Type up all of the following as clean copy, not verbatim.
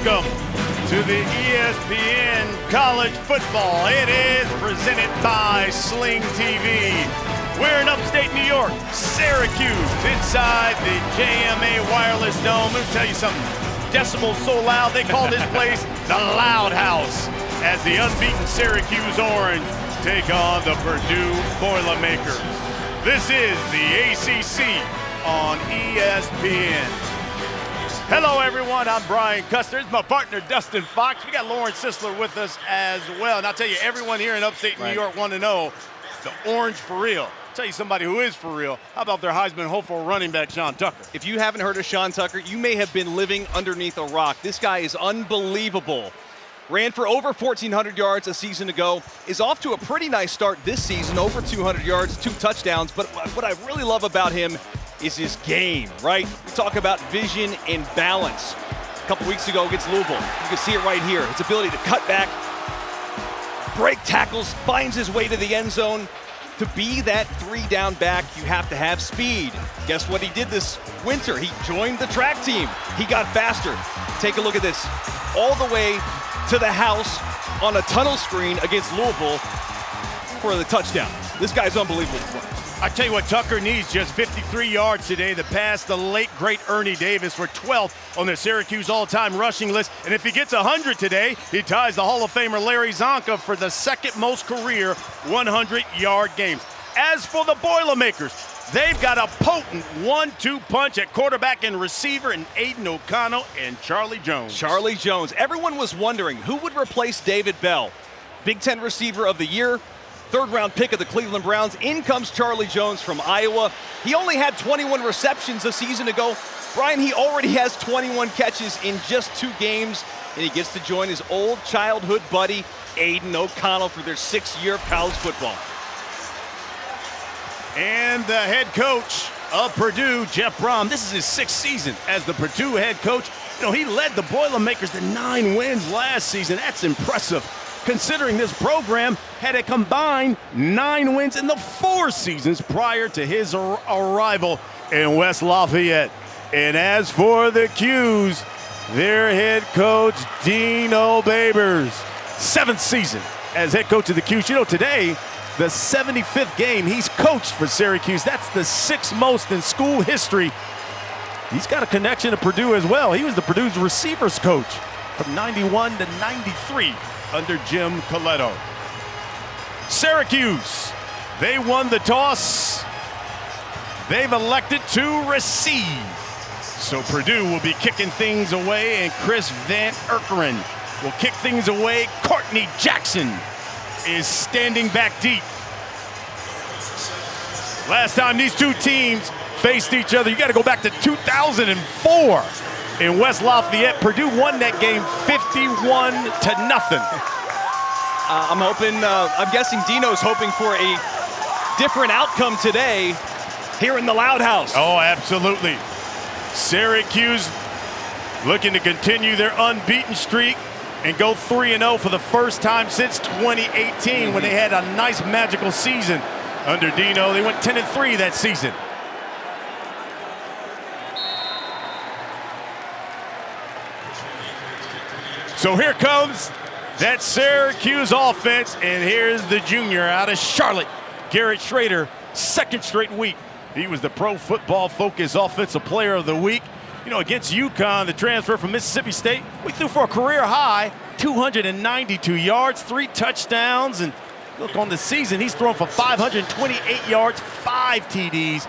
Welcome to the ESPN College Football. It is presented by Sling TV. We're in upstate New York, Syracuse, inside the JMA Wireless Dome. Let me tell you something. Decibels so loud, they call this place the Loud House, as the unbeaten Syracuse Orange take on the Purdue Boilermakers. This is the ACC on ESPN. Hello, everyone. I'm Brian Custer. It's my partner, Dustin Fox. We got Lauren Sisler with us as well. And I'll tell you, everyone here in upstate New York want to know the Orange for real. I'll tell you somebody who is for real. How about their Heisman hopeful running back, Sean Tucker? If you haven't heard of Sean Tucker, you may have been living underneath a rock. This guy is unbelievable. Ran for over 1,400 yards a season ago. Is off to a pretty nice start this season, over 200 yards, 2 touchdowns. But what I really love about him is his game, right? We talk about vision and balance. A couple weeks ago against Louisville, you can see it right here. His ability to cut back, break tackles, finds his way to the end zone. To be that 3-down back, you have to have speed. Guess what he did this winter? He joined the track team. He got faster. Take a look at this. All the way to the house on a tunnel screen against Louisville for the touchdown. This guy's unbelievable. I tell you what, Tucker needs just 53 yards today to pass the late, great Ernie Davis for 12th on the Syracuse all-time rushing list. And if he gets 100 today, he ties the Hall of Famer Larry Zonka for the second most career 100-yard games. As for the Boilermakers, they've got a potent 1-2 punch at quarterback and receiver in Aiden O'Connell and Charlie Jones. Charlie Jones. Everyone was wondering who would replace David Bell. Big Ten Receiver of the Year, third-round pick of the Cleveland Browns. In comes Charlie Jones from Iowa. He only had 21 receptions a season ago. Brian, he already has 21 catches in just 2 games, and he gets to join his old childhood buddy, Aiden O'Connell, for their 6th year of college football. And the head coach of Purdue, Jeff Brom, this is his 6th season as the Purdue head coach. You know, he led the Boilermakers to 9 wins last season. That's impressive, considering this program had a combined 9 wins in the 4 seasons prior to his arrival in West Lafayette. And as for the Qs, their head coach, Dino Babers, 7th season as head coach of the Qs. You know, today, the 75th game he's coached for Syracuse. That's the 6th most in school history. He's got a connection to Purdue as well. He was the Purdue's receivers coach from 91 to 93 under Jim Coletto. Syracuse, they won the toss. They've elected to receive. So Purdue will be kicking things away, and Chris Van Erkeren will kick things away. Courtney Jackson is standing back deep. Last time these two teams faced each other, you got to go back to 2004 in West Lafayette. Purdue won that game 51-0. I'm guessing Dino's hoping for a different outcome today here in the Loud House. Oh, absolutely. Syracuse looking to continue their unbeaten streak and go 3-0 for the first time since 2018 when they had a nice magical season under Dino. They went 10-3 that season. So here comes that Syracuse offense, and here's the junior out of Charlotte, Garrett Schrader, 2nd straight week. He was the Pro Football Focus Offensive Player of the Week. You know, against UConn, the transfer from Mississippi State, we threw for a career high 292 yards, 3 touchdowns, and look, on the season, he's thrown for 528 yards, 5 TDs,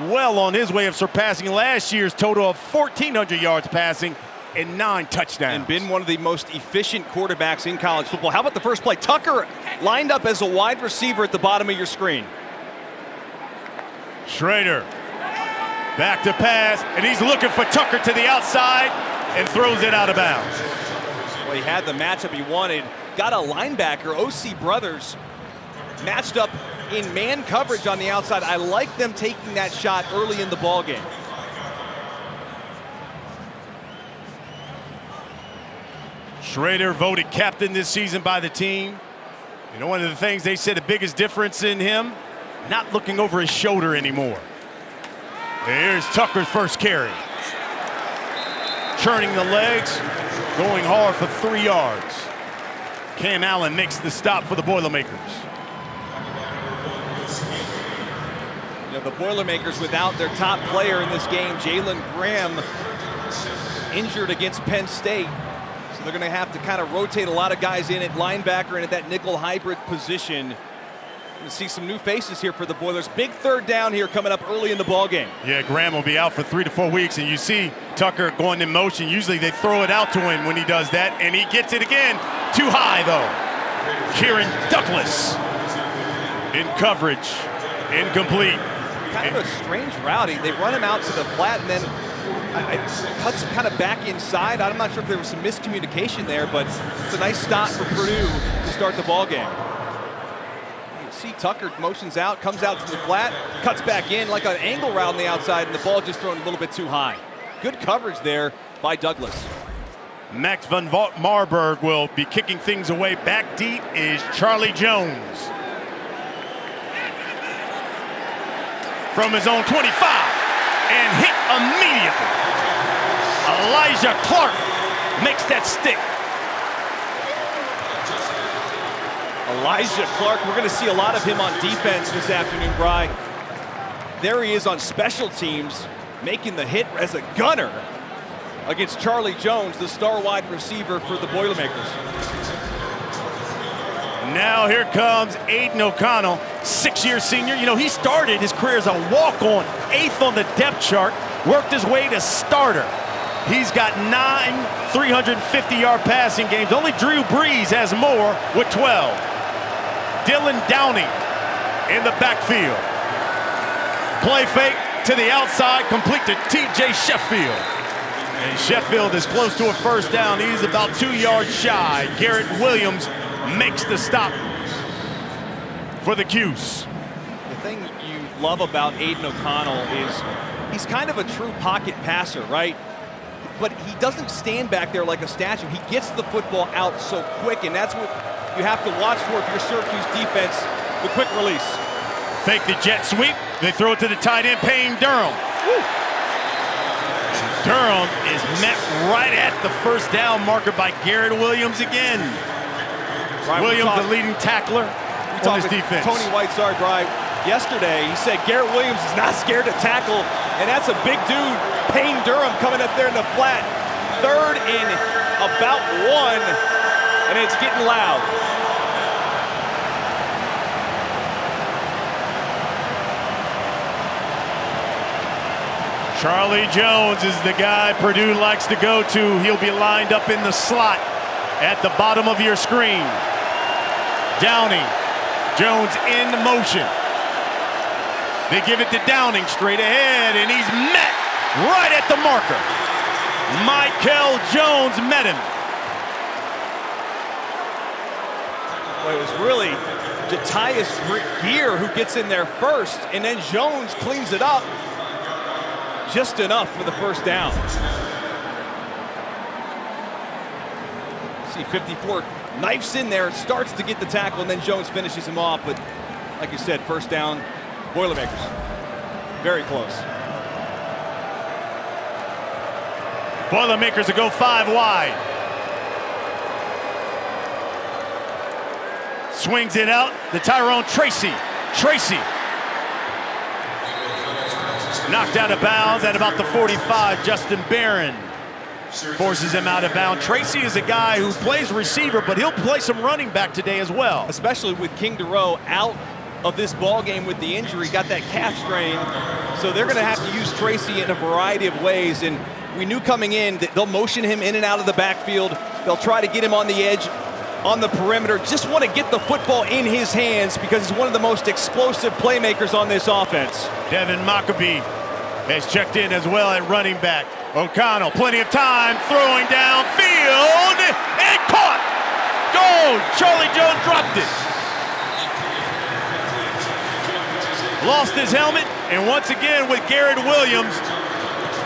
well on his way of surpassing last year's total of 1,400 yards passing and 9 touchdowns. And been one of the most efficient quarterbacks in college football. How about the first play? Tucker lined up as a wide receiver at the bottom of your screen. Schrader back to pass, and he's looking for Tucker to the outside and throws it out of bounds. Well, he had the matchup he wanted. Got a linebacker, O.C. Brothers, matched up in man coverage on the outside. I like them taking that shot early in the ball game. Schrader voted captain this season by the team. You know, one of the things they said the biggest difference in him, not looking over his shoulder anymore. Here's Tucker's first carry. Churning the legs. going hard for 3 yards. Cam Allen makes the stop for the Boilermakers. You know, the Boilermakers without their top player in this game, Jalen Graham, injured against Penn State. So they're going to have to kind of rotate a lot of guys in at linebacker and at that nickel hybrid position. We'll see some new faces here for the Boilers. Big third down here coming up early in the ball game. Yeah, Graham will be out for 3 to 4 weeks, and you see Tucker going in motion. Usually they throw it out to him when he does that, and he gets it again. Too high, though. Kieran Douglas in coverage. Incomplete. Kind of a strange route. They run him out to the flat, and then cuts kind of back inside. I'm not sure if there was some miscommunication there, but it's a nice stop for Purdue to start the ball game. See Tucker motions out, comes out to the flat, cuts back in like an angle route on the outside, and the ball just thrown a little bit too high. Good coverage there by Douglas. Max van Marburg will be kicking things away. Back deep is Charlie Jones. From his own 25, and hit immediately. Elijah Clark makes that stick. Elijah Clark, we're going to see a lot of him on defense this afternoon, Bry. There he is on special teams, making the hit as a gunner against Charlie Jones, the star wide receiver for the Boilermakers. Now here comes Aiden O'Connell, 6-year senior. You know, he started his career as a walk-on, 8th on the depth chart, worked his way to starter. He's got 9 350-yard passing games. Only Drew Brees has more with 12. Dylan Downing in the backfield. Play fake to the outside, complete to TJ Sheffield. And Sheffield is close to a first down. He's about 2 yards shy. Garrett Williams makes the stop for the Cuse. The thing you love about Aiden O'Connell is he's kind of a true pocket passer, right? But he doesn't stand back there like a statue. He gets the football out so quick, and that's what you have to watch for if you're Syracuse defense, the quick release. Fake the jet sweep. They throw it to the tight end, Payne Durham. Woo. Durham is met right at the first down marker by Garrett Williams again. Brian, Williams, the leading tackler on his defense. Tony White, sorry, Brian. Yesterday, he said Garrett Williams is not scared to tackle, and that's a big dude. Payne Durham coming up there in the flat. 3rd and about 1, and it's getting loud. Charlie Jones is the guy Purdue likes to go to. He'll be lined up in the slot at the bottom of your screen. Downing, Jones in motion. They give it to Downing straight ahead, and he's met right at the marker. Michael Jones met him. Well, it was really Jatius Gear who gets in there first, and then Jones cleans it up just enough for the first down. See 54 knifes in there, starts to get the tackle, and then Jones finishes him off. But like you said, first down, Boilermakers. Very close. Boilermakers will go 5 wide. Swings it out to Tyrone Tracy. Tracy knocked out of bounds at about the 45. Justin Barron forces him out of bounds. Tracy is a guy who plays receiver, but he'll play some running back today as well. Especially with King DeRoe out of this ball game with the injury, got that calf strain. So they're going to have to use Tracy in a variety of ways. And we knew coming in that they'll motion him in and out of the backfield. They'll try to get him on the edge, on the perimeter. Just want to get the football in his hands because he's one of the most explosive playmakers on this offense. Devin Maccabee has checked in as well at running back. O'Connell, plenty of time, throwing downfield, and caught! Goal! Charlie Jones dropped it. Lost his helmet, and once again with Garrett Williams,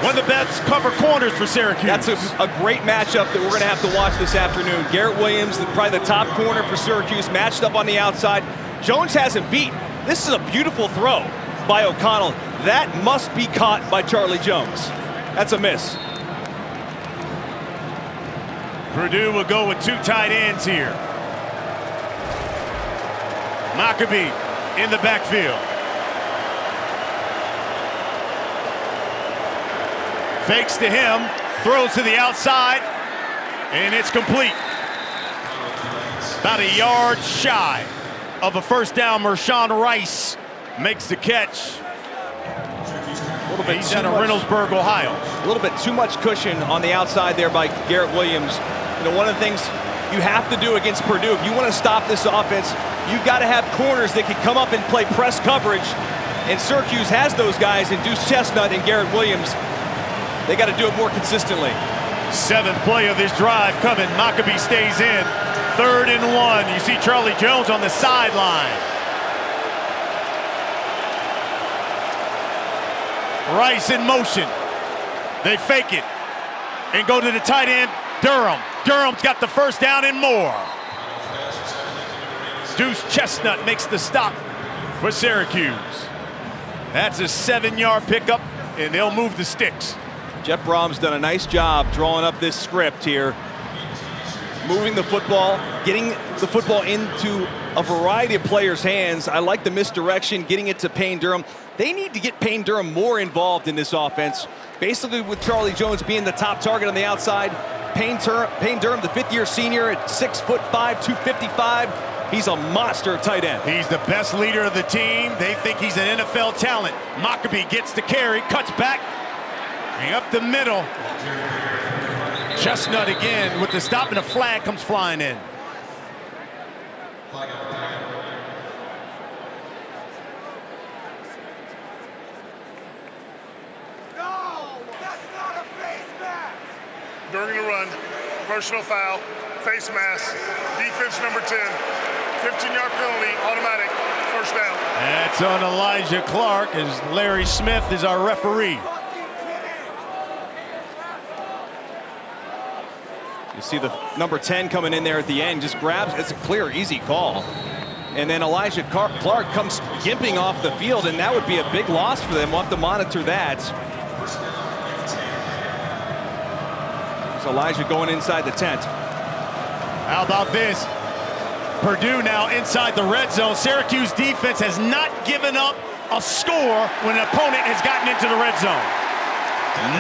one of the best cover corners for Syracuse. That's a great matchup that we're going to have to watch this afternoon. Garrett Williams, probably the top corner for Syracuse, matched up on the outside. Jones has him beat. This is a beautiful throw by O'Connell. That must be caught by Charlie Jones. That's a miss. Purdue will go with 2 tight ends here. Maccabee in the backfield. Fakes to him, throws to the outside, and it's complete. About a yard shy of a first down. Mershawn Rice makes the catch. He's out of Reynoldsburg, Ohio. A little bit too much cushion on the outside there by Garrett Williams. You know, one of the things you have to do against Purdue, if you want to stop this offense, you've got to have corners that can come up and play press coverage. And Syracuse has those guys in Deuce Chestnut and Garrett Williams. They got to do it more consistently. 7th play of this drive coming. Maccabee stays in. 3rd and 1. You see Charlie Jones on the sideline. Rice in motion. They fake it and go to the tight end, Durham. Durham's got the first down and more. Deuce Chestnut makes the stop for Syracuse. That's a 7-yard pickup, and they'll move the sticks. Jeff Brom's done a nice job drawing up this script here. Moving the football, getting the football into a variety of players' hands. I like the misdirection, getting it to Payne Durham. They need to get Payne Durham more involved in this offense. Basically, with Charlie Jones being the top target on the outside, Payne Durham, the 5th-year senior at 6'5", 255. He's a monster tight end. He's the best leader of the team. They think he's an NFL talent. Maccabee gets the carry, cuts back, and up the middle. Chestnut again with the stop, and a flag comes flying in. During the run, personal foul, face mask, defense number 10, 15-yard penalty, automatic, first down. That's on Elijah Clark, as Larry Smith is our referee. You see the number 10 coming in there at the end, just grabs. It's a clear, easy call. And then Elijah Clark comes gimping off the field, and that would be a big loss for them. We'll have to monitor that. There's Elijah going inside the tent. How about this? Purdue now inside the red zone. Syracuse defense has not given up a score when an opponent has gotten into the red zone.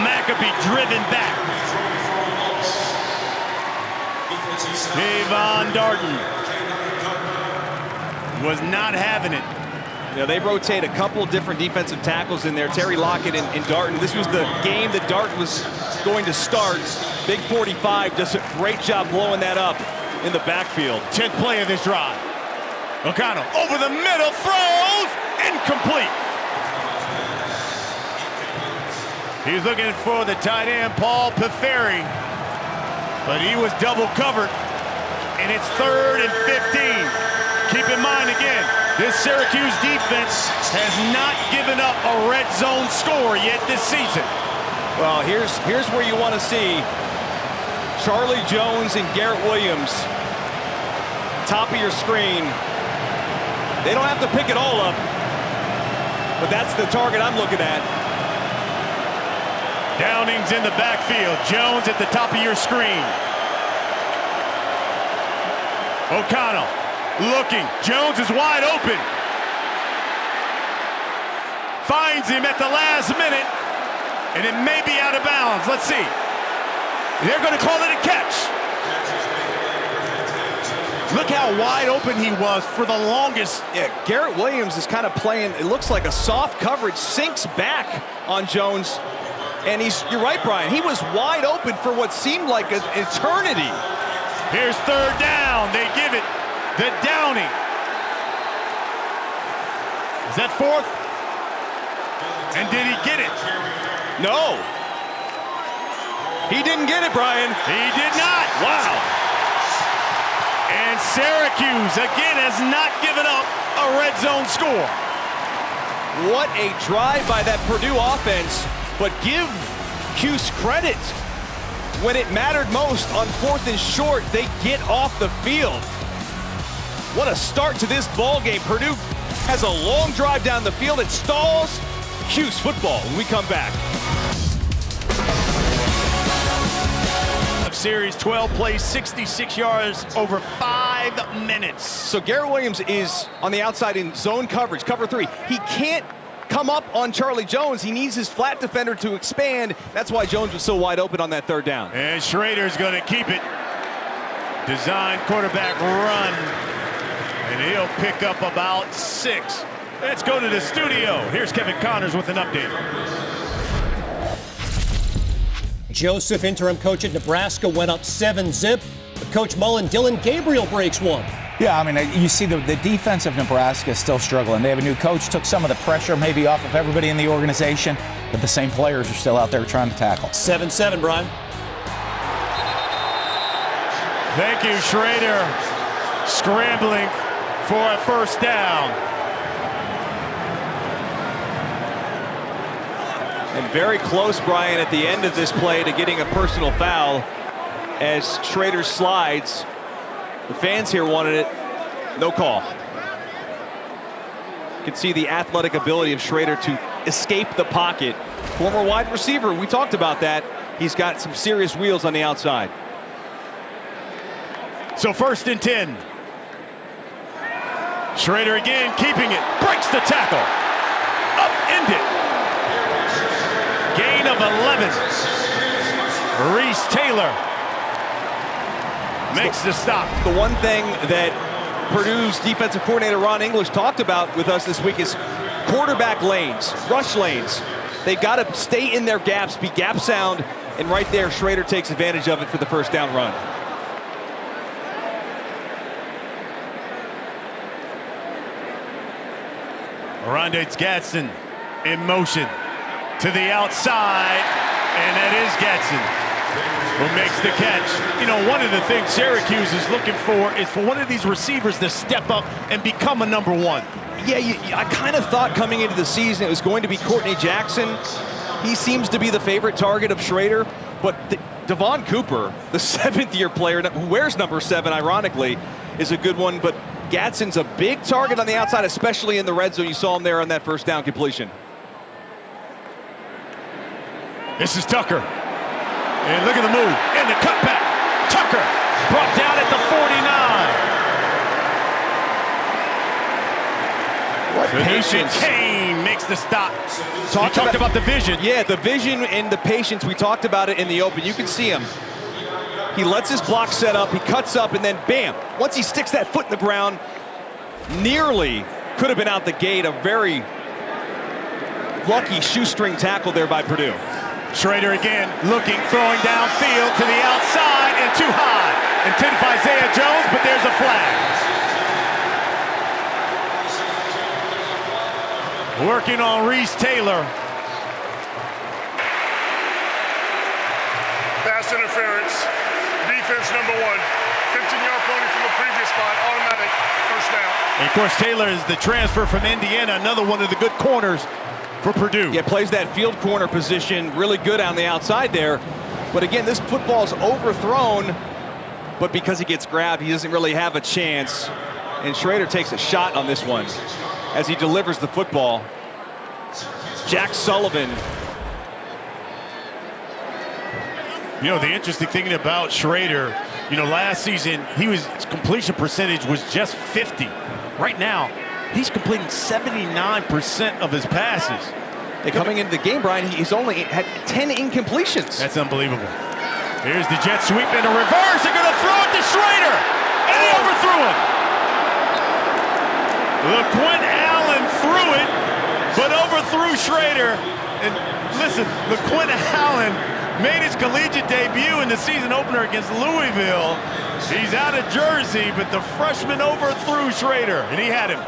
Maccabee driven back. Javon Darden was not having it. Yeah, they rotate a couple different defensive tackles in there. Terry Lockett and Darden. This was the game that Darden was going to start. Big 45 does a great job blowing that up in the backfield. 10th play of this drive. O'Connell over the middle, throws, incomplete. He's looking for the tight end, Paul Peferi, but he was double covered, and it's 3rd and 15. Keep in mind again, this Syracuse defense has not given up a red zone score yet this season. Well, here's where you want to see Charlie Jones and Garrett Williams. Top of your screen. They don't have to pick it all up, but that's the target I'm looking at. Downing's in the backfield. Jones at the top of your screen. O'Connell looking. Jones is wide open. Finds him at the last minute, and it may be out of bounds. Let's see. They're going to call it a catch. Look how wide open he was for the longest. Yeah, Garrett Williams is kind of playing, it looks like a soft coverage, sinks back on Jones. And you're right, Brian, he was wide open for what seemed like an eternity. Here's 3rd down. They give it to Downing. Is that 4th? And did he get it? No. He didn't get it, Brian. He did not. Wow. And Syracuse, again, has not given up a red zone score. What a drive by that Purdue offense. But give Cuse credit. When it mattered most on 4th and short, they get off the field. What a start to this ball game. Purdue has a long drive down the field. It stalls. Cuse football when we come back. series, 12 plays, 66 yards, over 5 minutes. So Garrett Williams is on the outside in zone coverage, cover 3. He can't come up on Charlie Jones. He needs his flat defender to expand. That's why Jones was so wide open on that third down. And Schrader's going to keep it. Design quarterback run. And he'll pick up about 6. Let's go to the studio. Here's Kevin Connors with an update. Joseph, interim coach at Nebraska, went up 7-zip. But Coach Mullen, Dylan Gabriel breaks one. Yeah, I mean, you see the defense of Nebraska is still struggling. They have a new coach, took some of the pressure maybe off of everybody in the organization, but the same players are still out there trying to tackle. 7-7, Brian. Thank you, Schrader. Scrambling for a first down. And very close, Brian, at the end of this play to getting a personal foul as Schrader slides. The fans here wanted it. No call. You can see the athletic ability of Schrader to escape the pocket. Former wide receiver, we talked about that. He's got some serious wheels on the outside. So 1st and 10. Schrader again, keeping it. Breaks the tackle. Upended. Gain of 11. Reese Taylor makes the stop. The one thing that Purdue's defensive coordinator Ron English talked about with us this week is quarterback lanes, rush lanes. They've got to stay in their gaps, be gap sound, and right there Schrader takes advantage of it for the first down run. Orondes Gadsden in motion to the outside, and that is Gadsden who makes the catch. You know, one of the things Syracuse is looking for is for one of these receivers to step up and become a number 1. Yeah, I kind of thought coming into the season it was going to be Courtney Jackson. He seems to be the favorite target of Schrader, but Devon Cooper, the 7th-year player who wears number 7, ironically, is a good one, but Gadsden's a big target on the outside, especially in the red zone. You saw him there on that first down completion. This is Tucker. And look at the move. And the cutback. Tucker brought down at the 49. What patience. Kane makes the stop. Talked about the vision. Yeah, the vision and the patience. We talked about it in the open. You can see him. He lets his block set up, he cuts up, and then bam, once he sticks that foot in the ground, nearly could have been out the gate. A very lucky shoestring tackle there by Purdue. Schrader again, looking, throwing downfield to the outside and too high. Intended for Isaiah Jones, but there's a flag. Working on Reese Taylor. Pass interference. Defense number 1. 15-yard penalty from the previous spot. Automatic first down. And of course, Taylor is the transfer from Indiana, another one of the good corners for Purdue. Yeah, plays that field corner position really good on the outside there. But again, this football's overthrown, but because he gets grabbed, he doesn't really have a chance. And Schrader takes a shot on this one as he delivers the football. Jack Sullivan. You know, the interesting thing about Schrader, you know, last season, his completion percentage was just 50. Right now, he's completing 79% of his passes. Coming into the game, Brian, he's only had 10 incompletions. That's unbelievable. Here's the jet sweep and a reverse. They're going to throw it to Schrader. And he overthrew him. LaQuint Allen threw it, but overthrew Schrader. And listen, LaQuint Allen made his collegiate debut in the season opener against Louisville. He's out of Jersey, but the freshman overthrew Schrader, and he had him.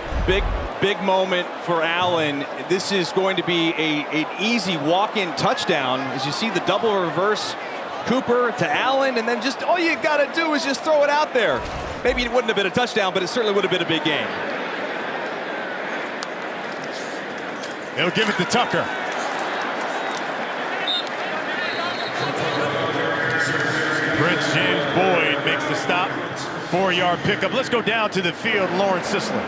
Big moment for Allen. This is going to be an easy walk-in touchdown as you see the double reverse Cooper to Allen, and then just all you got to do is just throw it out there. Maybe it wouldn't have been a touchdown, but it certainly would have been a big game. They'll give it to Tucker. Prince James Boyd makes the stop. 4-yard pickup. Let's go down to the field. Lauren Sisler.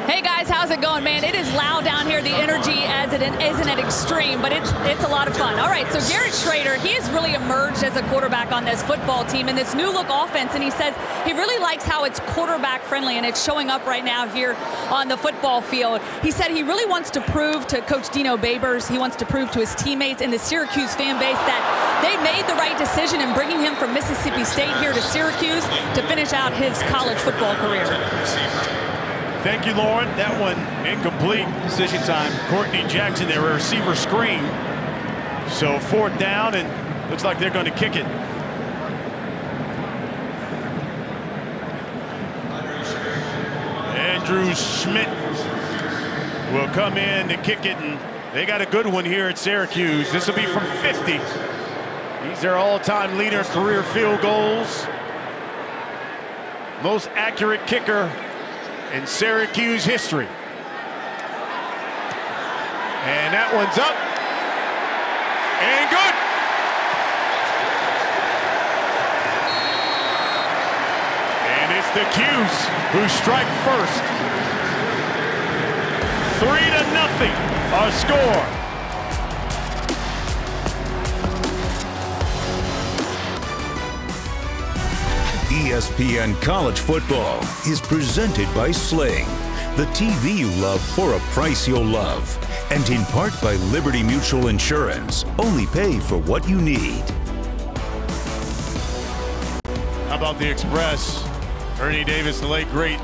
Hey guys, how how's it going, man? It is loud down here. The energy isn't at extreme, but it's a lot of fun. All right, so Garrett Schrader, he has really emerged as a quarterback on this football team in this new look offense, and he says he really likes how it's quarterback friendly, and it's showing up right now here on the football field. He said he really wants to prove to Coach Dino Babers, he wants to prove to his teammates and the Syracuse fan base that they made the right decision in bringing him from Mississippi State here to Syracuse to finish out his college football career. Thank you, Lauren. That one incomplete. Decision time. Courtney Jackson, their receiver screen. So 4th down, and looks like they're going to kick it. Andrew Schmidt will come in to kick it, and they got a good one here at Syracuse. This will be from 50. He's their all-time leader, career field goals. Most accurate kicker in Syracuse history. And that one's up. And good. And it's the Qs who strike first. 3-0 our score. ESPN College Football is presented by Sling, the TV you love for a price you'll love, and in part by Liberty Mutual Insurance. Only pay for what you need. How about the Express? Ernie Davis, the late great,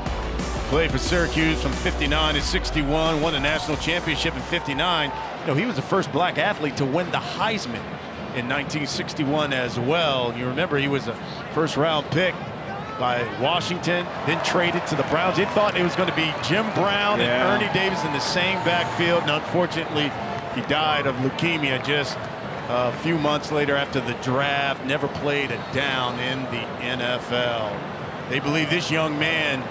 played for Syracuse from 59 to 61, won a national championship in 59. You know, he was the first black athlete to win the Heisman in 1961 as well. You remember he was a first-round pick by Washington, then traded to the Browns. They thought it was going to be Jim Brown and Ernie Davis in the same backfield, and unfortunately, he died of leukemia just a few months later after the draft. Never played a down in the NFL. They believe this young man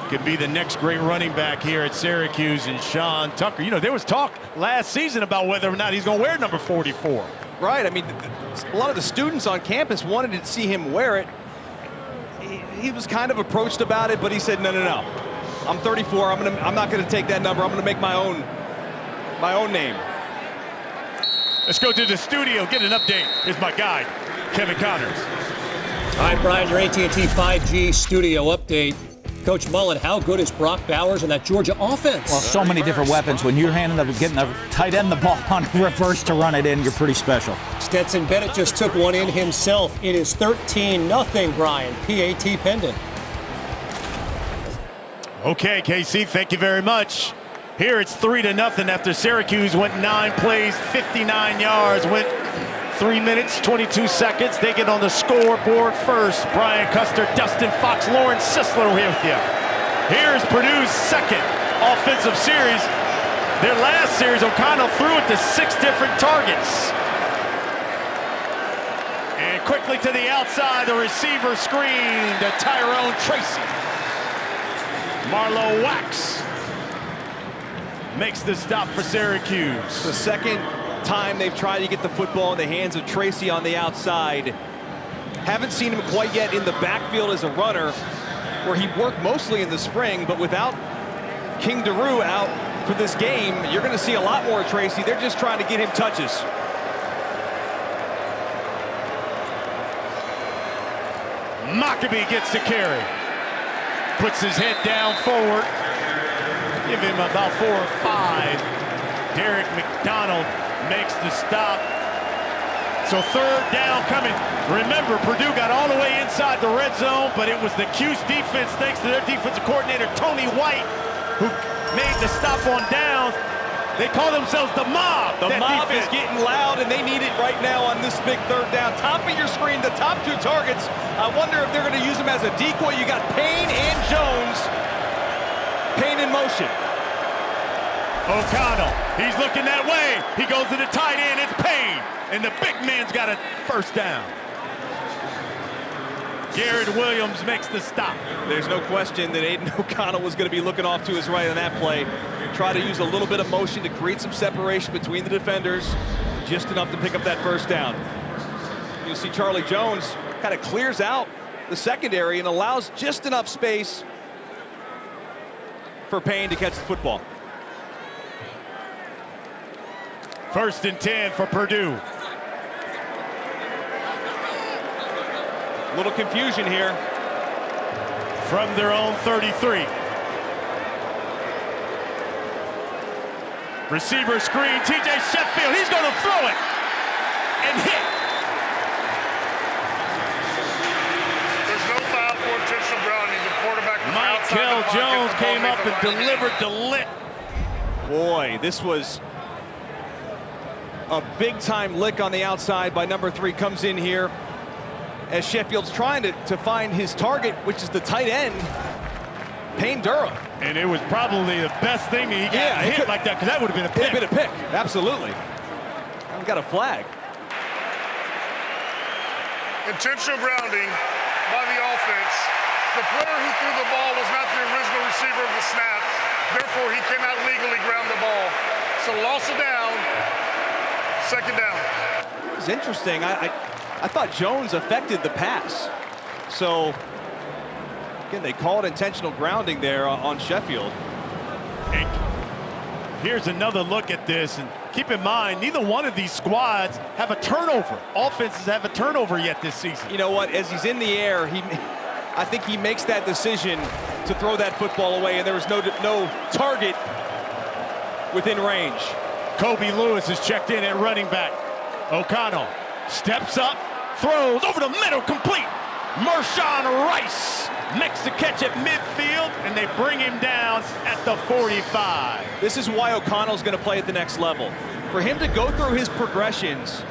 could be the next great running back here at Syracuse, and Sean Tucker. You know, there was talk last season about whether or not he's going to wear number 44. Right. I mean, a lot of the students on campus wanted to see him wear it. He was kind of approached about it, but he said, no. I'm 34. I'm not going to take that number. I'm going to make my own name. Let's go to the studio, get an update. Here's my guy, Kevin Connors. All right, Brian, your AT&T 5G studio update. Coach Mullen, how good is Brock Bowers and that Georgia offense? Well, so many different weapons. When you're getting the tight end the ball on reverse to run it in, you're pretty special. Stetson Bennett just took one in himself. It is 13-0, Brian. PAT pending. Okay, KC, thank you very much. Here it's 3-0 after Syracuse went 9 plays, 59 yards, went 3 minutes, 22 seconds. They get on the scoreboard first. Brian Custer, Dustin Fox, Lauren Sisler here with you. Here's Purdue's second offensive series. Their last series, O'Connell threw it to 6 different targets. And quickly to the outside, the receiver screen to Tyrone Tracy. Marlo Wax makes the stop for Syracuse. The second time they've tried to get the football in the hands of Tracy on the outside. Haven't seen him quite yet in the backfield as a runner, where he worked mostly in the spring, but without King Daru out for this game, you're going to see a lot more of Tracy. They're just trying to get him touches. Maccabee gets the carry. Puts his head down forward. Give him about 4 or 5. Derek McDonald makes the stop. So 3rd down coming. Remember, Purdue got all the way inside the red zone, but it was the Cuse defense, thanks to their defensive coordinator, Tony White, who made the stop on downs. They call themselves the Mob. The Mob is getting loud, and they need it right now on this big 3rd down. Top of your screen, the top 2 targets. I wonder if they're going to use them as a decoy. You got Payne and Jones. Payne in motion. O'Connell, he's looking that way. He goes to the tight end, it's Payne. And the big man's got a 1st down. Garrett Williams makes the stop. There's no question that Aiden O'Connell was going to be looking off to his right on that play. Try to use a little bit of motion to create some separation between the defenders, just enough to pick up that 1st down. You'll see Charlie Jones kind of clears out the secondary and allows just enough space for Payne to catch the football. 1st and 10 for Purdue. A little confusion here. From their own 33. Receiver screen, TJ Sheffield, he's going to throw it and hit. There's no foul for intentional grounding. The quarterback was outside the pocket. Jones The ball came hit up the and line. delivered the lick. Boy, this was a big-time lick on the outside by number 3. Comes in here as Sheffield's trying to find his target, which is the tight end, Payne Durham. And it was probably the best thing that he got hit like that, because that would have been a pick. It would have been a pick, absolutely. I've got a flag. Intentional grounding by the offense. The player who threw the ball was not the original receiver of the snap. Therefore, he cannot legally ground the ball. So loss of down, 2nd down. It's interesting. I thought Jones affected the pass. So, again, they called intentional grounding there on Sheffield. And here's another look at this. And keep in mind, neither one of these squads have a turnover. Offenses have a turnover yet this season. You know what? As he's in the air, I think he makes that decision to throw that football away, and there was no target within range. Kobe Lewis is checked in at running back. O'Connell steps up, throws over the middle, complete. Mershawn Rice makes the catch at midfield, and they bring him down at the 45. This is why O'Connell's going to play at the next level. For him to go through his progressions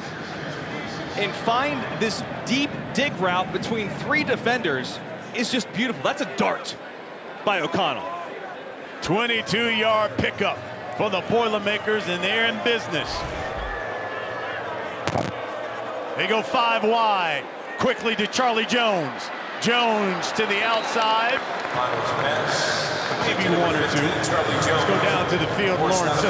and find this deep dig route between 3 defenders is just beautiful. That's a dart by O'Connell. 22-yard pickup for the Boilermakers, and they're in business. They go 5 wide. Quickly to Charlie Jones. Jones to the outside. Maybe 1 or 2. Let's go down to the field, Lawrence.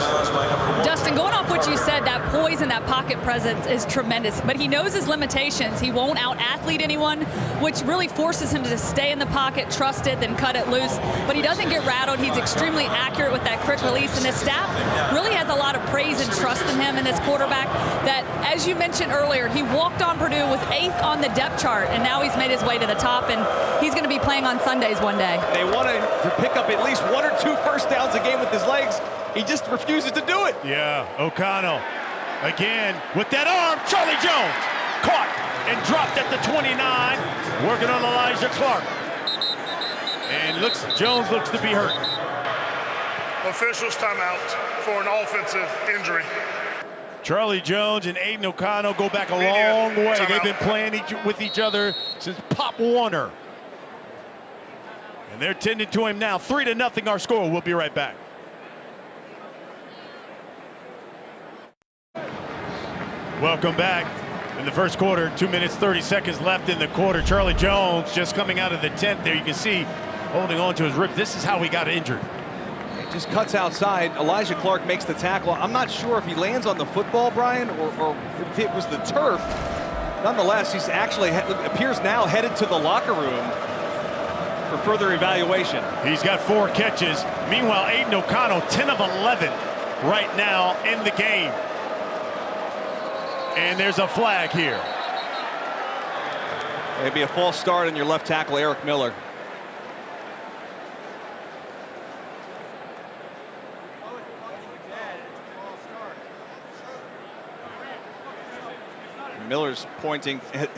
Justin, going off what you said, that poise and that pocket presence is tremendous, but he knows his limitations. He won't out-athlete anyone, which really forces him to stay in the pocket, trust it, then cut it loose. But he doesn't get rattled. He's extremely accurate with that quick release, and his staff really has a lot of praise and trust in him and this quarterback that, as you mentioned earlier, he walked on Purdue, was 8th on the depth chart, and now he's made his way to the top, and he's going to be playing on Sundays one day. They want to pick up at least 1 or 2 first downs a game with his legs. He just refuses to do it. Yeah, O'Connell again with that arm. Charlie Jones caught and dropped at the 29, working on Elijah Clark. And Jones looks to be hurt. Officials timeout for an offensive injury. Charlie Jones and Aiden O'Connell go back a long way. Timeout. They've been playing with each other since Pop Warner. And they're tending to him now. 3-0 our score. We'll be right back. Welcome back. In the first quarter, 2 minutes, 30 seconds left in the quarter. Charlie Jones just coming out of the tent there. You can see holding on to his rib. This is how he got injured. It just cuts outside. Elijah Clark makes the tackle. I'm not sure if he lands on the football, Brian, or if it was the turf. Nonetheless, he's actually appears now headed to the locker room for further evaluation. He's got 4 catches. Meanwhile, Aiden O'Connell, 10 of 11 right now in the game. And there's a flag here. Maybe a false start on your left tackle, Eric Miller. Miller's pointing at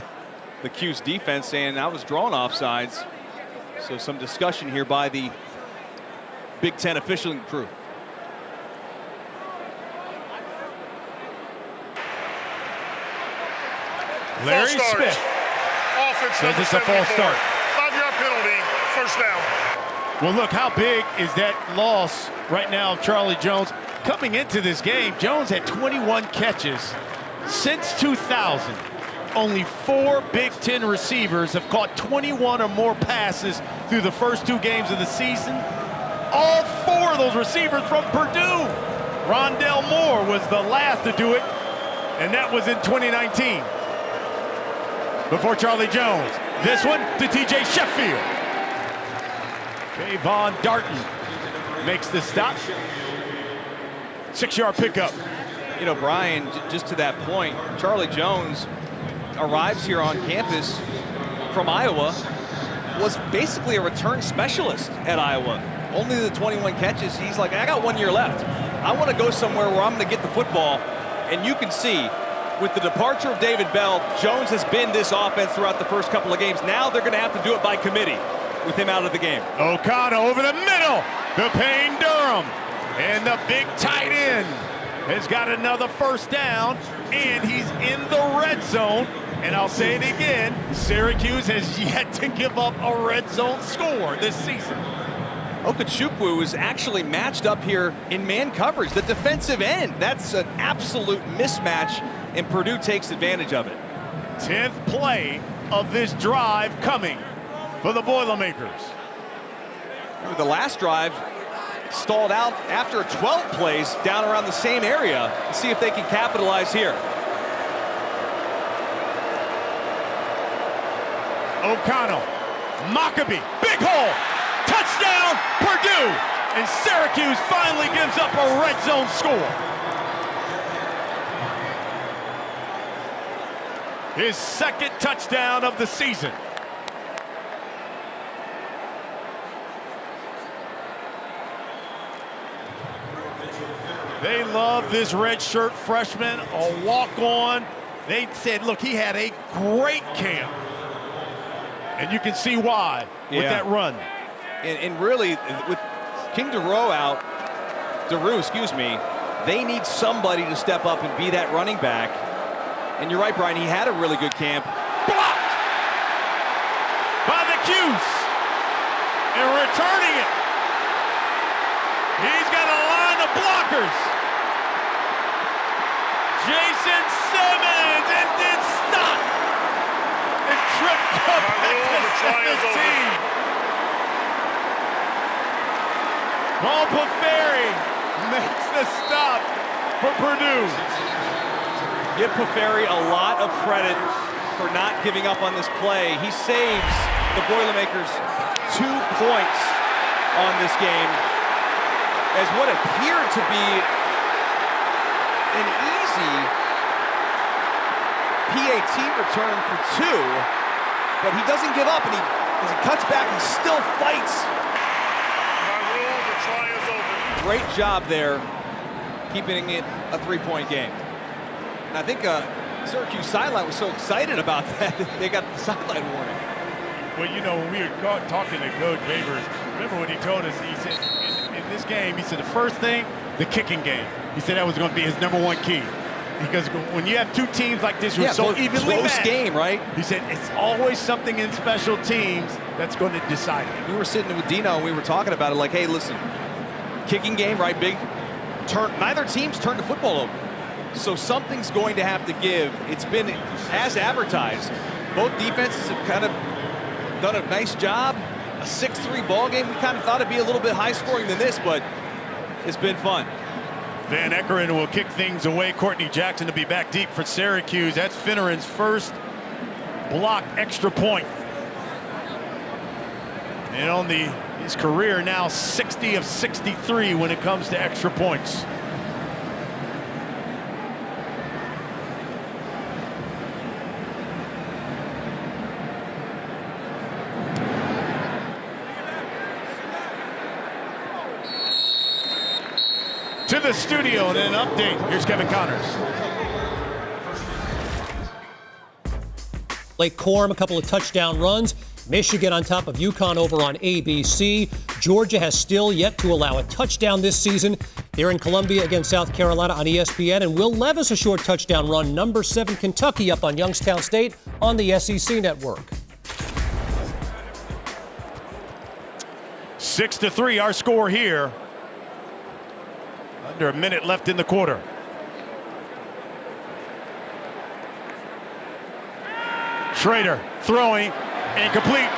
the Cuse defense, saying I was drawn offsides. So some discussion here by the Big Ten officialing crew. Larry False start. Smith Offense says number it's a false 74. start. 5-yard penalty, first down. Well, look, how big is that loss right now of Charlie Jones? Coming into this game, Jones had 21 catches. Since 2000, only 4 Big Ten receivers have caught 21 or more passes through the first 2 games of the season. All 4 of those receivers from Purdue. Rondell Moore was the last to do it, and that was in 2019. Before Charlie Jones, this one to TJ Sheffield. Kayvon Darton makes the stop. 6-yard pickup. You know, Brian, just to that point, Charlie Jones arrives here on campus from Iowa, was basically a return specialist at Iowa. Only the 21 catches. He's like, I got 1 year left. I want to go somewhere where I'm going to get the football. And you can see, with the departure of David Bell, Jones has been this offense throughout the first couple of games. Now they're going to have to do it by committee with him out of the game. O'Connell over the middle. The Payne Durham. And the big tight end has got another first down. And he's in the red zone. And I'll say it again, Syracuse has yet to give up a red zone score this season. Okechukwu is actually matched up here in man coverage, the defensive end. That's an absolute mismatch, and Purdue takes advantage of it. 10th play of this drive coming for the Boilermakers. Remember, the last drive stalled out after 12 plays down around the same area. Let's see if they can capitalize here. O'Connell, Maccabee, big hole, touchdown, Purdue, and Syracuse finally gives up a red zone score. His second touchdown of the season. They love this redshirt freshman, a walk-on. They said, look, he had a great camp. And you can see why with that run. And really, with King DeRue out, they need somebody to step up and be that running back. And you're right, Brian, he had a really good camp. Blocked by the Cuse. And returning it. He's got a line of blockers. Jason Simmons, and did stop. And tripped up at the 17. Paul Paferi makes the stop for Purdue. Give Paferi a lot of credit for not giving up on this play. He saves the Boilermakers 2 points on this game as what appeared to be an easy PAT return for 2, but he doesn't give up, and as he cuts back, he still fights. The try is over. Great job there, keeping it a 3-point game. And I think Syracuse sideline was so excited about that they got the sideline warning. Well, you know, when we were talking to Coach Babers, remember what he told us? He said, in this game, he said the first thing, the kicking game. He said that was going to be his #1 key. Because when you have two teams like this who are so evenly close matched, game, right? He said it's always something in special teams that's going to decide it. We were sitting with Dino and we were talking about it like, hey, listen, kicking game, right, big turn. Neither team's turned the football over. So something's going to have to give. It's been as advertised. Both defenses have kind of done a nice job. A 6-3 ball game. We kind of thought it'd be a little bit high scoring than this, but it's been fun. Van Eckeren will kick things away. Courtney Jackson to be back deep for Syracuse. That's Finneran's first block extra point. And on his career now 60 of 63 when it comes to extra points. To the studio and an update. Here's Kevin Connors. Lake Coram, a couple of touchdown runs. Michigan on top of UConn over on ABC. Georgia has still yet to allow a touchdown this season. They're in Columbia against South Carolina on ESPN. And Will Levis a short touchdown run. Number 7 Kentucky up on Youngstown State on the SEC network. 6-3 our score here. Under a minute left in the quarter. Schrader throwing incomplete.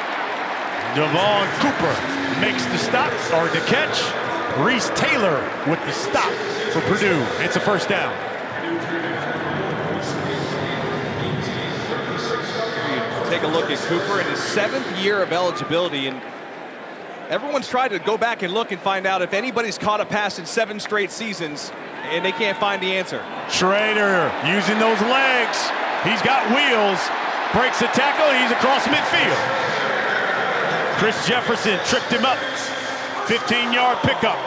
Devon Cooper makes the stop or the catch. Reese Taylor with the stop for Purdue. It's a first down. Take a look at Cooper in his 7th year of eligibility, and Everyone's tried to go back and look and find out if anybody's caught a pass in 7 straight seasons, and they can't find the answer. Schrader using those legs. He's got wheels. Breaks the tackle. He's across midfield. Chris Jefferson tripped him up. 15-yard pickup.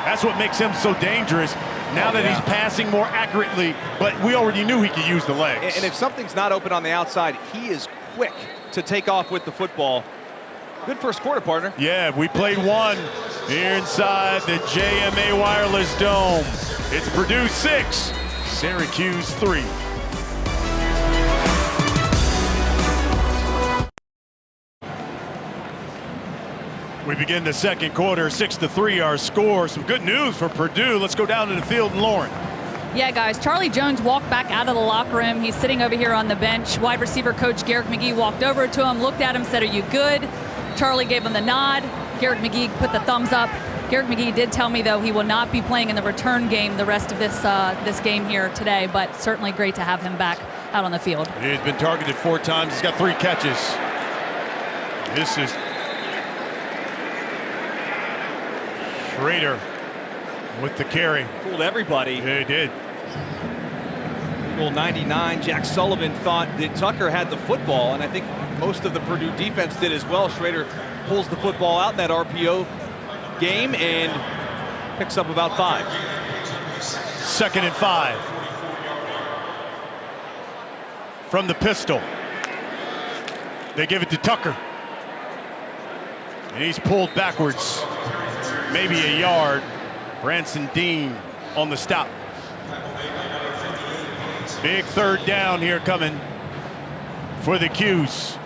That's what makes him so dangerous. Now that he's passing more accurately, but we already knew he could use the legs. And if something's not open on the outside, he is quick to take off with the football. Good first quarter, partner. Yeah, we played one here inside the JMA Wireless Dome. It's Purdue 6, Syracuse 3. We begin the second quarter, 6-3 our score. Some good news for Purdue. Let's go down to the field and Lauren. Yeah, guys, Charlie Jones walked back out of the locker room. He's sitting over here on the bench. Wide receiver coach Garrick McGee walked over to him, looked at him, said, "Are you good?" Charlie gave him the nod. Garrick McGee put the thumbs up. Garrick McGee did tell me, though, he will not be playing in the return game the rest of this game here today, but certainly great to have him back out on the field. He's been targeted 4 times. He's got 3 catches. This is Schrader with the carry. Fooled everybody. Yeah, he did. Goal 99. Jack Sullivan thought that Tucker had the football, and I think most of the Purdue defense did as well. Schrader pulls the football out in that RPO game and picks up about 5. 2nd and 5. From the pistol. They give it to Tucker. And he's pulled backwards. Maybe a yard. Branson Dean on the stop. Big 3rd down here coming for the Qs.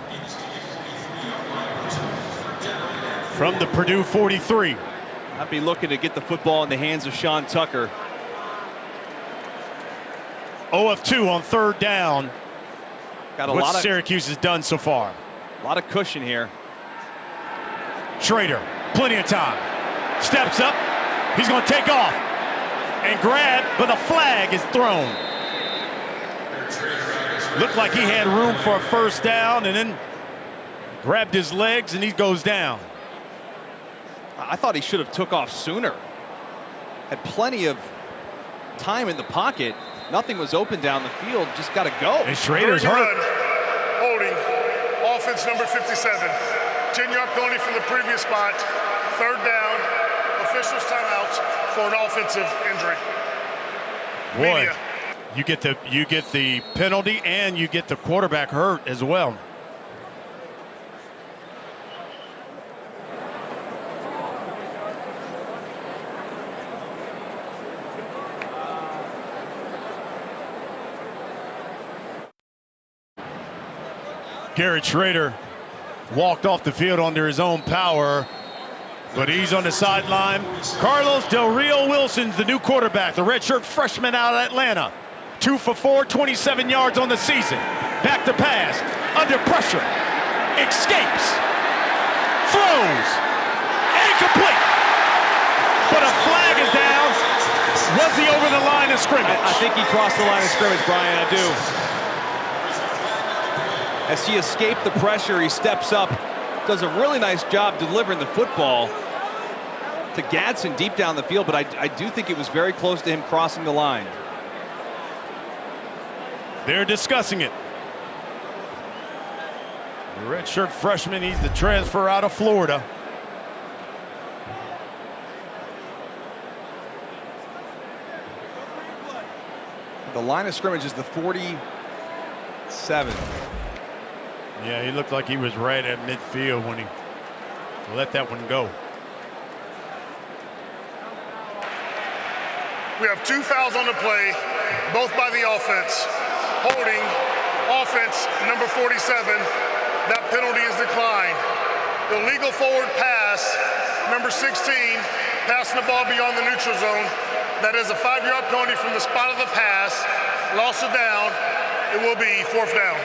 From the Purdue 43. I'd be looking to get the football in the hands of Sean Tucker. 0 of 2 on 3rd down. Got a what lot of Syracuse has done so far. A lot of cushion here. Schrader, plenty of time. Steps up. He's going to take off and grab, but a flag is thrown. Looked like he had room for a 1st down and then grabbed his legs and he goes down. I thought he should have took off sooner. Had plenty of time in the pocket. Nothing was open down the field. Just got to go. And Schrader's hurt. Holding. Offense number 57. 10-yard penalty from the previous spot. 3rd down. Officials timeout for an offensive injury. Boy, Media. you get the penalty and you get the quarterback hurt as well. Garrett Schrader walked off the field under his own power, but he's on the sideline. Carlos Del Rio Wilson's the new quarterback, the redshirt freshman out of Atlanta. 2 for 4, 27 yards on the season. Back to pass, under pressure, escapes, throws, incomplete. But a flag is down. Was he over the line of scrimmage? I think he crossed the line of scrimmage, Brian, I do. As he escaped the pressure, he steps up, does a really nice job delivering the football to Gadsden deep down the field, but I do think it was very close to him crossing the line. They're discussing it. The redshirt freshman, he's the transfer out of Florida. The line of scrimmage is the 47. Yeah, he looked like he was right at midfield when he let that one go. We have 2 fouls on the play, both by the offense. Holding, offense, number 47. That penalty is declined. Illegal forward pass, number 16, passing the ball beyond the neutral zone. That is a 5-yard penalty from the spot of the pass. Loss of down. It will be 4th down.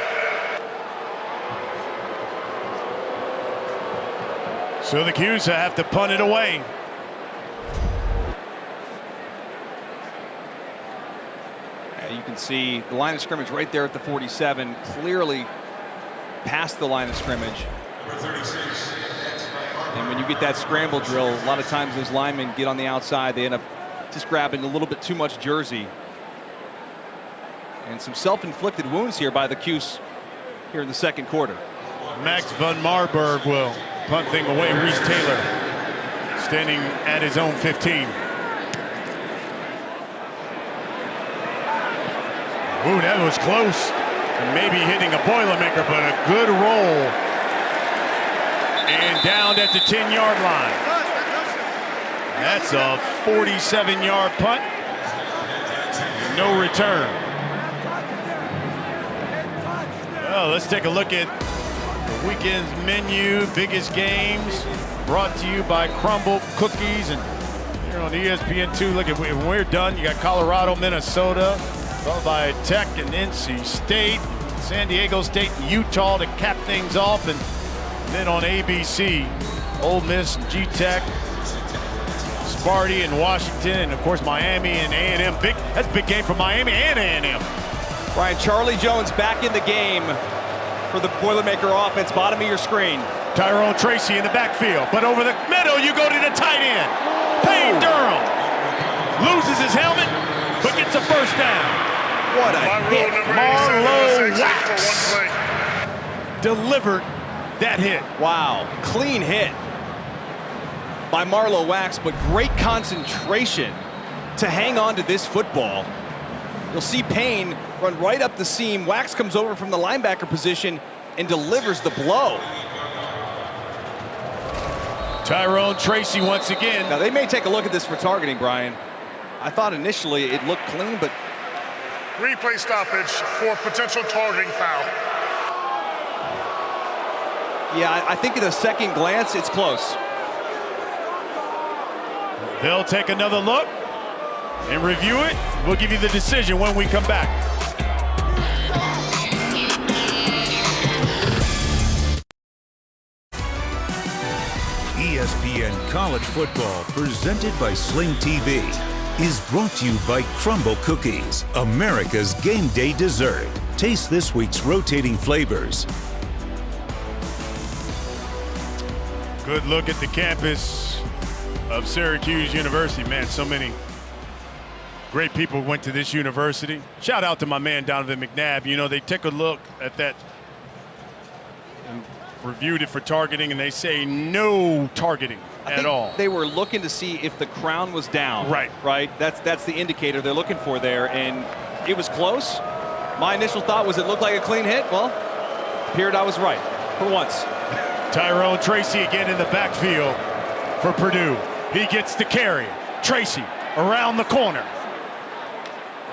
So the Qs have to punt it away. You can see the line of scrimmage right there at the 47, clearly past the line of scrimmage. And when you get that scramble drill, a lot of times those linemen get on the outside. They end up just grabbing a little bit too much jersey. And some self-inflicted wounds here by the Cuse here in the second quarter. Max van Marburg will punt thing away. Reese Taylor standing at his own 15. Ooh, that was close. Maybe hitting a Boilermaker, but a good roll. And down at the 10-yard line. That's a 47-yard punt. No return. Well, let's take a look at the weekend's menu. Biggest games brought to you by Crumble Cookies. And here on ESPN2, look at when we're done, you got Colorado, Minnesota, followed by Tech and NC State, San Diego State and Utah to cap things off. And then on ABC, Ole Miss and G-Tech, Sparty and Washington, and of course Miami and A&M. That's a big game for Miami and A&M. Brian, Charlie Jones back in the game for the Boilermaker offense. Bottom of your screen. Tyrone Tracy in the backfield, but over the middle you go to the tight end. Payne Durham loses his helmet, but gets a first down. What a hit. Marlowe Wax delivered that hit. Wow, clean hit by Marlowe Wax, but great concentration to hang on to this football. You'll see Payne run right up the seam. Wax comes over from the linebacker position and delivers the blow. Tyrone Tracy once again. Now they may take a look at this for targeting, Brian. I thought initially it looked clean, but Replay stoppage for potential targeting foul. yeah, I think at a second glance it's close. They'll take another look and review it. We'll give you the decision when we come back. ESPN College Football, presented by Sling TV, is brought to you by Crumble Cookies, America's game day dessert. Taste this week's rotating flavors. Good look at the campus of Syracuse University. Man, so many great people went to this university. Shout out to my man Donovan McNabb. You know, they took a look at that and reviewed it for targeting, and they say no targeting at all. They were looking to see if the crown was down. Right. Right. That's the indicator they're looking for there, and it was close. My initial thought was it looked like a clean hit. Well, appeared I was right for once. Tyrone Tracy again in the backfield for Purdue. He gets the carry. Tracy around the corner.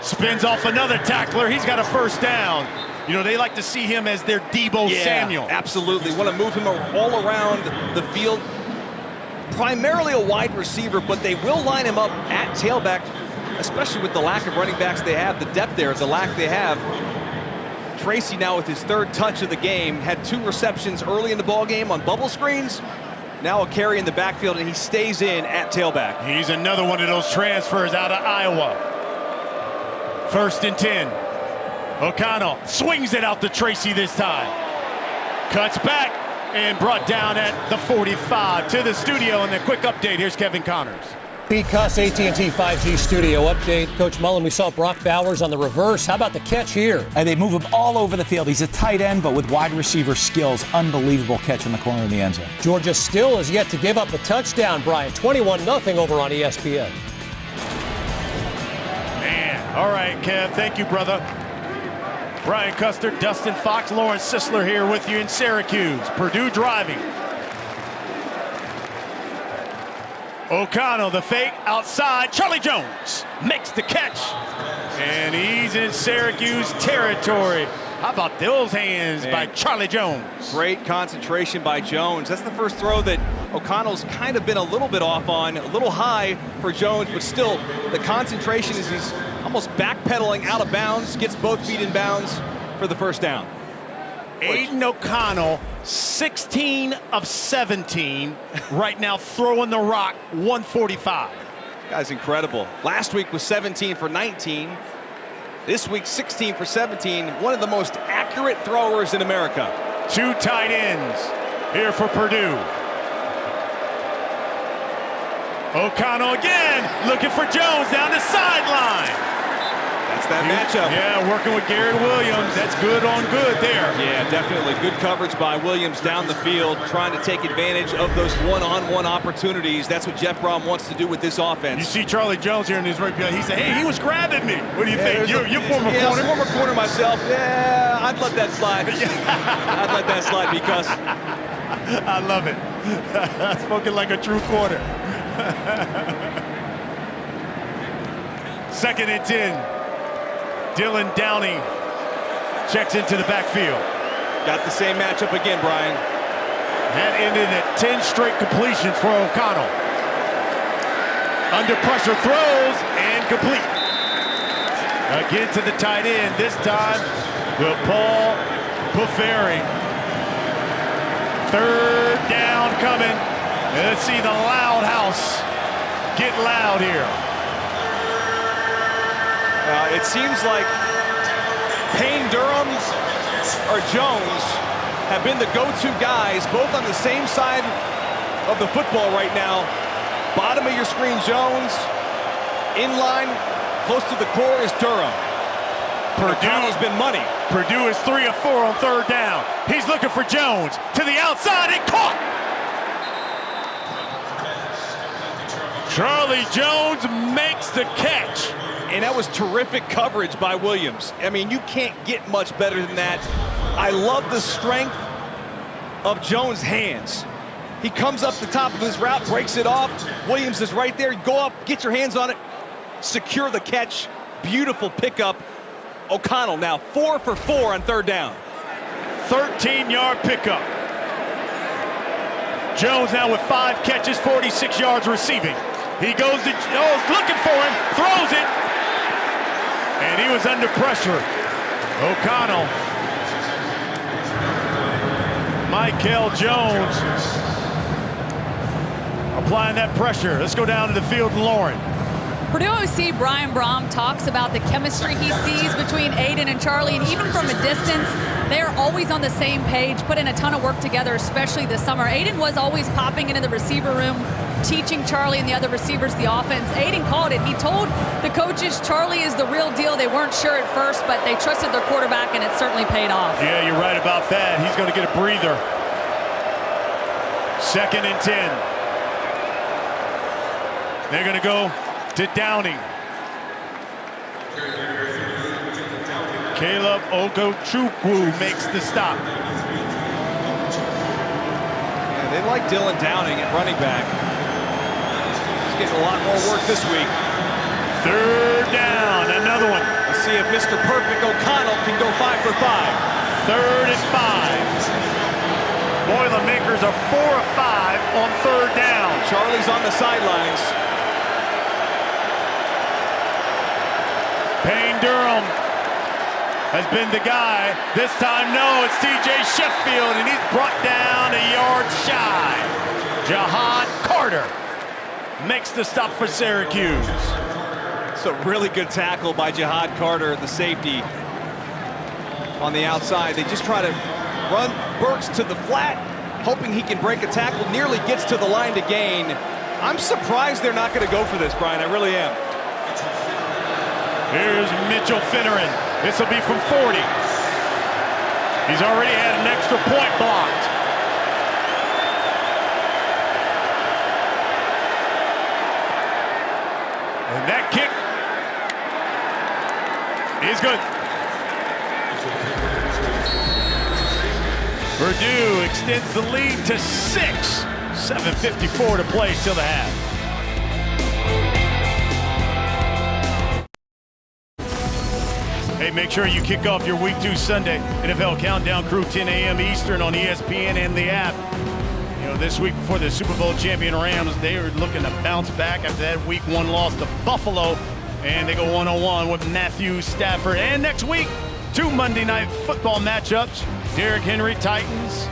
Spins off another tackler. He's got a first down. You know, they like to see him as their Debo Samuel. Absolutely. Want to move him all around the field. Primarily a wide receiver, but they will line him up at tailback, especially with the lack of running backs they have, the depth there, the lack they have. Tracy now with his third touch of the game, had 2 receptions early in the ball game on bubble screens. Now a carry in the backfield, and he stays in at tailback. He's another one of those transfers out of Iowa. 1st and 10. O'Connell swings it out to Tracy this time. Cuts back and brought down at the 45. To the studio, and the quick update. Here's Kevin Connors. Pete Cuss, AT&T 5G studio update. Coach Mullen, we saw Brock Bowers on the reverse. How about the catch here? And they move him all over the field. He's a tight end, but with wide receiver skills. Unbelievable catch in the corner of the end zone. Georgia still has yet to give up a touchdown, Brian. 21-0 over on ESPN. Man, all right, Kev. Thank you, brother. Brian Custer, Dustin Fox, Lawrence Sisler here with you in Syracuse. Purdue driving. O'Connell, the fake outside. Charlie Jones makes the catch. And he's in Syracuse territory. How about those hands by Charlie Jones? Great concentration by Jones. That's the first throw that O'Connell's kind of been a little bit off on, a little high for Jones, but still the concentration is he's almost backpedaling out of bounds, gets both feet in bounds for the first down. Aiden O'Connell, 16 of 17, right now throwing the rock, 145. Guy's incredible. Last week was 17 for 19. This week, 16 for 17. One of the most accurate throwers in America. 2 tight ends here for Purdue. O'Connell again, looking for Jones down the sideline. That's that matchup. Yeah, working with Garrett Williams. That's good on good there. Yeah, definitely. Good coverage by Williams down the field, trying to take advantage of those one-on-one opportunities. That's what Jeff Brom wants to do with this offense. You see Charlie Jones here in his right. He said, hey, he was grabbing me. What do you think? You're former corner? Former corner myself. Yeah, I'd let that slide. I'd let that slide because I love it. Spoken like a true corner. 2nd and 10. Dylan Downey checks into the backfield. Got the same matchup again, Brian. That ended at 10 straight completions for O'Connell. Under pressure throws and complete. Again to the tight end. This time with Paul Bufferi. 3rd down coming. And let's see the loud house get loud here. It seems like Payne Durham or Jones have been the go-to guys, both on the same side of the football right now. Bottom of your screen, Jones. In line, close to the core is Durham. Purdue's been money. Purdue is 3 of 4 on 3rd down. He's looking for Jones to the outside and caught. Charlie Jones makes the catch. And that was terrific coverage by Williams. I mean, you can't get much better than that. I love the strength of Jones' hands. He comes up the top of his route, breaks it off. Williams is right there. Go up, get your hands on it, secure the catch. Beautiful pickup. O'Connell now 4 for 4 on 3rd down. 13-yard pickup. Jones now with 5 catches, 46 yards receiving. He goes to Jones, looking for him, throws it. And he was under pressure. O'Connell. Michael Jones applying that pressure. Let's go down to the field and Lauren. Purdue OC Brian Brom talks about the chemistry he sees between Aiden and Charlie, and even from a distance, they are always on the same page, put in a ton of work together, especially this summer. Aiden was always popping into the receiver room, teaching Charlie and the other receivers the offense. Aiden called it. He told the coaches Charlie is the real deal. They weren't sure at first, but they trusted their quarterback, and it certainly paid off. Yeah, you're right about that. He's going to get a breather. 2nd and 10. They're going to go to Downing. Caleb Okochukwu makes the stop. Yeah, they like Dylan Downing at running back. He's getting a lot more work this week. 3rd down, another one. Let's see if Mr. Perfect O'Connell can go 5 for 5. 3rd and 5. Boilermakers are 4 of 5 on 3rd down. Charlie's on the sidelines. Payne Durham has been the guy. This time, no, it's TJ Sheffield, and he's brought down a yard shy. Jihad Carter makes the stop for Syracuse. It's a really good tackle by Jihad Carter, the safety on the outside. They just try to run Burks to the flat, hoping he can break a tackle. Nearly gets to the line to gain. I'm surprised they're not going to go for this, Brian. I really am. Here's Mitchell Finneran. This will be from 40. He's already had an extra point blocked. And that kick is good. Purdue extends the lead to 6. 7:54 to play till the half. Hey, make sure you kick off your Week 2 Sunday NFL Countdown Crew 10 a.m. Eastern on ESPN and the app. You know, this week before the Super Bowl champion Rams, they are looking to bounce back after that Week 1 loss to Buffalo, and they go 1-1 with Matthew Stafford. And next week, 2 Monday Night Football matchups. Derrick Henry, Titans.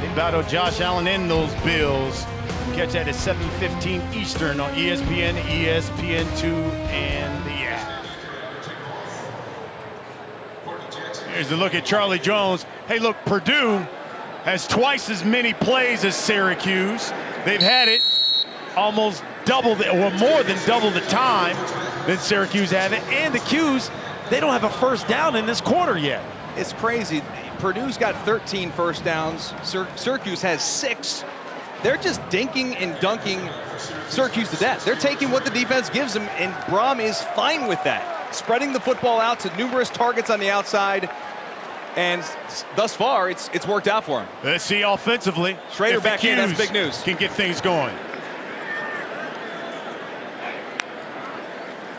They battle Josh Allen and those Bills. Catch that at 7:15 Eastern on ESPN, ESPN2, and the app. Here's a look at Charlie Jones. Hey, look, Purdue has twice as many plays as Syracuse. They've had it almost double or more than double the time than Syracuse had it. And the 'Cuse, they don't have a first down in this quarter yet. It's crazy. Purdue's got 13 first downs. Syracuse has 6. They're just dinking and dunking Syracuse to death. They're taking what the defense gives them, and Brom is fine with that. Spreading the football out to numerous targets on the outside, and thus far, it's worked out for him. Let's see offensively. Schrader back in, that's big news. Can get things going.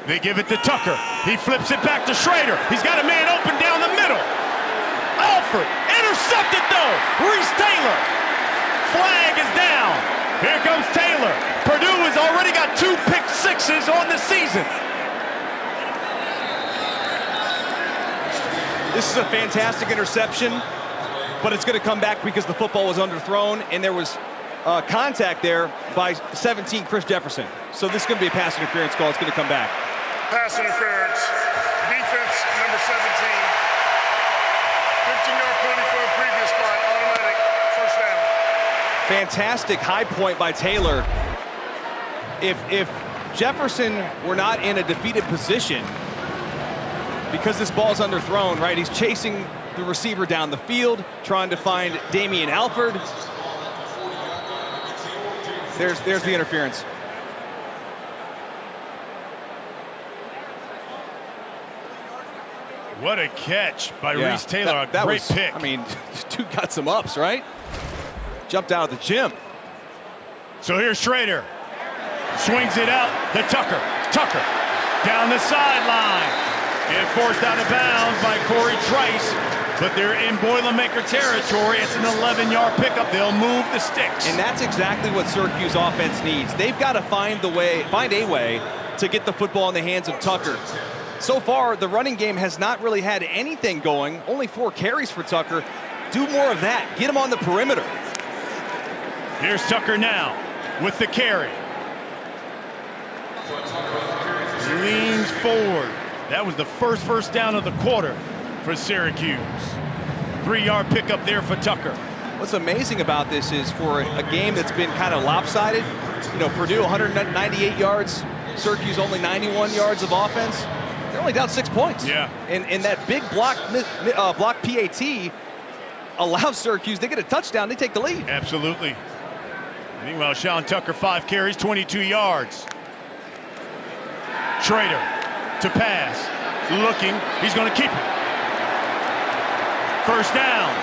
They give it to Tucker. He flips it back to Schrader. He's got a man open down the middle. Alford, intercepted though. Reese Taylor. Flag is down. Here comes Taylor. Purdue has already got 2 pick sixes on the season. This is a fantastic interception, but it's going to come back because the football was underthrown, and there was contact there by 17, Chris Jefferson. So this is going to be a pass interference call. It's going to come back. Pass interference. Defense number 17. 15-yard penalty for the previous spot. Automatic first down. Fantastic high point by Taylor. If Jefferson were not in a defeated position, because this ball's underthrown, right? He's chasing the receiver down the field, trying to find Damian Alford. There's the interference. What a catch by Reese Taylor. That a great was, pick. I mean, dude got some ups, right? Jumped out of the gym. So here's Schrader. Swings it out to Tucker. Tucker down the sideline. And forced out of bounds by Corey Trice. But they're in Boilermaker territory. It's an 11-yard pickup. They'll move the sticks. And that's exactly what Syracuse offense needs. They've got to find a way to get the football in the hands of Tucker. So far, the running game has not really had anything going. Only 4 carries for Tucker. Do more of that. Get him on the perimeter. Here's Tucker now with the carry. Leans forward. That was the first down of the quarter for Syracuse. 3-yard pickup there for Tucker. What's amazing about this is for a game that's been kind of lopsided, you know, Purdue 198 yards, Syracuse only 91 yards of offense. They're only down 6 points. Yeah. And that big block PAT allows Syracuse, they get a touchdown, they take the lead. Absolutely. Meanwhile, Sean Tucker, 5 carries, 22 yards. Schrader to pass. Looking. He's going to keep it. First down.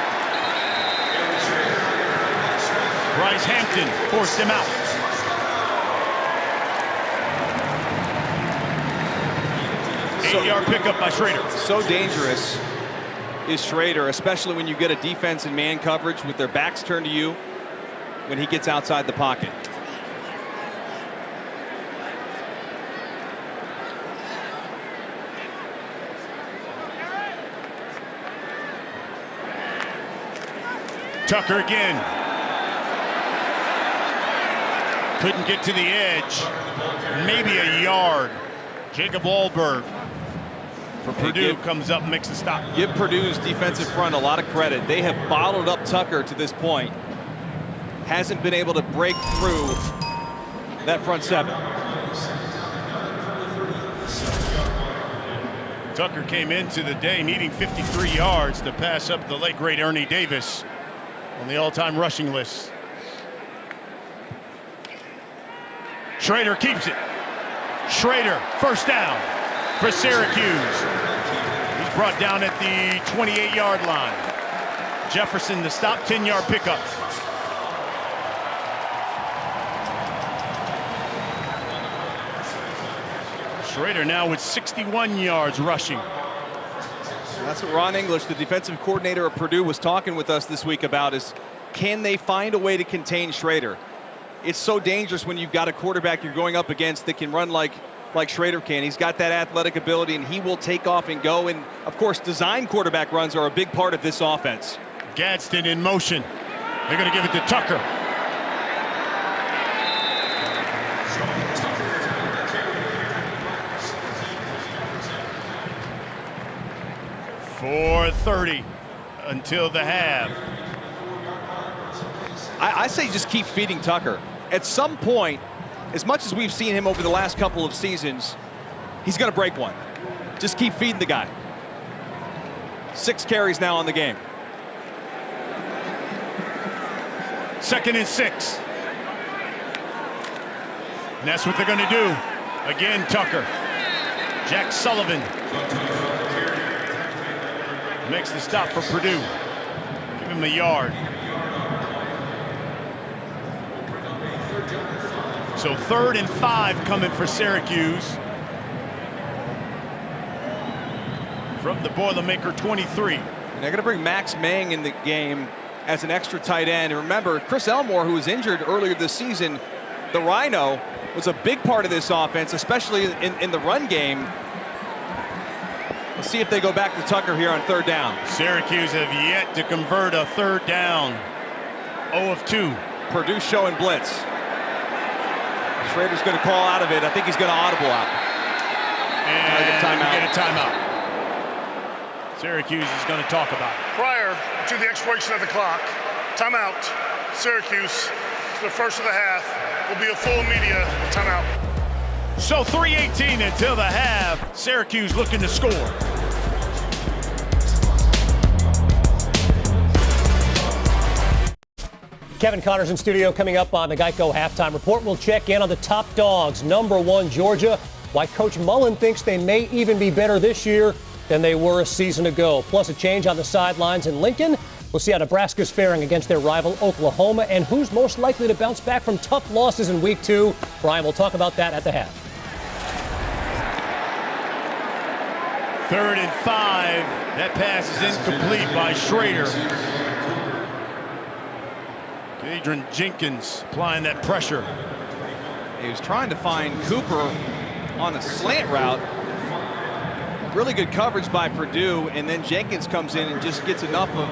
Bryce Hampton forced him out. So, 8-yard pickup by Schrader. So dangerous is Schrader, especially when you get a defense in man coverage with their backs turned to you when he gets outside the pocket. Tucker again. Couldn't get to the edge. Maybe a yard. Jacob Wahlberg for Purdue comes up and makes a stop. Give Purdue's defensive front a lot of credit. They have bottled up Tucker to this point. Hasn't been able to break through that front 7. Tucker came into the day needing 53 yards to pass up the late great Ernie Davis on the all-time rushing list. Schrader keeps it. Schrader, first down for Syracuse. He's brought down at the 28-yard line. Jefferson the stop, 10-yard pickup. Schrader now with 61 yards rushing. That's what Ron English, the defensive coordinator of Purdue, was talking with us this week about is, can they find a way to contain Schrader? It's so dangerous when you've got a quarterback you're going up against that can run like Schrader can. He's got that athletic ability, and he will take off and go. And, of course, design quarterback runs are a big part of this offense. Gadsden in motion. They're going to give it to Tucker. .430 until the half. I say just keep feeding Tucker. At some point, as much as we've seen him over the last couple of seasons, he's going to break one. Just keep feeding the guy. 6 carries now on the game. 2nd and 6. And that's what they're going to do. Again, Tucker. Jack Sullivan makes the stop for Purdue. Give him a yard. So 3rd and 5 coming for Syracuse. From the Boilermaker 23. And they're going to bring Max Mang in the game as an extra tight end. And remember, Chris Elmore, who was injured earlier this season, the Rhino, was a big part of this offense, especially in the run game. Let's see if they go back to Tucker here on 3rd down. Syracuse have yet to convert a 3rd down. 0 of 2. Purdue showing blitz. Schrader's going to call out of it. I think he's going to audible out. And get a timeout. Syracuse is going to talk about it. Prior to the expiration of the clock, timeout. Syracuse, the first of the half, will be a full media timeout. So 3:18 until the half. Syracuse looking to score. Kevin Connors in studio. Coming up on the Geico Halftime Report, we'll check in on the top dogs. Number 1, Georgia. Why Coach Mullen thinks they may even be better this year than they were a season ago. Plus a change on the sidelines in Lincoln. We'll see how Nebraska's faring against their rival Oklahoma and who's most likely to bounce back from tough losses in week 2. Brian, we'll talk about that at the half. 3rd and 5. That pass is incomplete by Schrader. Adrian Jenkins applying that pressure. He was trying to find Cooper on a slant route. Really good coverage by Purdue, and then Jenkins comes in and just gets enough of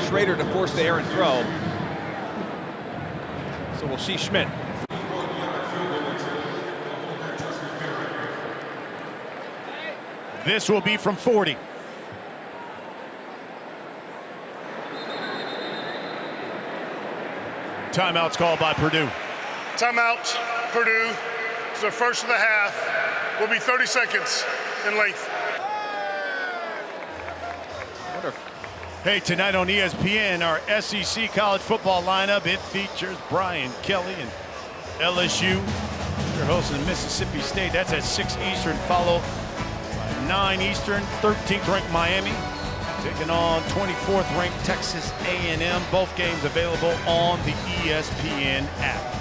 Schrader to force the errant throw. So we'll see Schmidt. This will be from 40. Timeout's called by Purdue. Timeout, Purdue. So the first of the half will be 30 seconds in length. Hey, tonight on ESPN, our SEC college football lineup. It features Brian Kelly and LSU. They're hosting Mississippi State. That's at 6 Eastern, followed by 9 Eastern. 13th ranked Miami taking on 24th ranked Texas A&M. Both games available on the ESPN app.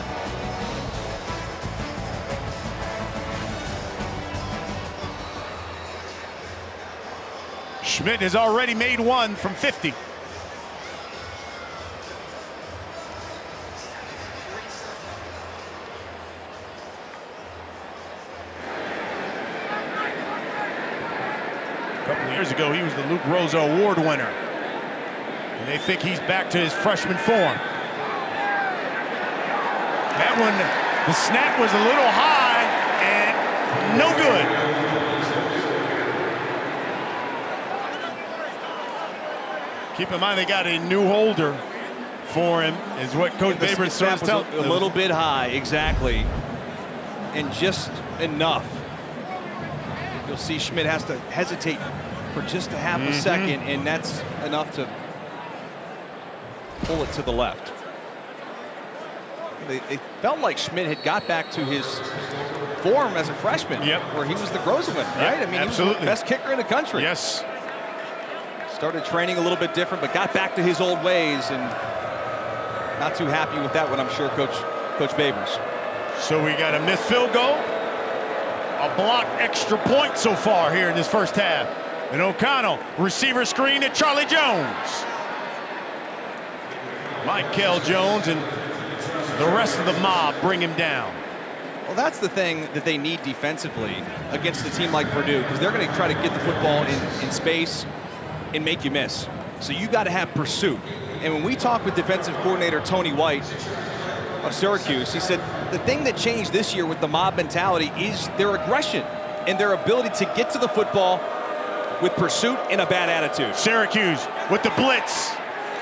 Schmidt has already made one from 50. A couple of years ago, he was the Luke Rosa Award winner. And they think he's back to his freshman form. That one, the snap was a little high and no good. Keep in mind they got a new holder for him, is what Coach Babers was telling a little bit high, exactly, and just enough. You'll see Schmidt has to hesitate for just a half a second, and that's enough to pull it to the left. They felt like Schmidt had got back to his form as a freshman, where he was the Groza winner, right? I mean, absolutely. He was the best kicker in the country. Yes. Started training a little bit different, but got back to his old ways, and not too happy with that one, I'm sure, Coach Babers. So we got a missed field goal, a blocked extra point so far here in this first half. And O'Connell, receiver screen to Charlie Jones. Michael Jones and the rest of the mob bring him down. Well, that's the thing that they need defensively against a team like Purdue, because they're going to try to get the football in space and make you miss. So you got to have pursuit. And when we talked with defensive coordinator Tony White of Syracuse, he said the thing that changed this year with the mob mentality is their aggression and their ability to get to the football with pursuit and a bad attitude. Syracuse with the blitz,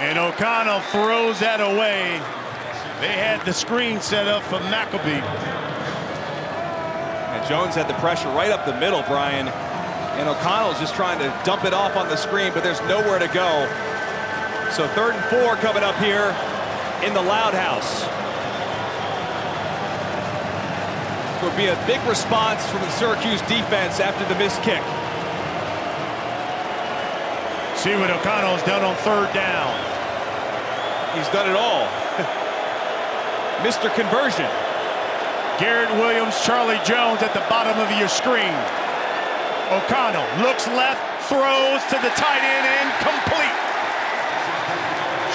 and O'Connell throws that away. They had the screen set up for McAbee. And Jones had the pressure right up the middle, Brian. And O'Connell's just trying to dump it off on the screen, but there's nowhere to go. So 3rd and 4 coming up here in the Loud House. So it would be a big response from the Syracuse defense after the missed kick. See what O'Connell's done on 3rd down. He's done it all. Mr. Conversion. Garrett Williams, Charlie Jones at the bottom of your screen. O'Connell looks left, throws to the tight end, and complete.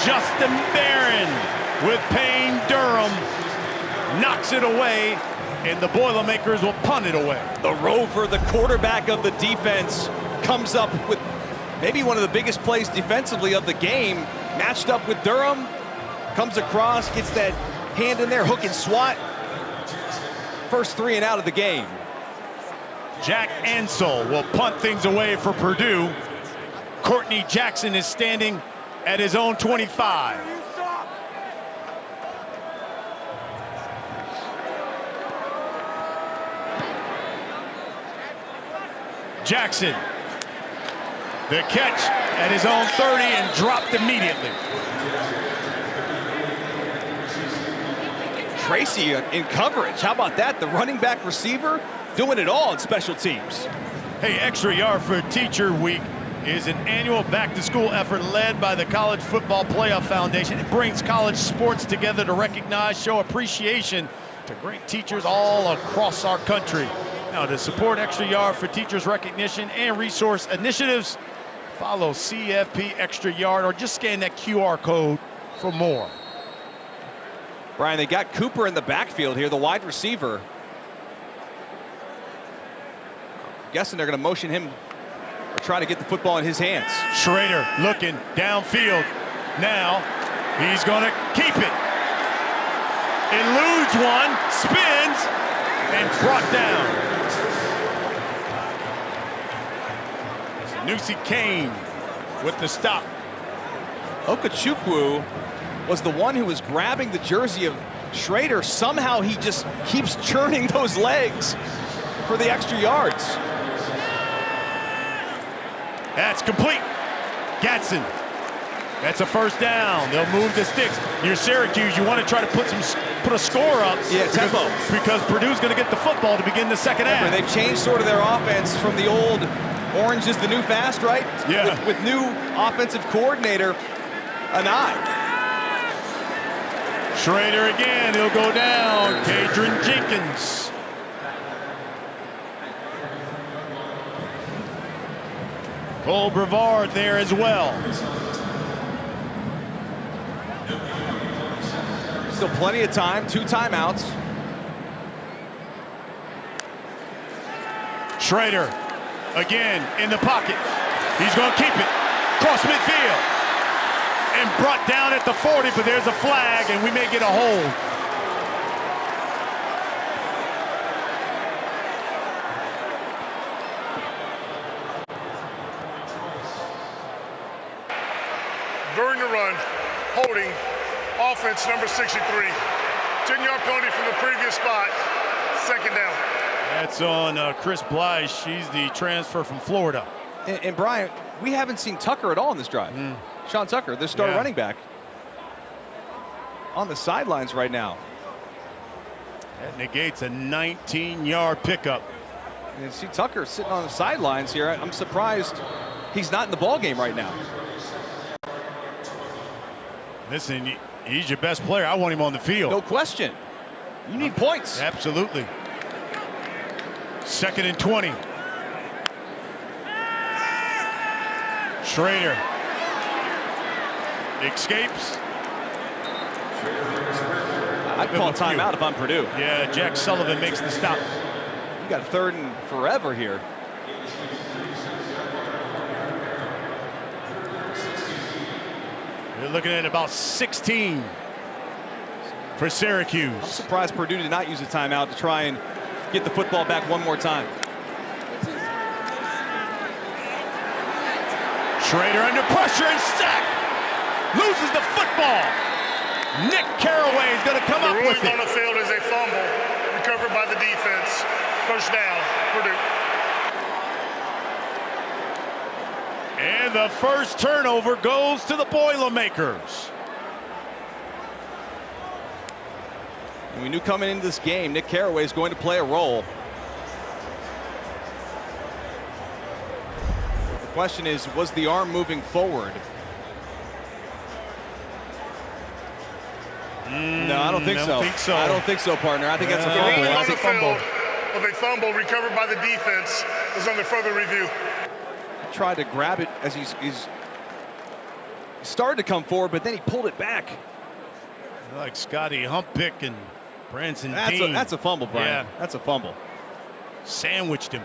Justin Barron with Payne Durham knocks it away, and the Boilermakers will punt it away. The Rover, the quarterback of the defense, comes up with maybe one of the biggest plays defensively of the game, matched up with Durham, comes across, gets that hand in there, hook and swat. First 3 and out of the game. Jack Ansel will punt things away for Purdue. Courtney Jackson is standing at his own 25. Jackson, the catch at his own 30 and dropped immediately. Tracy in coverage. How about that? The running back receiver doing it all in special teams. Hey, Extra Yard for Teacher Week is an annual back-to-school effort led by the College Football Playoff Foundation. It brings college sports together to recognize, show appreciation to great teachers all across our country. Now, to support Extra Yard for Teachers recognition and resource initiatives, follow CFP Extra Yard or just scan that QR code for more. Brian, they got Cooper in the backfield here, the wide receiver. Guessing they're going to motion him or try to get the football in his hands. Schrader looking downfield. Now he's going to keep it. Eludes one, spins, and brought down. Nusi Kane with the stop. Okechukwu was the one who was grabbing the jersey of Schrader. Somehow he just keeps churning those legs for the extra yards. That's complete. Gatson. That's a 1st down. They'll move the sticks. You're Syracuse. You want to try to put a score up. Yeah, tempo. Because Purdue's going to get the football to begin the 2nd half. They've changed sort of their offense from the old orange is the new fast, right? Yeah. With new offensive coordinator, Anai. Schrader again. He'll go down. Kadron Jenkins. Cole Brevard there as well. Still plenty of time, 2 timeouts. Schrader again in the pocket. He's going to keep it. Cross midfield. And brought down at the 40, but there's a flag, and we may get a hold. During the run, holding, offense number 63. 10-yard penalty from the previous spot, 2nd down. That's on Chris Blige. She's the transfer from Florida. And Brian, we haven't seen Tucker at all in this drive. Sean Tucker, their star running back, on the sidelines right now. That negates a 19-yard pickup. And see Tucker sitting on the sidelines here. I'm surprised he's not in the ball game right now. Listen, he's your best player. I want him on the field. No question. You need points. Absolutely. 2nd and 20. Schrader escapes. I'd call a timeout if I'm Purdue. Yeah, Jack Sullivan makes the stop. You got 3rd and forever here. They're looking at about 16 for Syracuse. I'm surprised Purdue did not use a timeout to try and get the football back one more time. Schrader under pressure and sack. Loses the football. Nick Carraway is going to come up with it. The ruling on the field is a fumble recovered by the defense. First down, Purdue. And the first turnover goes to the Boilermakers. And we knew coming into this game, Nick Carraway is going to play a role. The question is, was the arm moving forward? No, I don't think so. I don't think so, partner. I think that's a The fumble. ruling on That's the a fumble. field of a fumble recovered by the defense is under further review. Tried to grab it as he's started to come forward, but then he pulled it back. Like Scotty Humppick and Branson Dean. That's a fumble, Brian. Yeah. That's a fumble. Sandwiched him.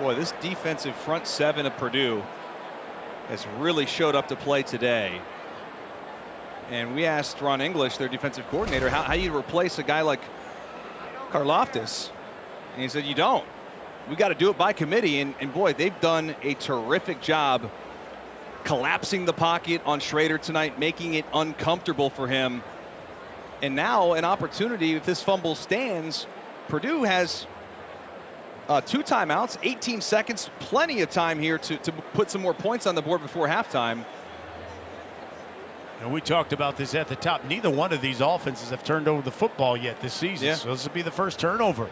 Boy, this defensive front seven of Purdue has really showed up to play today. And we asked Ron English, their defensive coordinator, how you replace a guy like Karlaftis. And he said, you don't. We got to do it by committee. And boy, they've done a terrific job collapsing the pocket on Schrader tonight, making it uncomfortable for him. And now an opportunity, if this fumble stands, Purdue has 2 timeouts, 18 seconds, plenty of time here to put some more points on the board before halftime. And we talked about this at the top. Neither one of these offenses have turned over the football yet this season. Yeah. So this will be the first turnover.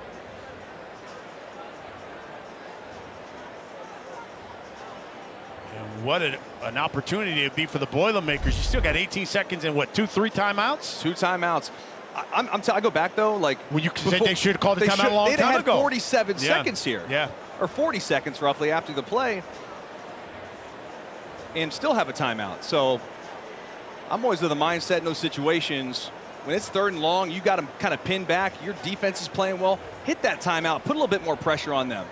And what an opportunity it would be for the Boilermakers. You still got 18 seconds and what, 2-3 timeouts? 2 timeouts. I go back though, like Well, you said they should have called the timeout a long time They'd had ago. 47 seconds here. Yeah. Or 40 seconds roughly after the play. And still have a timeout. So I'm always of the mindset in those situations, when it's 3rd and long, you got them kind of pinned back. Your defense is playing well. Hit that timeout. Put a little bit more pressure on them.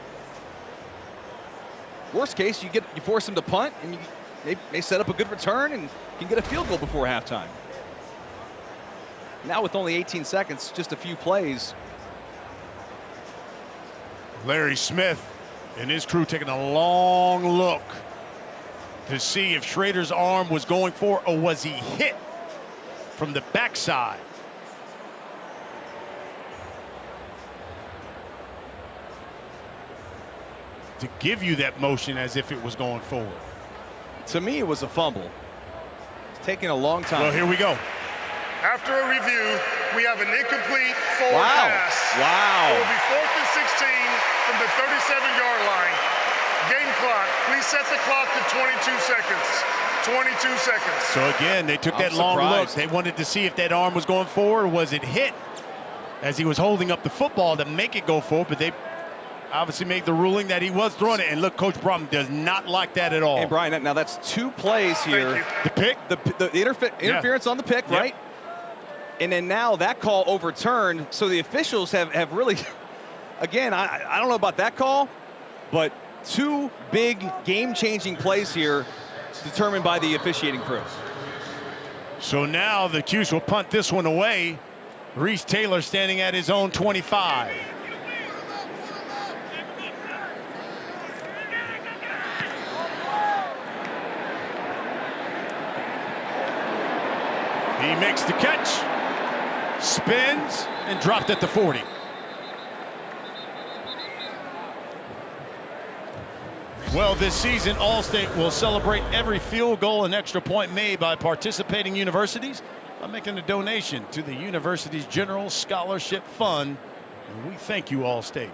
Worst case, you force them to punt, and they set up a good return and can get a field goal before halftime. Now with only 18 seconds, just a few plays. Larry Smith and his crew taking a long look to see if Schrader's arm was going for, or was he hit from the backside. To give you that motion as if it was going forward. To me, it was a fumble. It's taking a long time. Well, here we go. After a review, we have an incomplete forward pass. Wow. It will be 4th and 16 from the 37-yard line. Game clock. Please set the clock to 22 seconds. 22 seconds. So again, they took that long look. They wanted to see if that arm was going forward, or was it hit as he was holding up the football to make it go forward, but they obviously made the ruling that he was throwing it. And look, Coach Brum does not like that at all. Hey, Brian, now that's 2 plays here. The pick? The interference on the pick, Yep. right? And then now that call overturned. So the officials have really, again, I don't know about that call, but 2 big game-changing plays here determined by the officiating crew. So now the Cuse will punt this one away. Reese Taylor standing at his own 25. He makes the catch, spins, and dropped at the 40. Well, this season, Allstate will celebrate every field goal and extra point made by participating universities by making a donation to the university's General Scholarship Fund. And we thank you, Allstate.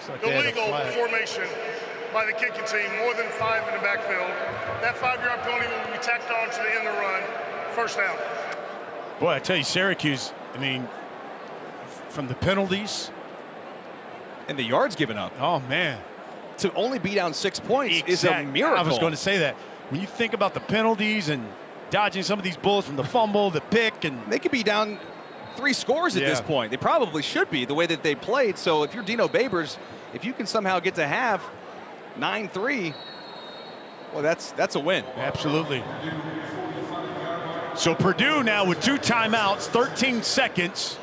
Like Illegal formation by the kicking team, more than 5 in the backfield. That 5-yard penalty will be tacked on to the end of the run. First down. Boy, I tell you, Syracuse, I mean, from the penalties. And the yards given up. Oh, man. To only be down 6 points is a miracle. I was going to say that. When you think about the penalties and dodging some of these bullets from the fumble, the pick, and they could be down 3 scores at this point. They probably should be, the way that they played. So if you're Dino Babers, if you can somehow get to half 9-3, Well, that's a win. Absolutely. So Purdue now with 2 timeouts, 13 seconds.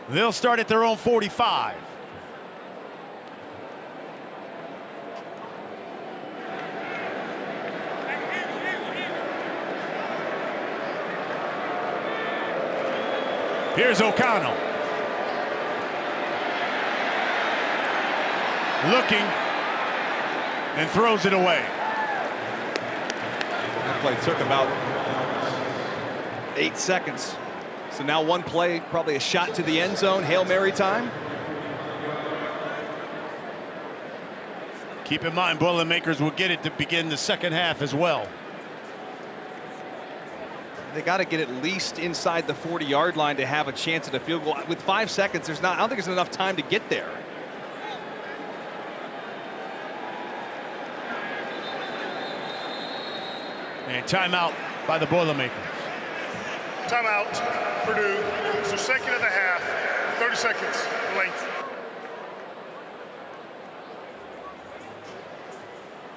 They'll start at their own 45. Here's O'Connell. Looking and throws it away. That play took about 8 seconds. So now one play, probably a shot to the end zone, Hail Mary time. Keep in mind, Boilermakers will get it to begin the second half as well. They got to get at least inside the 40-yard line to have a chance at a field goal. With 5 seconds, I don't think there's enough time to get there. And timeout by the Boilermakers. Timeout, Purdue. So second of the half, 30 seconds length.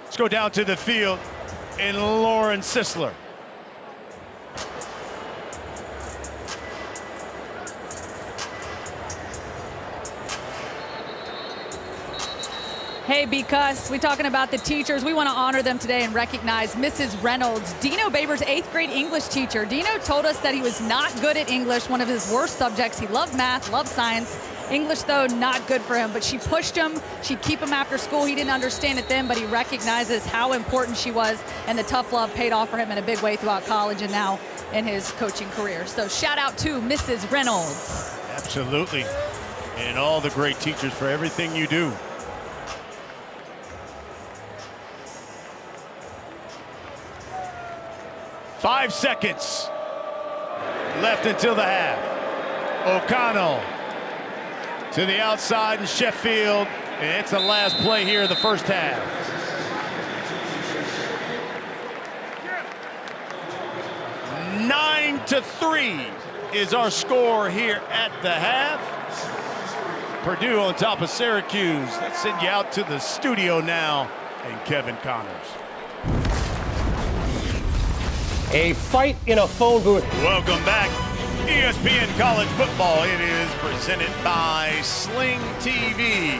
Let's go down to the field in Lauren Sisler. Hey, because we're talking about the teachers, we want to honor them today and recognize Mrs. Reynolds, Dino Baber's 8th grade English teacher. Dino told us that he was not good at English, one of his worst subjects. He loved math, loved science. English, though, not good for him, but she pushed him. She'd keep him after school. He didn't understand it then, but he recognizes how important she was, and the tough love paid off for him in a big way throughout college and now in his coaching career. So shout out to Mrs. Reynolds. Absolutely. And all the great teachers for everything you do. Five seconds left until the half. O'Connell to the outside in Sheffield, and it's the last play here of the first half. Nine to 3 is our score here at the half. Purdue on top of Syracuse. Let's send you out to the studio now, and Kevin Connors. A fight in a phone booth. Welcome back. ESPN College Football. It is presented by Sling TV.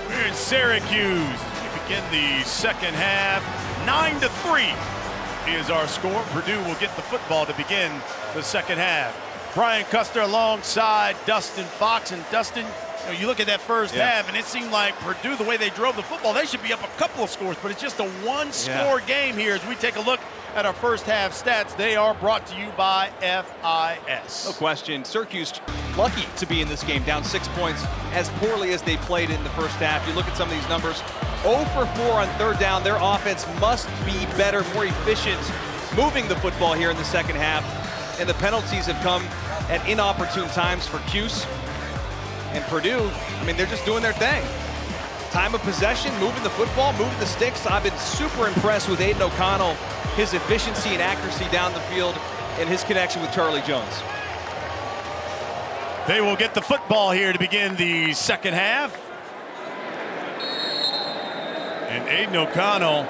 We're in Syracuse. We begin the second half. 9 to 3 is our score. Purdue will get the football to begin the second half. Brian Custer alongside Dustin Fox. And Dustin, you look at that first half, and it seemed like Purdue, the way they drove the football, they should be up a couple of scores, but it's just a one-score game here as we take a look at our first half stats. They are brought to you by FIS. No question. Syracuse lucky to be in this game, down 6 points as poorly as they played in the first half. You look at some of these numbers, 0 for 4 on third down. Their offense must be better, more efficient, moving the football here in the second half. And the penalties have come at inopportune times for Cuse. And Purdue, they're just doing their thing. Time of possession, moving the football, moving the sticks. I've been super impressed with Aiden O'Connell, his efficiency and accuracy down the field, and his connection with Charlie Jones. They will get the football here to begin the second half. And Aiden O'Connell,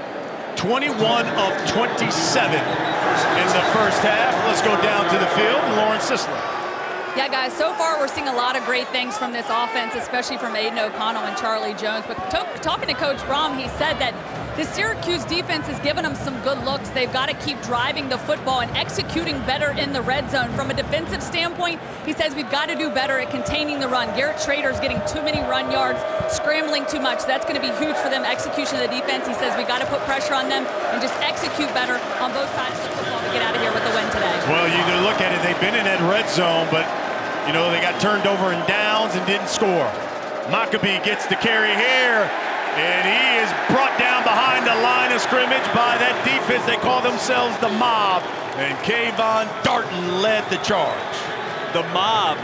21 of 27 in the first half. Let's go down to the field. Lauren Sisler. Yeah, guys, so far we're seeing a lot of great things from this offense, especially from Aiden O'Connell and Charlie Jones. But talking to Coach Brom, he said that the Syracuse defense has given them some good looks. They've got to keep driving the football and executing better in the red zone. From a defensive standpoint, he says we've got to do better at containing the run. Garrett Schrader's getting too many run yards, scrambling too much. That's going to be huge for them, execution of the defense. He says we got to put pressure on them and just execute better on both sides of the football to get out of here with the win today. Well, you look at it, they've been in that red zone, but they got turned over in downs and didn't score. Maccabee gets the carry here, and he is brought down behind the line of scrimmage by that defense. They call themselves the Mob, and Kayvon Darton led the charge. The Mob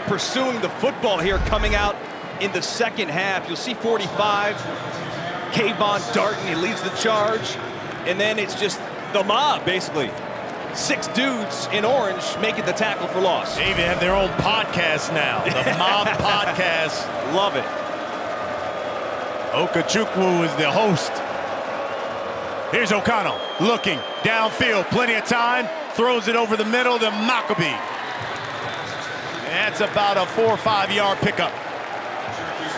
pursuing the football here, coming out in the second half. You'll see 45, Kayvon Darton, he leads the charge, and then it's just the Mob, basically. 6 dudes in orange making the tackle for loss. They even have their own podcast now, the Mob Podcast. Love it. Okachukwu is the host Here's O'Connell looking downfield, plenty of time, throws it over the middle to Maccabee. That's about a 4 or 5 yard pickup.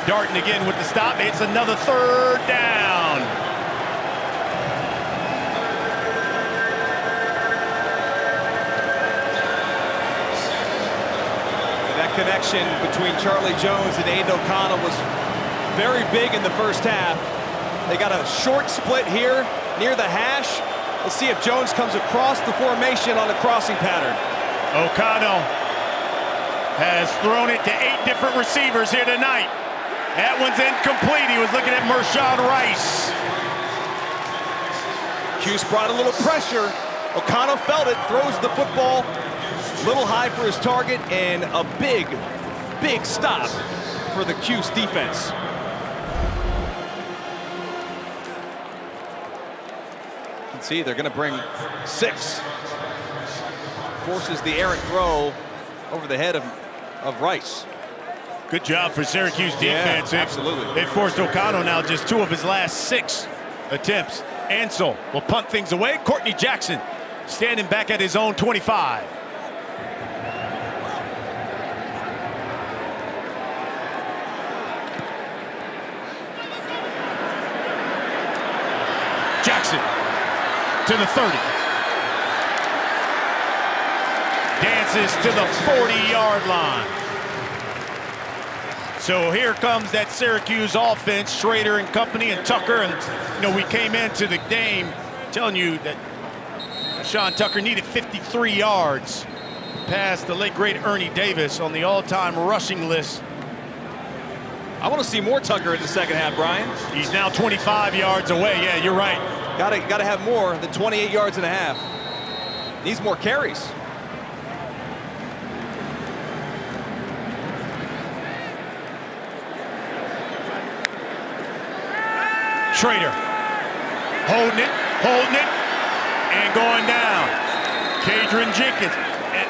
Darton again with the stop. It's another 3rd down. That connection between Charlie Jones and Aiden O'Connell was very big in the first half. They got a short split here near the hash. Let's see if Jones comes across the formation on the crossing pattern. O'Connell has thrown it to 8 different receivers here tonight. That one's incomplete. He was looking at Mershad Rice. Cuse brought a little pressure. O'Connell felt it, throws the football a little high for his target, and a big, big stop for the Cuse defense. You can see they're going to bring 6. Forces the errant throw over the head of Rice. Good job for Syracuse defense. Yeah, absolutely. They forced O'Connell now just 2 of his last 6 attempts. Ansel will punt things away. Courtney Jackson standing back at his own 25. Jackson to the 30. Dances to the 40-yard line. So here comes that Syracuse offense, Schrader and company and Tucker. And, we came into the game telling you that Sean Tucker needed 53 yards past the late, great Ernie Davis on the all-time rushing list. I want to see more Tucker in the second half, Brian. He's now 25 yards away. Yeah, you're right. Got to have more than 28 yards and a half. Needs more carries. Schrader holding it, and going down. Kadron Jenkins.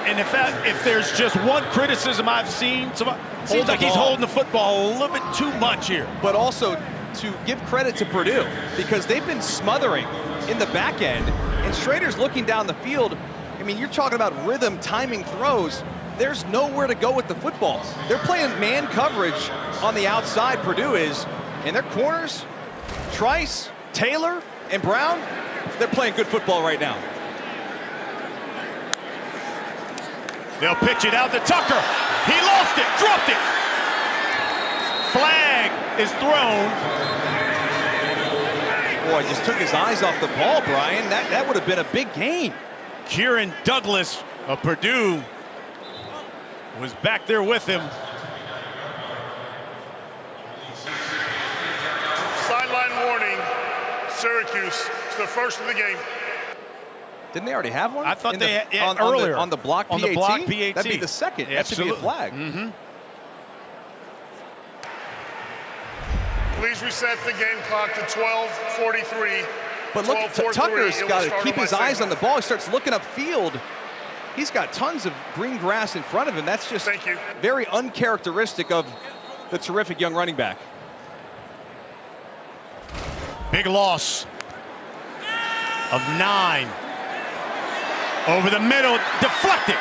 And if there's just one criticism I've seen, seems like he's holding the football a little bit too much here. But also to give credit to Purdue, because they've been smothering in the back end, and Schrader's looking down the field. I mean, you're talking about rhythm, timing throws. There's nowhere to go with the football. They're playing man coverage on the outside, Purdue is, and their corners, Trice, Taylor, and Brown, they're playing good football right now. They'll pitch it out to Tucker. He lost it, dropped it. Flag is thrown. Boy, just took his eyes off the ball, Brian. That would have been a big gain. Kieran Douglas of Purdue was back there with him. Sideline warning, Syracuse. It's the first of the game. Didn't they already have one? I thought they had earlier. On the block PAT? On the block PAT. That'd be the second. Yeah, that should be a flag. Mm-hmm. Please reset the game clock to 12:43. But look, Tucker's got to keep his eyes on the ball. He starts looking upfield. He's got tons of green grass in front of him. That's just very uncharacteristic of the terrific young running back. Big loss of 9. Over the middle, deflected.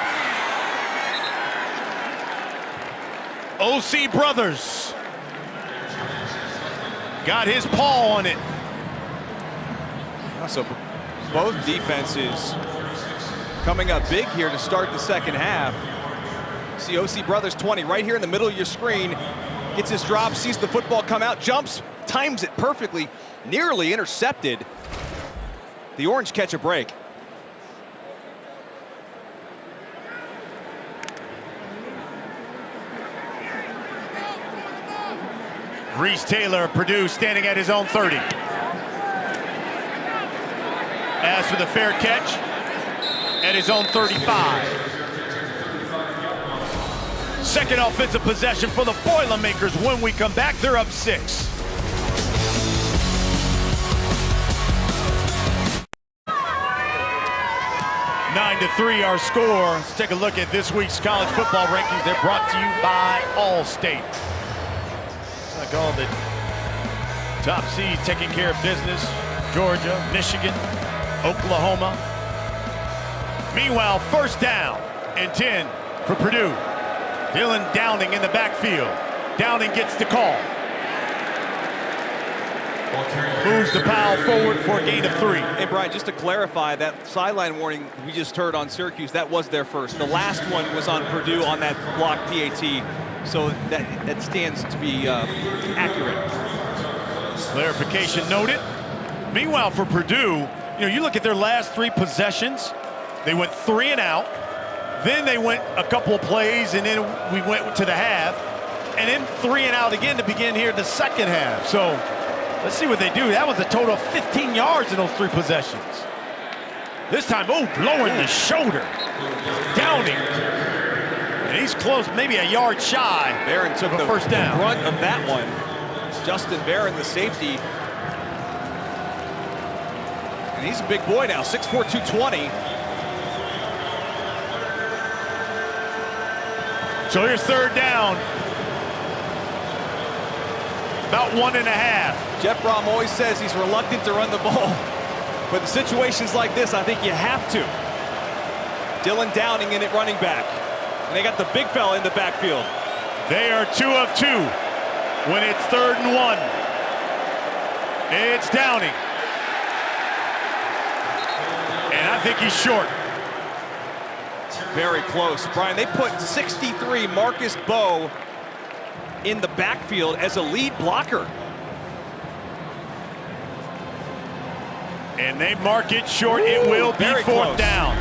O.C. Brothers got his paw on it. So both defenses coming up big here to start the second half. See O.C. Brothers 20 right here in the middle of your screen. Gets his drop, sees the football come out, jumps, times it perfectly, nearly intercepted. The Orange catch a break. Reese Taylor, Purdue, standing at his own 30. As for the fair catch, at his own 35. Second offensive possession for the Boilermakers. When we come back, they're up 6. Nine to 3 our score. Let's take a look at this week's college football rankings. They're brought to you by Allstate. It's like all the top seeds taking care of business. Georgia, Michigan, Oklahoma. Meanwhile, first down and 10 for Purdue. Dylan Downing in the backfield. Downing gets the call. Moves the Powell forward for a gain of 3. Hey, Brian, just to clarify, that sideline warning we just heard on Syracuse, that was their first. The last one was on Purdue on that block PAT, so that stands to be accurate. Clarification noted. Meanwhile, for Purdue, you look at their last 3 possessions. They went 3 and out. Then they went a couple of plays, and then we went to the half. And then 3 and out again to begin here the second half. So let's see what they do. That was a total of 15 yards in those 3 possessions. This time, lowering the shoulder. Downing. And he's close, maybe a yard shy. Barron took the first down. brunt of that one. Justin Barron, the safety. And he's a big boy now, 6'4", 220. So here's third down. About 1.5. Jeff Brom always says he's reluctant to run the ball. But in situations like this, I think you have to. Dylan Downing in at running back. And they got the big fella in the backfield. They are 2 of 2 when it's 3rd and 1. It's Downing. And I think he's short. Very close. Brian, they put 63 Marcus Bowe in the backfield as a lead blocker. And they mark it short. It will be 4th down.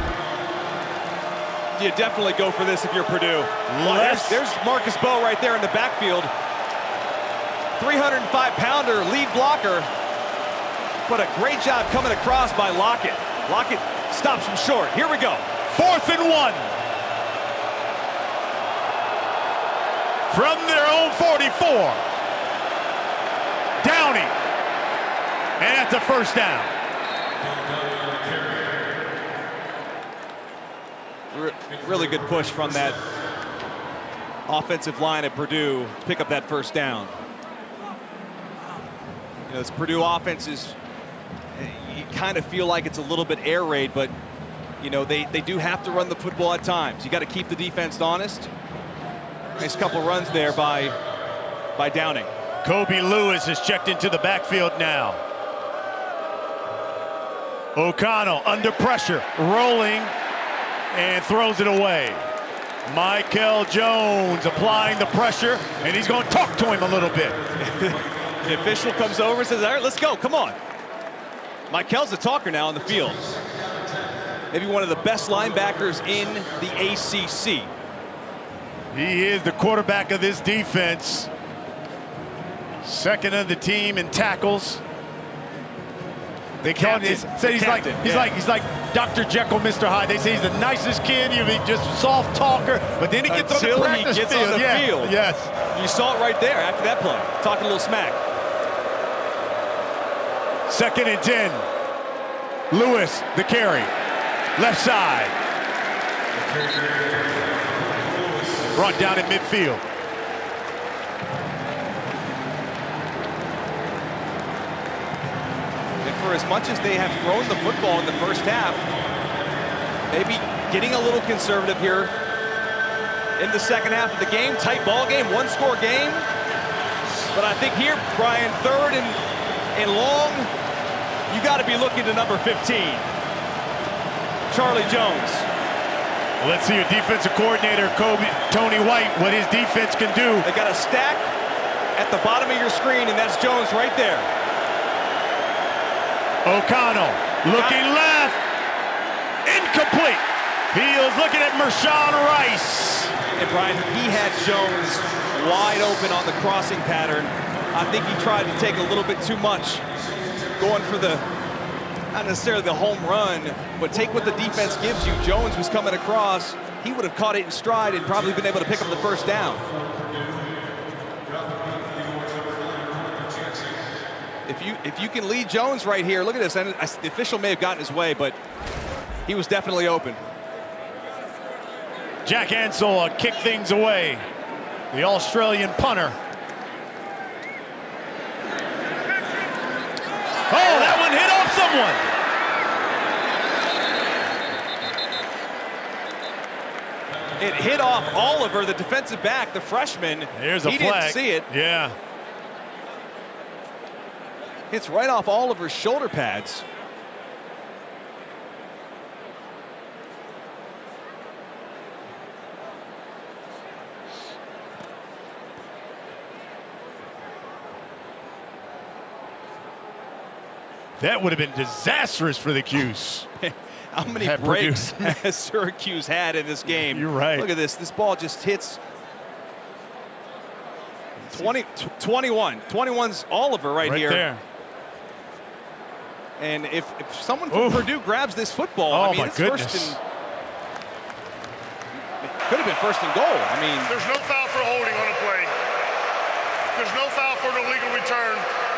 You definitely go for this if you're Purdue. Well, there's Marcus Bowe right there in the backfield. 305-pounder lead blocker. But a great job coming across by Lockett. Lockett stops him short. Here we go. 4th and 1. From their own 44. Downing. And that's a first down. Really good push from that offensive line at Purdue to pick up that first down. This Purdue offense is, you kind of feel like it's a little bit air raid, but they do have to run the football at times. You got to keep the defense honest. Nice couple runs there by Downing. Kobe Lewis is checked into the backfield now. O'Connell under pressure, rolling, and throws it away. Michael Jones applying the pressure, and he's going to talk to him a little bit. The official comes over and says, all right, let's go, come on. Michael's the talker now on the field. Maybe one of the best linebackers in the ACC. He is the quarterback of this defense. 2nd of the team in tackles. They call him, he's like Dr. Jekyll, Mr. Hyde. They say he's the nicest kid. He's just a soft talker, but then he gets on the practice field. Yes. You saw it right there after that play, talking a little smack. 2nd and 10. Lewis, the carry. Left side. Brought down in midfield. And for as much as they have thrown the football in the first half, maybe getting a little conservative here in the second half of the game. Tight ball game, 1-score game. But I think here, Brian, 3rd and long, you got to be looking to number 15. Charlie Jones. Let's see your defensive coordinator, Tony White, what his defense can do. They got a stack at the bottom of your screen, and that's Jones right there. O'Connell looking left. Incomplete. He was looking at Mershawn Rice. And Brian, he had Jones wide open on the crossing pattern. I think he tried to take a little bit too much, going for the, not necessarily the home run, but take what the defense gives you. Jones was coming across. He would have caught it in stride and probably been able to pick up the first down. If you can lead Jones right here, look at this. And the official may have gotten his way, but he was definitely open. Jack Ansel kicked things away. The Australian punter. Oh, that one hit one. It hit off Oliver, the defensive back, the freshman. Here's a he flag. Didn't see it. Yeah. Hits right off Oliver's shoulder pads. That would have been disastrous for the Cuse. How many breaks has Syracuse had in this game? You're right. Look at this. This ball just hits 21. 21's Oliver right here. There. And if someone from Purdue grabs this football, oh, I mean, my it's goodness. it could have been first and goal. I mean, there's no foul for holding on a play. There's no foul for an illegal return.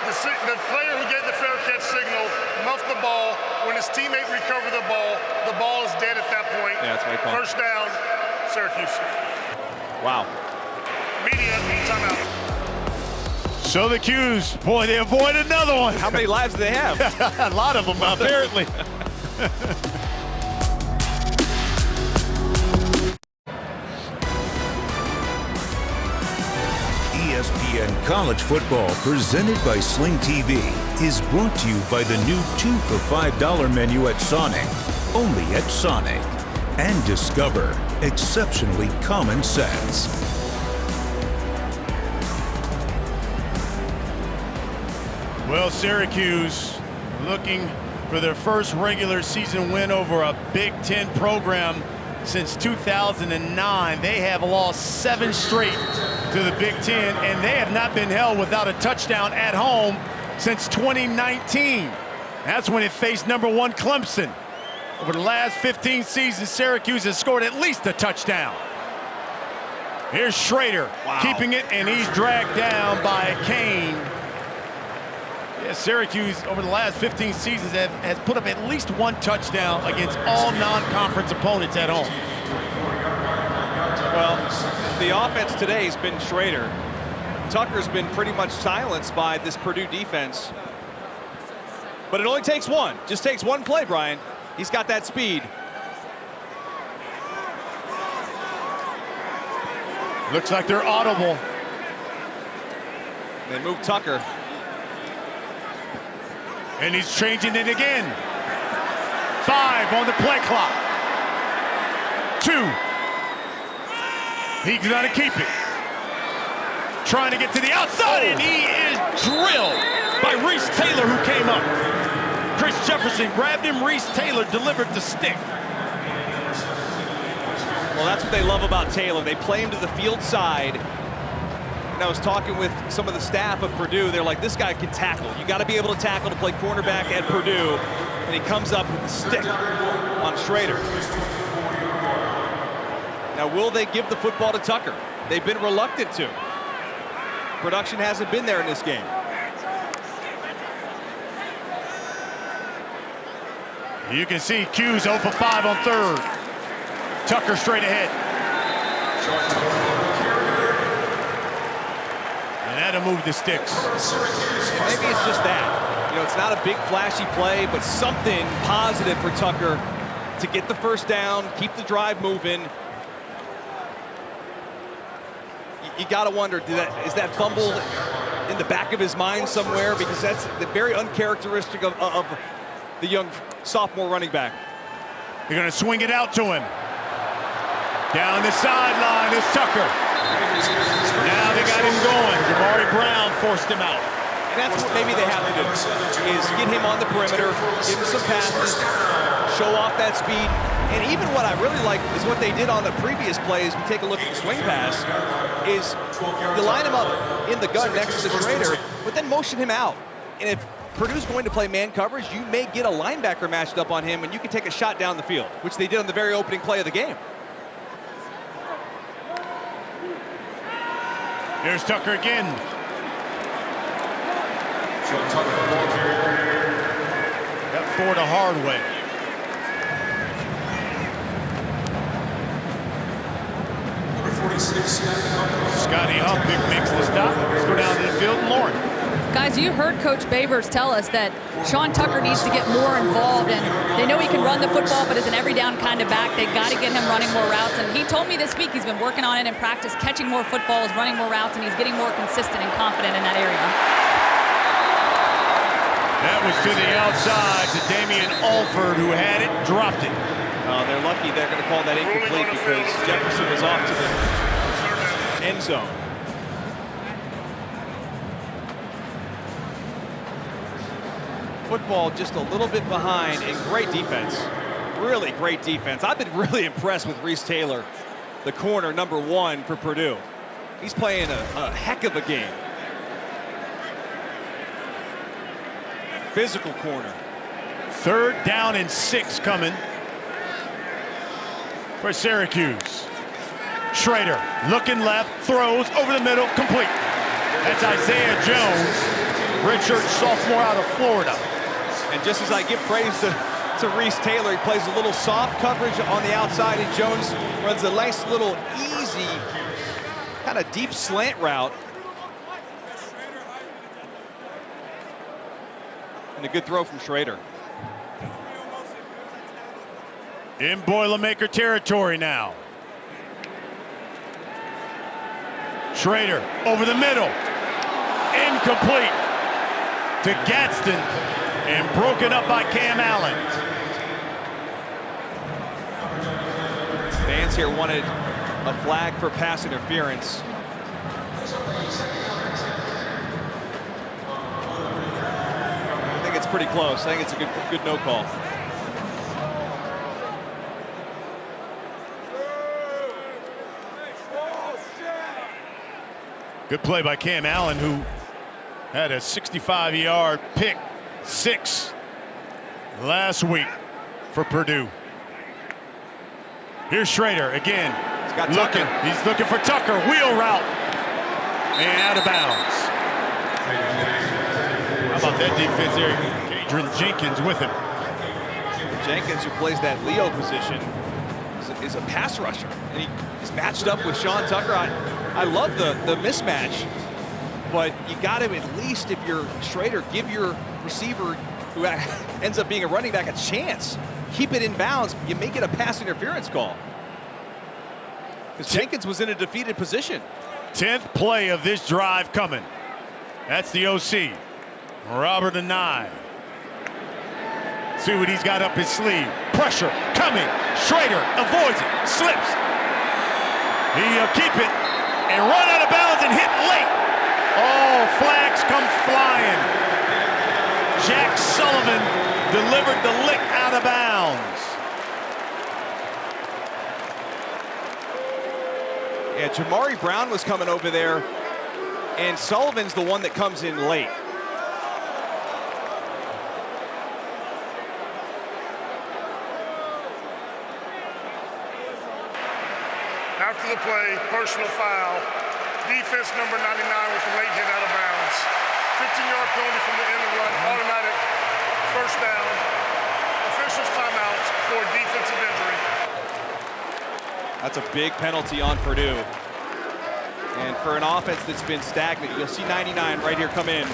The player who gave the fair catch signal muffed the ball. When his teammate recovered the ball is dead at that point. Yeah, that's right. First down, Syracuse. Wow. Media, timeout. So the Cuse, boy, they avoid another one. How many lives do they have? A lot of them, apparently. ESPN College Football, presented by Sling TV, is brought to you by the new 2 for $5 menu at Sonic. Only at Sonic. And discover exceptionally common sense. Well, Syracuse looking for their first regular season win over a Big Ten program since 2009. They have lost 7 straight to the Big Ten, and they have not been held without a touchdown at home since 2019. That's when it faced #1 Clemson. Over the last 15 seasons, Syracuse has scored at least a touchdown. Here's Schrader keeping it, and he's dragged down by Kane. Yeah, Syracuse over the last 15 seasons has put up at least 1 touchdown against all non-conference opponents at home. Well, the offense today has been Schrader. Tucker's been pretty much silenced by this Purdue defense. But it only takes one. Just takes one play, Brian. He's got that speed. Looks like they're audible. They move Tucker. And he's changing it again. 5 on the play clock. 2. He's gonna keep it. Trying to get to the outside, and he is drilled by Reese Taylor, who came up. Chris Jefferson grabbed him. Reese Taylor delivered the stick. Well, that's what they love about Taylor. They play him to the field side. And I was talking with some of the staff of Purdue. They're like, this guy can tackle. You got to be able to tackle to play cornerback at Purdue. And he comes up with the stick on Schrader. Now, will they give the football to Tucker? They've been reluctant to. Production hasn't been there in this game. You can see Q's 0 for 5 on 3rd. Tucker straight ahead. And that'll move the sticks. Maybe it's just that. You know, it's not a big flashy play, but something positive for Tucker to get the first down, keep the drive moving. You got to wonder, is that fumble in the back of his mind somewhere? Because that's very uncharacteristic of the young sophomore running back. They're going to swing it out to him. Down the sideline is Tucker. Now they got him going. Jamari Brown forced him out. And that's what maybe they have to do, is get him on the perimeter, give him some passes, show off that speed. And even what I really like is what they did on the previous plays. We take a look at the swing pass, is you line him up in the gun next to Schrader, but then motion him out. And if Purdue's going to play man coverage, you may get a linebacker matched up on him, and you can take a shot down the field, which they did on the very opening play of the game. Here's Tucker again. Got 4 the hard way. Scotty Humpik makes the stop. Let's go down to the field and Lauren. Guys, you heard Coach Babers tell us that Sean Tucker needs to get more involved, and they know he can run the football, but as an every down kind of back, they got to get him running more routes. And he told me this week he's been working on it in practice, catching more footballs, running more routes, and he's getting more consistent and confident in that area. That was to the outside to Damian Alford, who had it, dropped it. They're lucky they're going to call that incomplete because Jefferson was off to the end zone. Football just a little bit behind, and great defense. Really great defense. I've been really impressed with Reese Taylor, the corner #1 for Purdue. He's playing a heck of a game. Physical corner. 3rd down and 6 coming for Syracuse. Schrader looking left, throws over the middle, complete. That's Isaiah Jones, redshirt sophomore out of Florida. And just as I give praise to Reese Taylor, he plays a little soft coverage on the outside, and Jones runs a nice little easy, kind of deep slant route. And a good throw from Schrader. In Boilermaker territory now. Schrader over the middle. Incomplete to Gadsden, and broken up by Cam Allen. Fans here wanted a flag for pass interference. I think it's pretty close. I think it's a good no call. Good play by Cam Allen, who had a 65-yard pick 6 last week for Purdue. Here's Schrader again. He's looking for Tucker. Wheel route. And out of bounds. How about that defense there? Adrian Jenkins with him. Jenkins, who plays that Leo position, is a pass rusher. And he's matched up with Sean Tucker. I love the mismatch. But you got to, at least if you're Schrader, give your receiver, who ends up being a running back, a chance. Keep it in bounds. You make it a pass interference call. Because Jenkins was in a defeated position. 10th play of this drive coming. That's the OC, Robert Anai. See what he's got up his sleeve. Pressure coming. Schrader avoids it, slips. He'll keep it and run out of bounds and hit late. Oh, flags come flying. Jack Sullivan delivered the lick out of bounds. Yeah, Jamari Brown was coming over there, and Sullivan's the one that comes in late. After the play, personal foul. Defense number 99 with a late hit out of bounds. 15-yard penalty from the end of the run, automatic first down. Officials timeouts for defensive injury. That's a big penalty on Purdue. And for an offense that's been stagnant, you'll see 99 right here come in.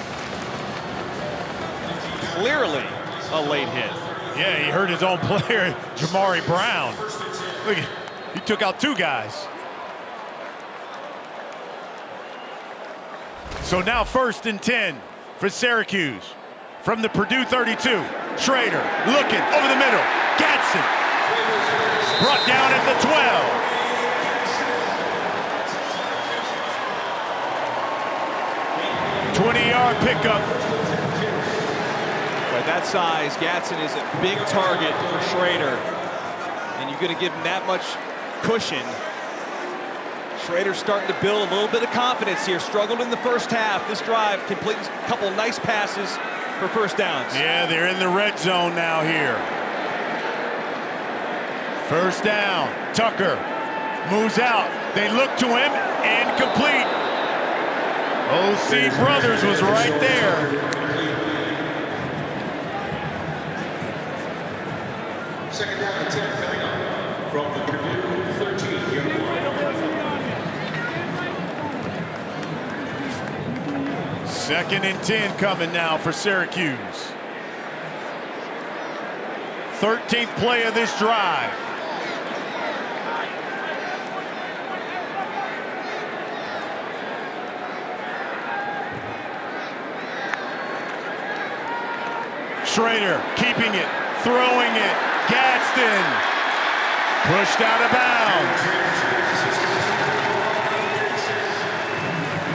Clearly a late hit. Yeah, he hurt his own player, Jamari Brown. Look, he took out 2 guys. So now 1st and 10 for Syracuse. From the Purdue 32, Schrader looking over the middle. Gadsden brought down at the 12. $20-yard pickup. At that size, Gadsden is a big target for Schrader. And you're going to give him that much cushion. Schrader's starting to build a little bit of confidence here. Struggled in the first half. This drive completes a couple nice passes for first downs. Yeah, they're in the red zone now here. First down. Tucker moves out. They look to him and complete. OC Brothers was right there. Second down and 10 coming up from the Purdue 13-yard line. Second and 10 coming now for Syracuse. 13th play of this drive. Schrader keeping it, throwing it. Gadsden pushed out of bounds.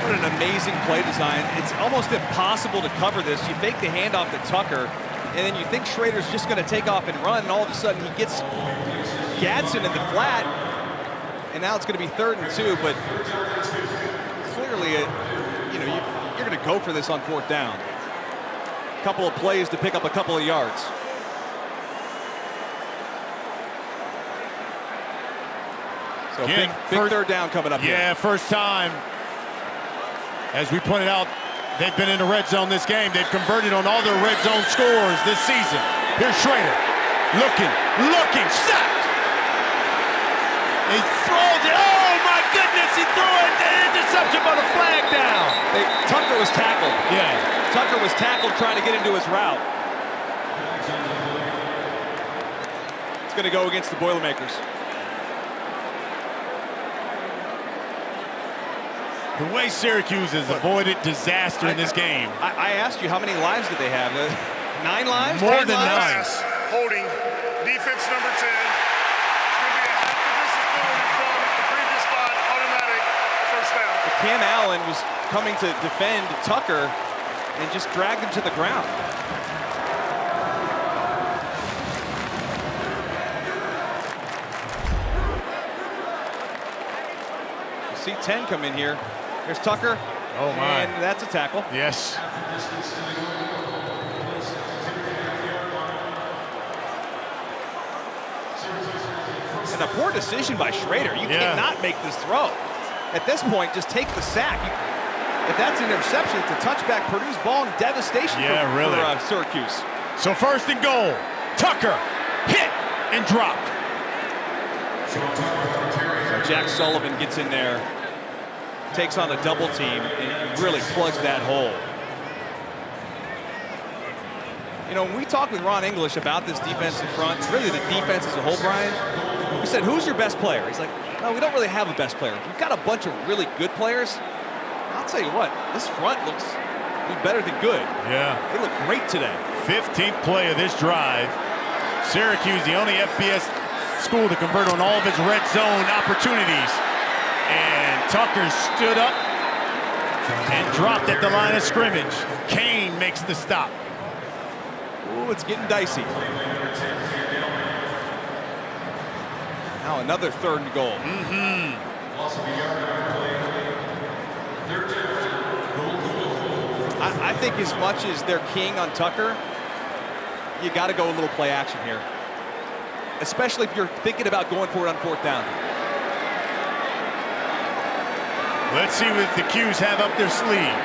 What an amazing play design. It's almost impossible to cover this. You fake the handoff to Tucker, and then you think Schrader's just going to take off and run, and all of a sudden he gets Gadsden in the flat, and now it's going to be 3rd and 2, but clearly, you're going to go for this on 4th down. A couple of plays to pick up a couple of yards. So Again, big 3rd down coming up here. Yeah, first time. As we pointed out, they've been in the red zone this game. They've converted on all their red zone scores this season. Here's Schrader. Looking, sacked. He throws it. Oh, my goodness, he threw it. The interception by the flag down. Tucker was tackled. Yeah. Tucker was tackled trying to get into his route. It's going to go against the Boilermakers. The way Syracuse has avoided disaster in this game. I asked you how many lives did they have? 9 lives? More 10 than lives? 9. Holding, defense number 10. It's going to be a half the distance penalty from the previous spot, automatic first down. Cam Allen was coming to defend Tucker and just dragged him to the ground. You see 10 come in here. There's Tucker. Oh, my. And that's a tackle. Yes. And a poor decision by Schrader. You cannot make this throw. At this point, just take the sack. If that's an interception, it's a touchback. Purdue's ball and devastation for Syracuse. So 1st and goal. Tucker hit and dropped. Jack Sullivan gets in there, takes on a double team, and really plugs that hole. You know, when we talked with Ron English about this defensive front, really the defense as a whole, Brian, we said, who's your best player? He's like, no, we don't really have a best player. We've got a bunch of really good players. I'll tell you what, this front looks better than good. Yeah. They look great today. 15th play of this drive. Syracuse, the only FBS school to convert on all of its red zone opportunities. And Tucker stood up and dropped at the line of scrimmage. Kane makes the stop. Ooh, it's getting dicey. Now another 3rd and goal. I think as much as they're keying on Tucker, you got to go a little play action here, especially if you're thinking about going for it on 4th down. Let's see what the Qs have up their sleeve.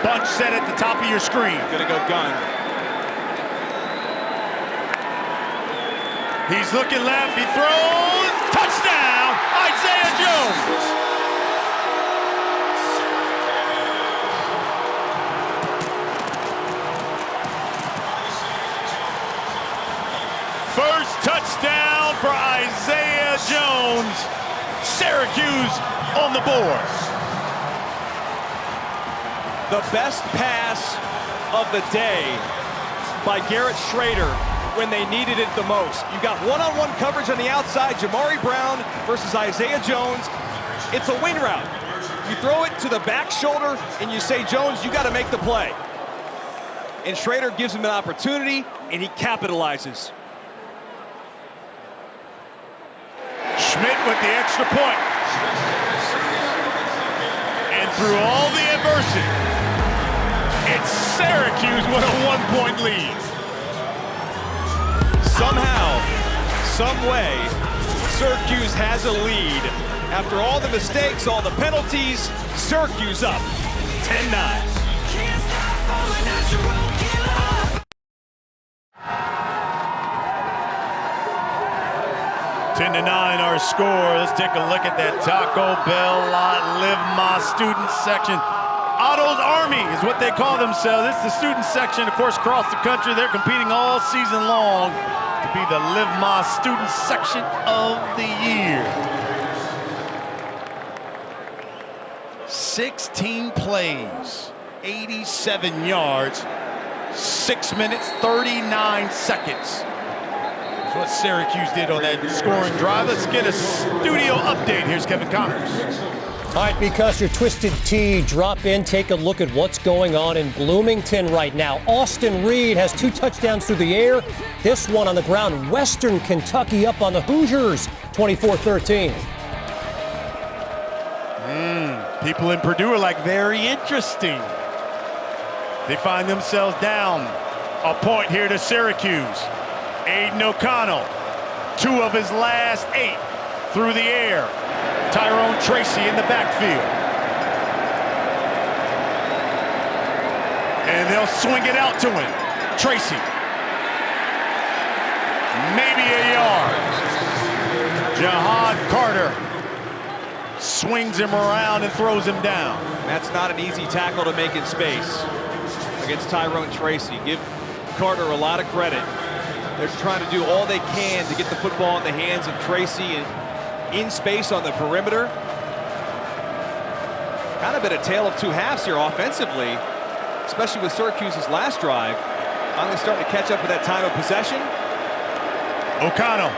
Bunch set at the top of your screen. Gonna go gun. He's looking left, he throws, touchdown, Isaiah Jones. First touchdown for Isaiah Jones. Syracuse on the board. The best pass of the day by Garrett Schrader when they needed it the most. You got one-on-one coverage on the outside, Jamari Brown versus Isaiah Jones. It's a wing route. You throw it to the back shoulder and you say, Jones, you got to make the play. And Schrader gives him an opportunity and he capitalizes. Schmidt with the extra point. And through all the adversity, it's Syracuse with a 1-point lead. Somehow, some way, Syracuse has a lead. After all the mistakes, all the penalties, Syracuse up 10-9. 10-9 our score. Let's take a look at that Taco Bell lot Live My Student section. Otto's Army is what they call themselves. It's the student section, of course, across the country. They're competing all season long to be the Live Ma Student Section of the Year. 16 plays, 87 yards, 6 minutes, 39 seconds. That's what Syracuse did on that scoring drive. Let's get a studio update. Here's Kevin Connors. All right, because your Twisted Tea, drop in, take a look at what's going on in Bloomington right now. Austin Reed has 2 touchdowns through the air. This one on the ground. Western Kentucky up on the Hoosiers, 24-13. People in Purdue are like, very interesting. They find themselves down a point here to Syracuse. Aiden O'Connell, 2 of his last 8 through the air. Tyrone Tracy in the backfield. And they'll swing it out to him. Tracy. Maybe a yard. Jahad Carter swings him around and throws him down. That's not an easy tackle to make in space against Tyrone Tracy. Give Carter a lot of credit. They're trying to do all they can to get the football in the hands of Tracy and in space on the perimeter. Kind of been a tale of 2 halves here offensively, especially with Syracuse's last drive. Finally starting to catch up with that time of possession. O'Connell,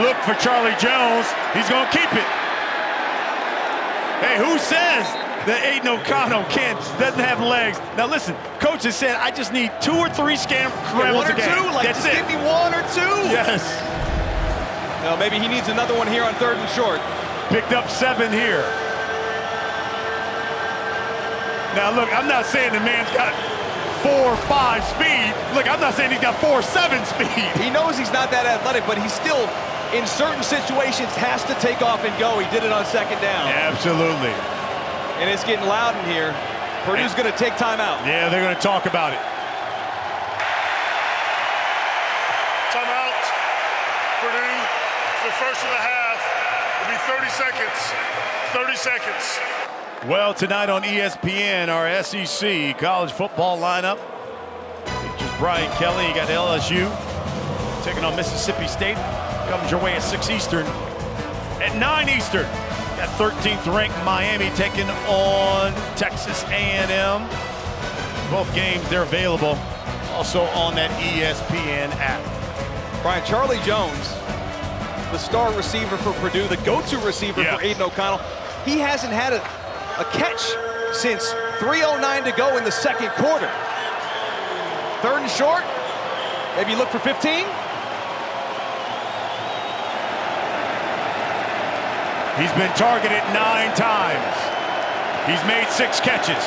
look for Charlie Jones. He's going to keep it. Hey, who says that Aiden O'Connell doesn't have legs? Now listen, coach has said, I just need 2 or 3 scrambles a game. 1 or 2, like that's just it. give me 1 or 2. Yes. No, maybe he needs another one here on 3rd and short. Picked up 7 here. Now look, I'm not saying the man's got 4 or 5 speed. Look, I'm not saying he's got 4 or 7 speed. He knows he's not that athletic, but he still, in certain situations, has to take off and go. He did it on 2nd down. Absolutely. And it's getting loud in here. Purdue's going to take time out. Yeah, they're going to talk about it. Timeout. Purdue, the first of the half. It'll be 30 seconds. 30 seconds. Well, tonight on ESPN, our SEC college football lineup features Brian Kelly. You got LSU taking on Mississippi State. Comes your way at 6 Eastern. At 9 Eastern, got 13th ranked Miami taking on Texas A&M. Both games, they're available also on that ESPN app. Brian, Charlie Jones, the star receiver for Purdue, the go-to receiver for Aiden O'Connell. He hasn't had a catch since 3:09 to go in the 2nd quarter. 3rd and short. Maybe look for 15. He's been targeted 9 times. He's made 6 catches.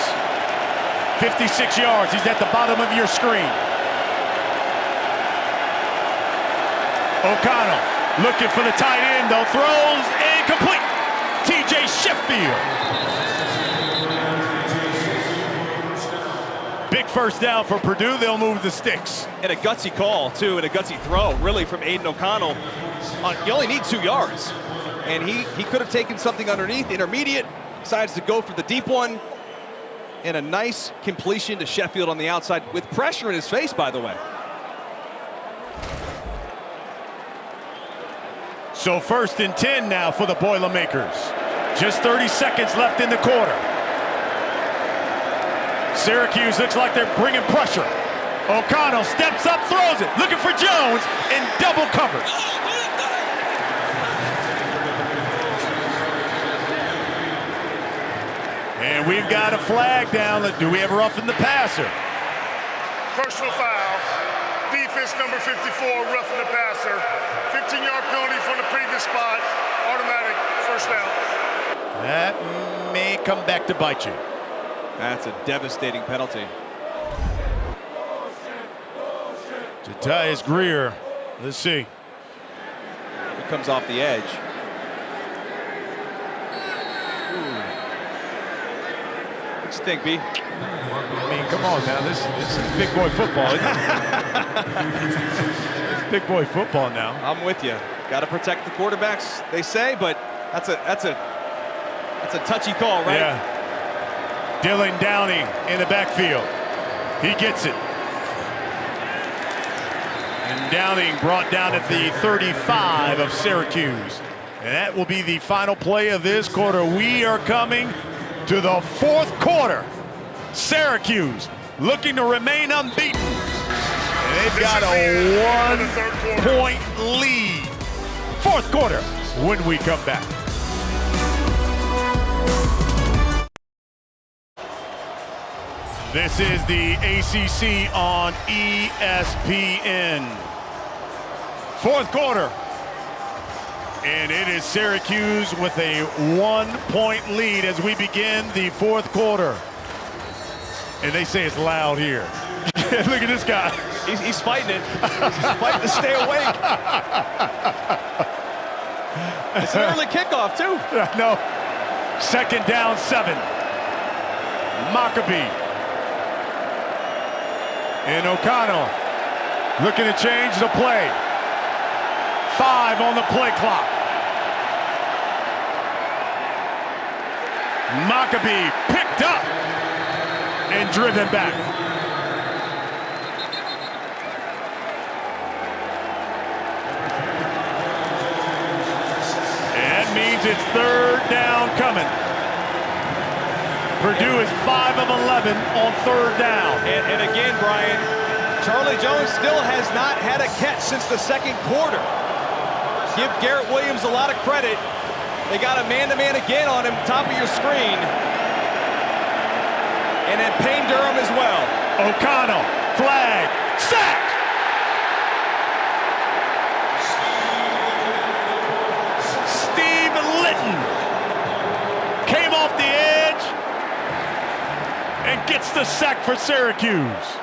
56 yards. He's at the bottom of your screen. O'Connell looking for the tight end, though. Throws incomplete. TJ Sheffield. Big first down for Purdue. They'll move the sticks. And a gutsy call, too, and a gutsy throw, really, from Aiden O'Connell. You only need 2 yards. And he could have taken something underneath, intermediate, decides to go for the deep one. And a nice completion to Sheffield on the outside with pressure in his face, by the way. So 1st and 10 now for the Boilermakers. Just 30 seconds left in the quarter. Syracuse looks like they're bringing pressure. O'Connell steps up, throws it, looking for Jones, and double coverage. And we've got a flag down. Do we have a roughing the passer? Personal foul. Defense number 54, roughing the passer. 15-yard penalty from the previous spot. Automatic first down. That may come back to bite you. That's a devastating penalty. Jatias Greer. Let's see. He comes off the edge. What you think, B? I mean, come on now. This is big boy football, isn't it? It's big boy football now. I'm with you. Got to protect the quarterbacks, they say, but that's a touchy call, right? Yeah. Dylan Downing in the backfield. He gets it. And Downing brought down at the 35 of Syracuse. And that will be the final play of this quarter. We are coming to the fourth quarter. Syracuse looking to remain unbeaten. And they've got a 1-point lead. Fourth quarter when we come back. This is the ACC on ESPN. Fourth quarter. And it is Syracuse with a 1-point lead as we begin the fourth quarter. And they say it's loud here. Look at this guy. He's fighting it. He's fighting to stay awake. It's an early kickoff, too. No. Second down, 7. Maccabee. And O'Connell looking to change the play. 5 on the play clock. Maccabee picked up and driven back. And that means it's third down coming. Purdue is 5 of 11 on third down. And again, Brian, Charlie Jones still has not had a catch since the second quarter. Give Garrett Williams a lot of credit. They got a man-to-man again on him, top of your screen. And then Payne Durham as well. O'Connell, flag, sacked! Steve Litton came off the edge and gets the sack for Syracuse.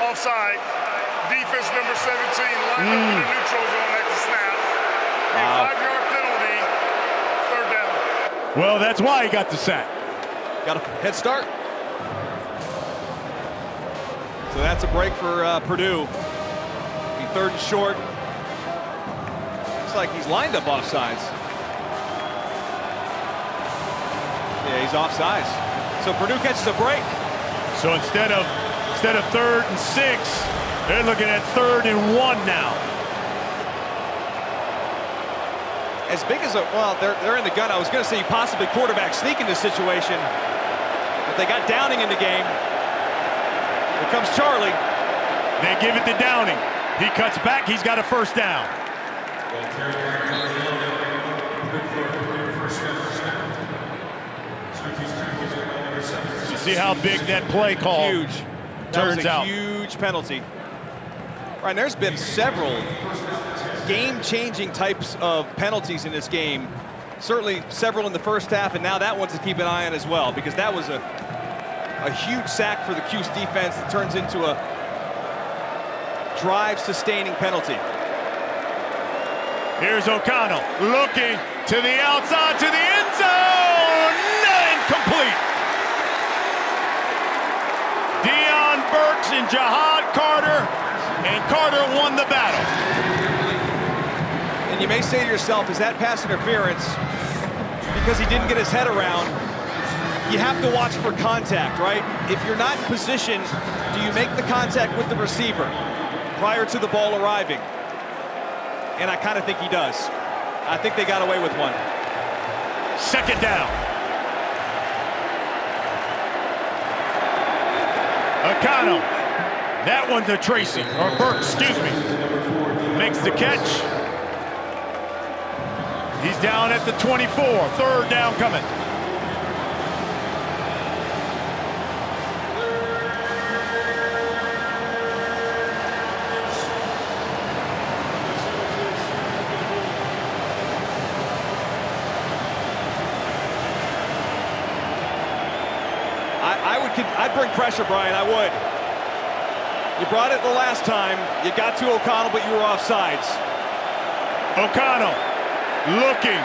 Offside. Defense number 17 lined up in the neutral zone at the snap. A 5-yard penalty. Third down. Well, that's why he got the sack. Got a head start. So that's a break for Purdue. Be third and short. Looks like he's lined up offsides. Yeah, he's offsides. So Purdue catches a break. So instead of third and 6, they're looking at third and 1 now. As big as they're in the gun. I was going to say possibly quarterback sneak in this situation, but they got Downing in the game. Here comes Charlie. They give it to Downing. He cuts back. He's got a first down. You see how big that play call Huge. turns out. Huge penalty. Right, there's been several game-changing types of penalties in this game. Certainly several in the first half, and now that one's to keep an eye on as well, because that was a huge sack for the Cuse defense that turns into a drive-sustaining penalty. Here's O'Connell looking to the outside, to the end zone. Incomplete. Deion Burks and Jihad Carter, and Carter won the battle. And you may say to yourself, is that pass interference because he didn't get his head around? You have to watch for contact, right? If you're not in position, do you make the contact with the receiver prior to the ball arriving? And I kind of think he does. I think they got away with one. Second down. O'Connell. That one's to Tracy, or Burks, excuse me. Makes the catch. He's down at the 24. Third down coming. I'd bring pressure, Brian, I would. You brought it the last time. You got to O'Connell, but you were offsides. O'Connell looking,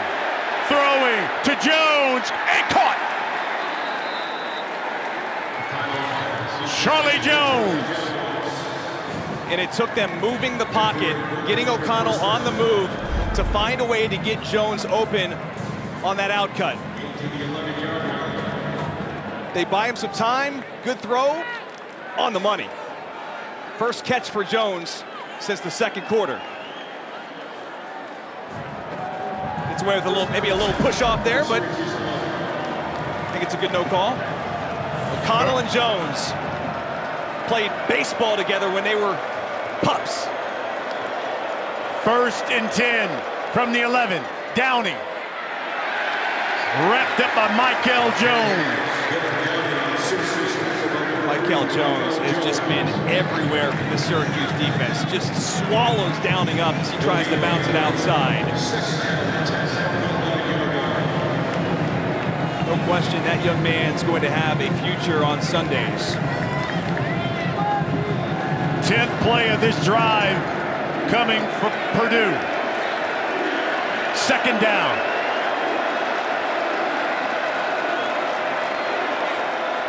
throwing to Jones, and caught. Charlie Jones. And it took them moving the pocket, getting O'Connell on the move, to find a way to get Jones open on that outcut. They buy him some time. Good throw. On the money. First catch for Jones since the second quarter. Gets away with maybe a little push off there, but I think it's a good no call. O'Connell and Jones played baseball together when they were pups. 1st and 10 from the 11. Downing. Wrapped up by Michael Jones. Michael Jones has just been everywhere for the Syracuse defense. Just swallows Downing up as he tries to bounce it outside. No question that young man's going to have a future on Sundays. 10th play of this drive coming for Purdue. 2nd down.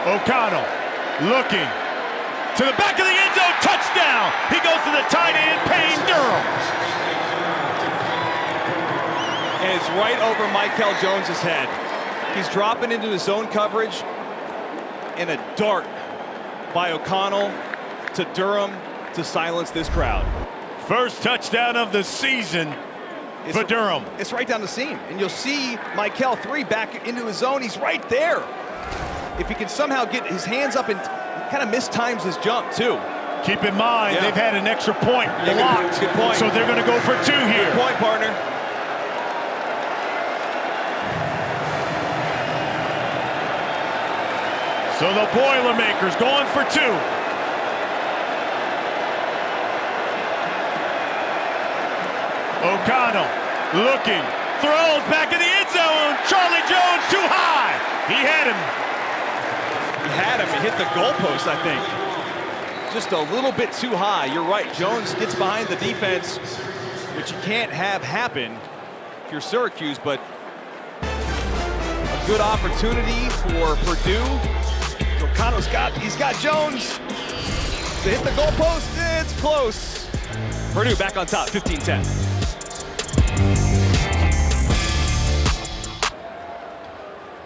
O'Connell looking to the back of the end zone, touchdown. He goes to the tight end, Payne Durham. And it's right over Michael Jones's head. He's dropping into his zone coverage, and a dart by O'Connell to Durham to silence this crowd. First touchdown of the season for Durham. It's right down the seam, and you'll see Michael 3 back into his zone. He's right there. If he can somehow get his hands up and kind of mistimes his jump too. Keep in mind, they've had an extra point blocked. Good point. So they're going to go for 2 here. Good point, partner. So the Boilermakers going for 2. O'Connell looking, throws back in the end zone. Charlie Jones too high. He had him. He hit the goalpost, I think. Just a little bit too high. You're right. Jones gets behind the defense, which you can't have happen if you're Syracuse, but a good opportunity for Purdue. O'Connell's he's got Jones to hit the goalpost. It's close. Purdue back on top, 15-10.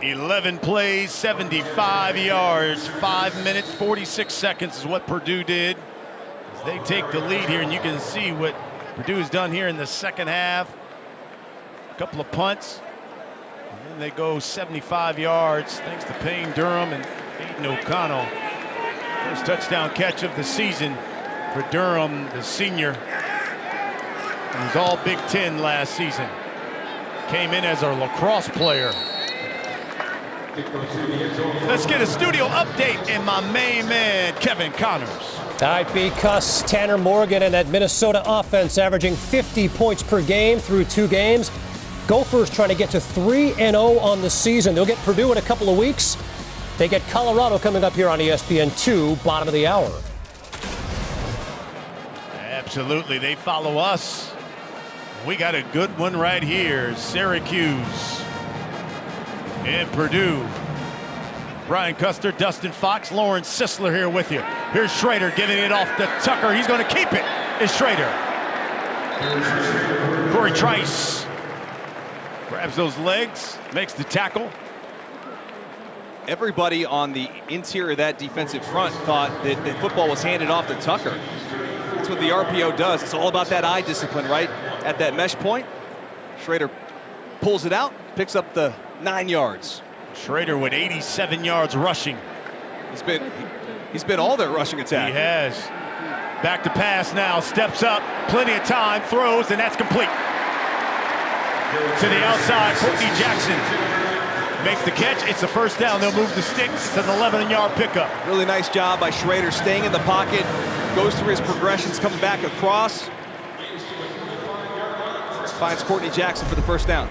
11 plays, 75 yards, 5 minutes, 46 seconds is what Purdue did. As they take the lead here, and you can see what Purdue has done here in the second half. A couple of punts, and then they go 75 yards thanks to Payne Durham and Aiden O'Connell. First touchdown catch of the season for Durham, the senior. He was all Big Ten last season. Came in as a lacrosse player. Let's get a studio update in my main man, Kevin Connors. All right, because Tanner Morgan and that Minnesota offense averaging 50 points per game through 2 games. Gophers trying to get to 3-0 on the season. They'll get Purdue in a couple of weeks. They get Colorado coming up here on ESPN2, bottom of the hour. Absolutely, they follow us. We got a good one right here. Syracuse and Purdue. Brian Custer, Dustin Fox, Lauren Sisler here with you. Here's Schrader giving it off to Tucker. He's going to keep it. Is Schrader. Corey Trice grabs those legs, makes the tackle. Everybody on the interior of that defensive front thought that football was handed off to Tucker. That's what the RPO does. It's all about that eye discipline, right? At that mesh point, Schrader pulls it out, picks up the 9 yards. Schrader with 87 yards rushing. He's been all their rushing attack. He has. Back to pass now, steps up, plenty of time, throws, and that's complete. To the outside, Courtney Jackson makes the catch. It's a first down. They'll move the sticks. It's an 11-yard pickup. Really nice job by Schrader staying in the pocket, goes through his progressions, coming back across. Finds Courtney Jackson for the first down.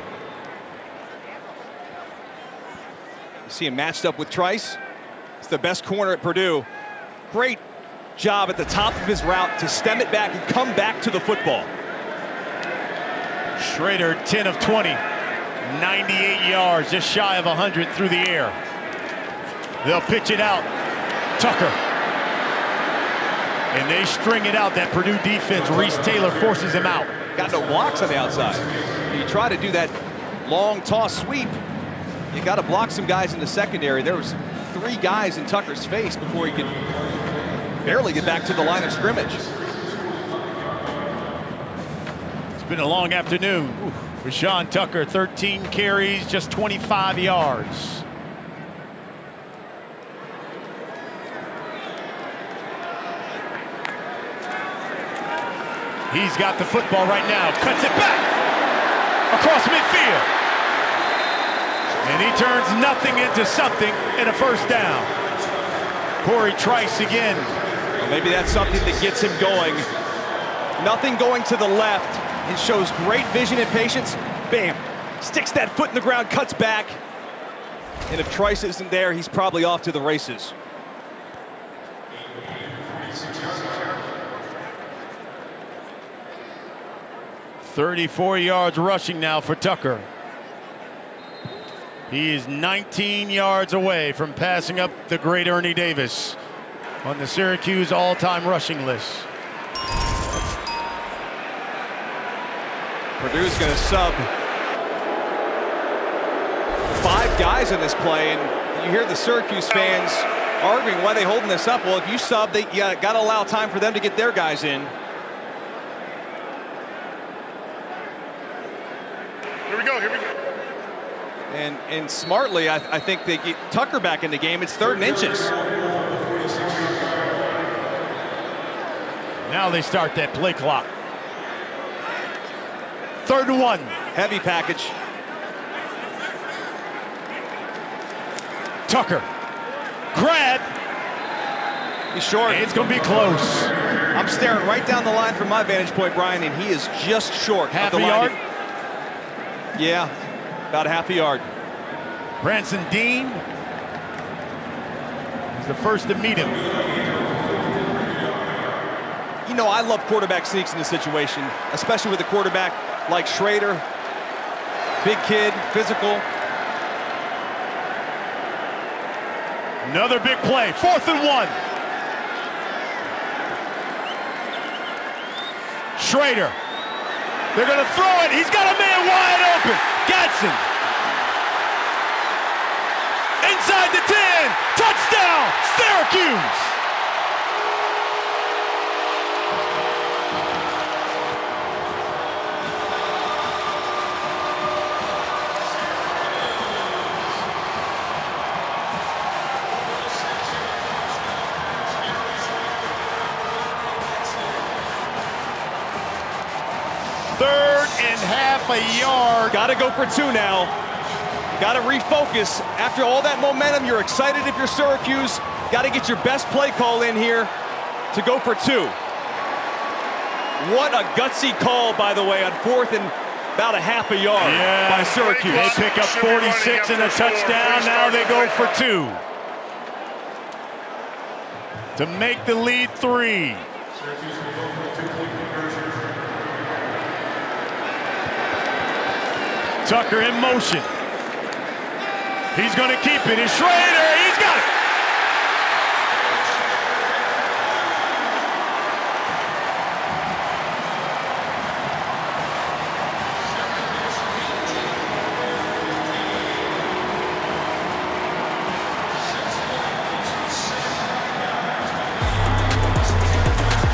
You see him matched up with Trice. It's the best corner at Purdue. Great job at the top of his route to stem it back and come back to the football. Schrader, 10 of 20, 98 yards, just shy of 100 through the air. They'll pitch it out. Tucker. And they string it out. That Purdue defense, Reese Taylor forces him out. got no blocks on the outside. When you try to do that long toss sweep, you got to block some guys in the secondary. There was 3 guys in Tucker's face before he could barely get back to the line of scrimmage. It's been a long afternoon for Sean Tucker. 13 carries, just 25 yards. He's got the football right now, cuts it back across midfield. And he turns nothing into something in a first down. Corey Trice again. Well, maybe that's something that gets him going. Nothing going to the left, and shows great vision and patience. Bam, sticks that foot in the ground, cuts back. And if Trice isn't there, he's probably off to the races. $34 yards rushing now for Tucker. He is 19 yards away from passing up the great Ernie Davis on the Syracuse all-time rushing list. Purdue's going to sub 5 guys in this play, and you hear the Syracuse fans arguing why they holding this up. Well, if you sub, you got to allow time for them to get their guys in. Here we go, here we go. And smartly, I think they get Tucker back in the game. It's 3rd and inches. Now they start that play clock. 3rd and 1. Heavy package. Tucker. Grab. He's short. It's going to be close. I'm staring right down the line from my vantage point, Brian, and he is just short. Half of the a yard? line. Yeah, about a half a yard. Branson Dean is the first to meet him. You know, I love quarterback sneaks in this situation, especially with a quarterback like Schrader. Big kid, physical. Another big play, 4th and 1. Schrader. They're going to throw it. He's got a man wide open. Gadsden. Inside the 10. Touchdown, Syracuse. Half a yard. Got to go for 2 now. Got to refocus. After all that momentum, you're excited if you're Syracuse. Got to get your best play call in here to go for 2. What a gutsy call, by the way, on 4th and about a half a yard by Syracuse. They pick up 46 and a touchdown. Now they go for 2 to make the lead 3. Tucker in motion. He's going to keep it. It's Schrader. He's got it.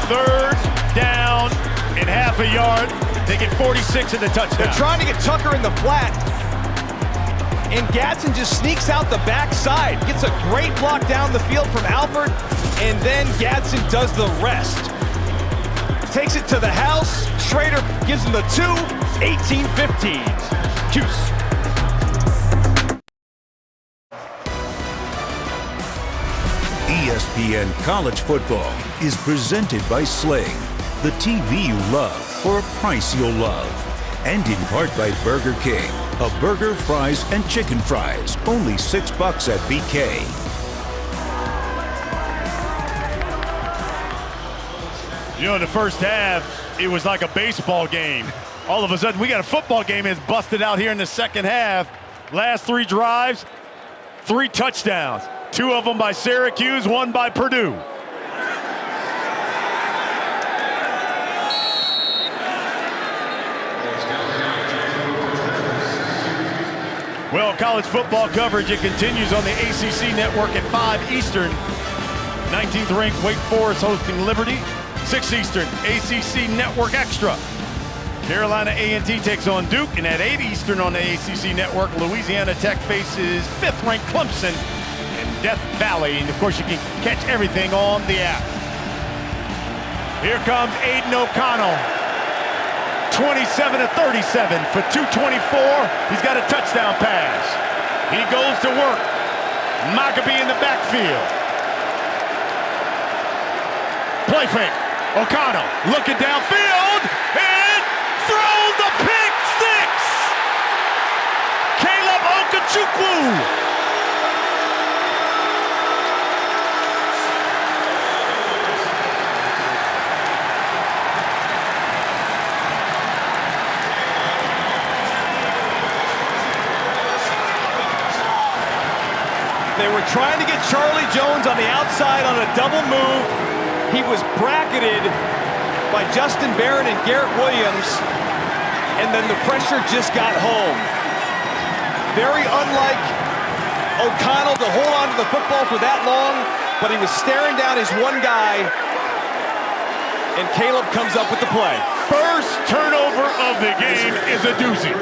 Third down and half a yard. They get 46 in the touchdown. They're trying to get Tucker in the flat, and Gadsden just sneaks out the backside. Gets a great block down the field from Alford, and then Gadsden does the rest. Takes it to the house. Schrader gives him the 2, 18-15. Cuse. ESPN College Football is presented by Sling, the TV you love for a price you'll love. And in part by Burger King, a burger, fries, and chicken fries, only $6 at BK. You know, in the first half, it was like a baseball game. All of a sudden, we got a football game that's busted out here in the second half. Last 3 drives, 3 touchdowns. 2 of them by Syracuse, 1 by Purdue. Well, college football coverage, it continues on the ACC network at 5 Eastern. 19th ranked Wake Forest hosting Liberty. 6 Eastern, ACC Network Extra. Carolina A&T takes on Duke, and at 8 Eastern on the ACC network, Louisiana Tech faces 5th ranked Clemson in Death Valley. And of course, you can catch everything on the app. Here comes Aiden O'Connell. 27-37 for 224. He's got a touchdown pass. He goes to work. Maccabee in the backfield. Play fake. O'Connell looking downfield and throws the pick six. Caleb Okechukwu. They were trying to get Charlie Jones on the outside on a double move. He was bracketed by Justin Barron and Garrett Williams, and then the pressure just got home. Very unlike O'Connell to hold on to the football for that long, but he was staring down his one guy, and Caleb comes up with the play. First turnover of the game is a doozy.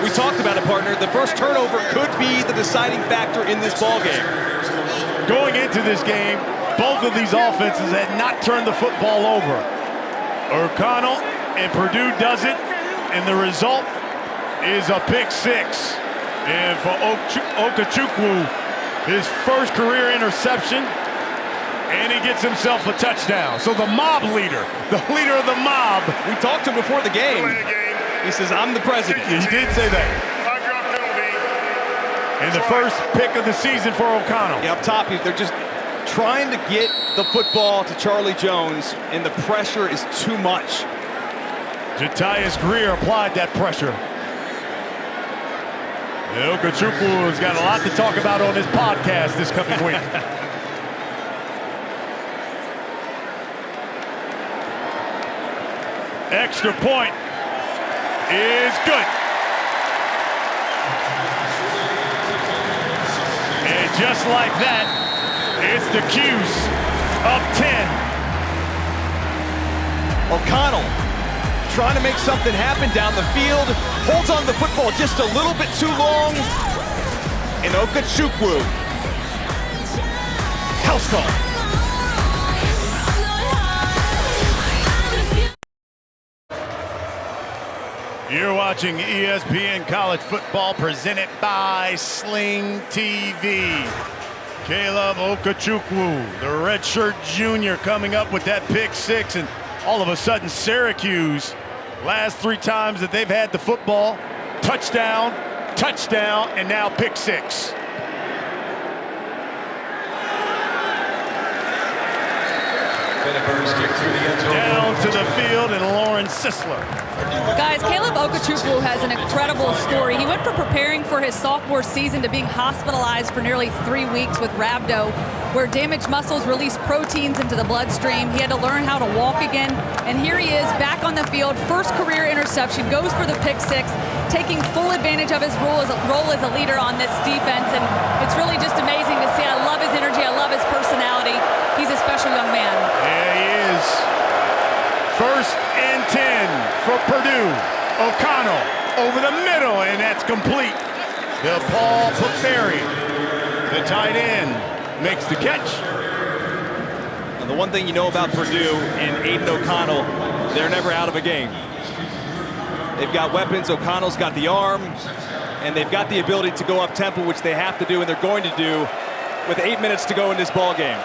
We talked about it, partner. The first turnover could be the deciding factor in this ballgame. Going into this game, both of these offenses had not turned the football over. O'Connell and Purdue does it, and the result is a pick six. And for Okechukwu, his first career interception, and he gets himself a touchdown. So the mob leader, the leader of the mob. We talked to him before the game. He says, I'm the president. He did say that. And the first pick of the season for O'Connell. Yeah, up top, they're just trying to get the football to Charlie Jones, and the pressure is too much. Jatius Greer applied that pressure. Okechukwu has got a lot to talk about on his podcast this coming week. Extra point is good. And just like that, it's the Cuse up 10. O'Connell trying to make something happen down the field, holds on the football just a little bit too long, and Okechukwu. House call. You're watching ESPN College Football presented by Sling TV. Caleb Okechukwu, the redshirt junior, coming up with that pick six, and all of a sudden Syracuse, last 3 times that they've had the football, touchdown, touchdown, and now pick six. Down to the field, and Lauren Sisler. Guys, Caleb Okechukwu has an incredible story. He went from preparing for his sophomore season to being hospitalized for nearly 3 weeks with rhabdo, where damaged muscles release proteins into the bloodstream. He had to learn how to walk again, and here he is back on the field. First career interception, goes for the pick six, taking full advantage of his role as a leader on this defense, and it's really just amazing to see. I love his energy. I love his personality. He's a special young man. Yeah, he is. First and 10 for Purdue. O'Connell over the middle, and that's complete. The Paul Paferi, the tight end, makes the catch. And the one thing you know about Purdue and Aiden O'Connell, they're never out of a game. They've got weapons. O'Connell's got the arm, and they've got the ability to go up tempo, which they have to do, and they're going to do with 8 minutes to go in this ball game.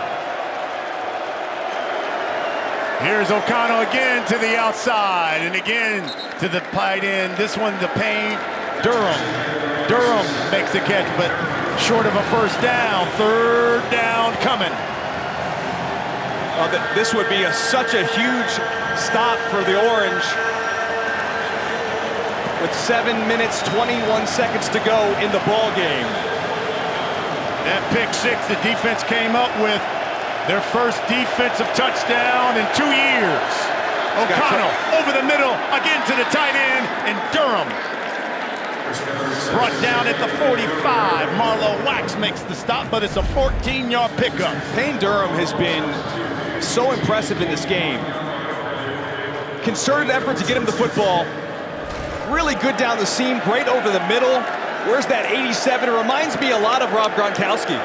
Here's O'Connell again to the outside, and again to the tight end. This one, the Payne. Durham makes the catch, but short of a first down. Third down coming. This would be such a huge stop for the Orange. With 7 minutes, 21 seconds to go in the ball game. That pick six the defense came up with. Their first defensive touchdown in 2 years. O'Connell over the middle, again to the tight end, and Durham. Brought down at the 45. Marlo Wax makes the stop, but it's a 14-yard pickup. Payne Durham has been so impressive in this game. Concerted effort to get him the football. Really good down the seam, great over the middle. Where's that 87? It reminds me a lot of Rob Gronkowski.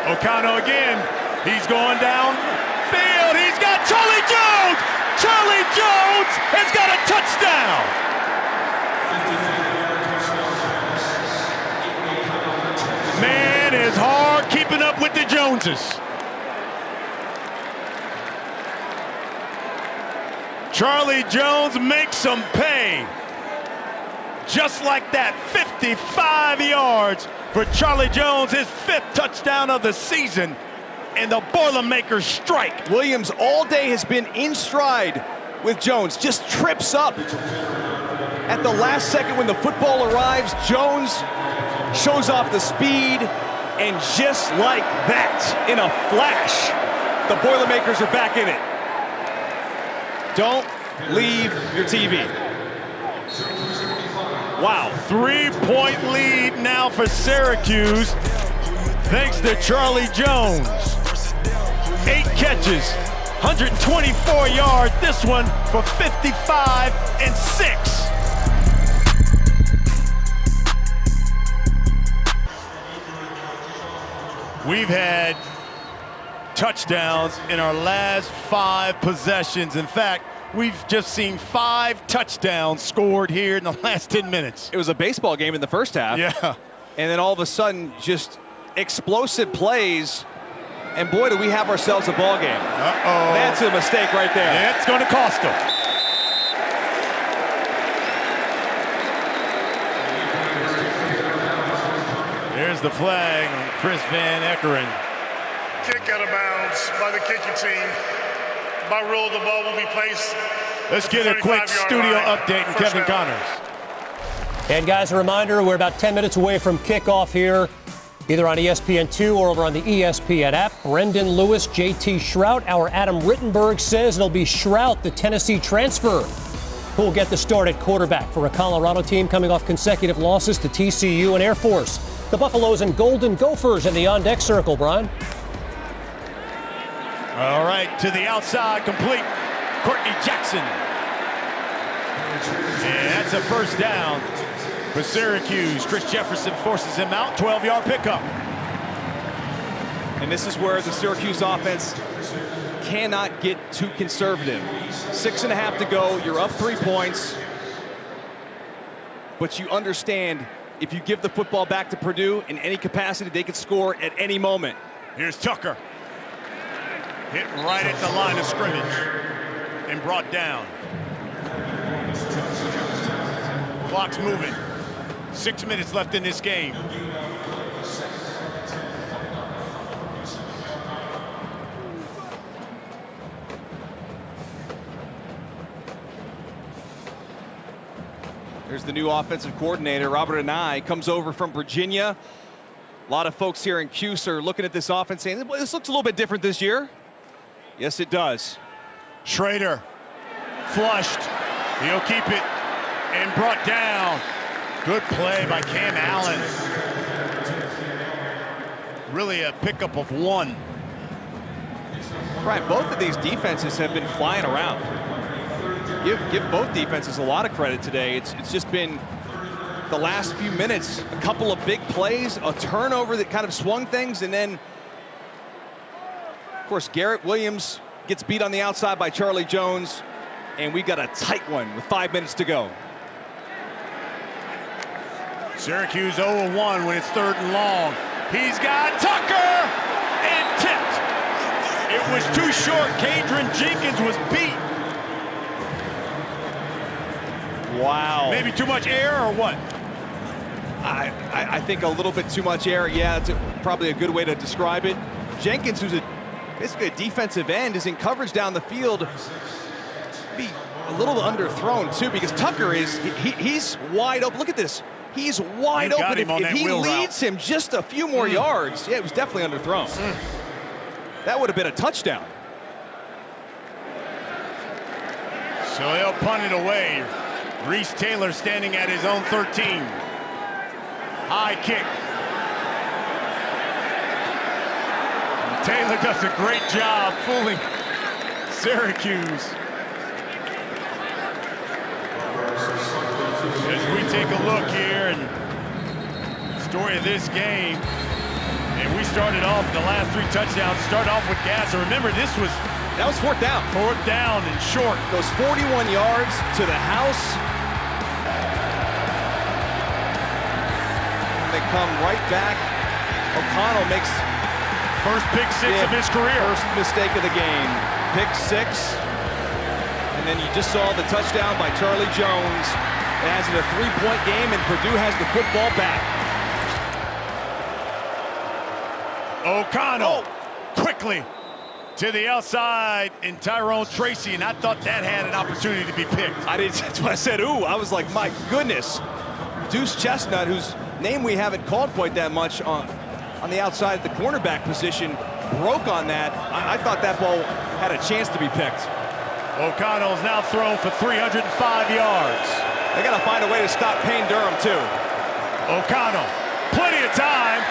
O'Connell again. He's going down field. He's got Charlie Jones. Charlie Jones has got a touchdown. Man, it's hard keeping up with the Joneses. Charlie Jones makes them pay. Just like that, 55 yards for Charlie Jones, his 5th touchdown of the season, and the Boilermakers strike. Williams all day has been in stride with Jones, just trips up. At the last second when the football arrives, Jones shows off the speed, and just like that, in a flash, the Boilermakers are back in it. Don't leave your TV. Wow, 3-point lead now for Syracuse, thanks to Charlie Jones. 8 catches, 124 yards, this one for 55 and 6. We've had touchdowns in our last 5 possessions. In fact, we've just seen 5 touchdowns scored here in the last 10 minutes. It was a baseball game in the first half. Yeah. And then all of a sudden, just explosive plays. And boy, do we have ourselves a ball game. Uh-oh. That's a mistake right there. Yeah, it's going to cost them. There's the flag on Chris Van Eckeren. Kick out of bounds by the kicking team. By rule, the ball will be placed. Let's get a quick studio update from Kevin Connors. And guys, a reminder, we're about 10 minutes away from kickoff here, either on ESPN2 or over on the ESPN app. Brendan Lewis, JT Shrout. Our Adam Rittenberg says it'll be Shrout, the Tennessee transfer, who will get the start at quarterback for a Colorado team coming off consecutive losses to TCU and Air Force. The Buffaloes and Golden Gophers in the on-deck circle, Brian. All right, to the outside, complete. Courtney Jackson. And that's a first down for Syracuse. Chris Jefferson forces him out, 12-yard pickup. And this is where the Syracuse offense cannot get too conservative. 6.5 to go, you're up 3 points. But you understand, if you give the football back to Purdue in any capacity, they could score at any moment. Here's Tucker. Hit right at the line of scrimmage and brought down. Clock's moving. 6 minutes left in this game. There's the new offensive coordinator, Robert Anai, comes over from Virginia. A lot of folks here in Cuse are looking at this offense saying, this looks a little bit different this year. Yes, it does. Schrader flushed. He'll keep it and brought down. Good play by Cam Allen. Really a pickup of 1. Right, both of these defenses have been flying around. Give both defenses a lot of credit today. It's just been the last few minutes, a couple of big plays, a turnover that kind of swung things, and then, of course, Garrett Williams gets beat on the outside by Charlie Jones, and we got a tight one with 5 minutes to go. Syracuse 0-1 when it's 3rd and long. He's got Tucker and tipped. It was too short. Kadron Jenkins was beat. Wow. Maybe too much air or what? I think a little bit too much air. Yeah, it's probably a good way to describe it. Jenkins, who's basically a defensive end, is in coverage down the field. Be a little underthrown too, because Tucker he's wide open. Look at this. He's wide open. If he leads him just a few more yards, yeah, it was definitely underthrown. That would have been a touchdown. So they'll punt it away. Reese Taylor standing at his own 13. High kick. Taylor does a great job fooling Syracuse. As we take a look here and story of this game, and we started off the last 3 touchdowns, start off with gas. And remember, That was fourth down. Fourth down and short. Goes 41 yards to the house. And they come right back. O'Connell makes first pick six of his career. First mistake of the game. Pick 6. And then you just saw the touchdown by Charlie Jones. It has it a 3-point game, and Purdue has the football back. O'Connell quickly to the outside, and Tyrone Tracy, and I thought that had an opportunity to be picked. That's what I said, ooh. I was like, my goodness. Deuce Chestnut, whose name we haven't called quite that much on the outside of the cornerback position, broke on that. I thought that ball had a chance to be picked. O'Connell's now thrown for 305 yards. They got to find a way to stop Payne Durham, too. O'Connell, plenty of time.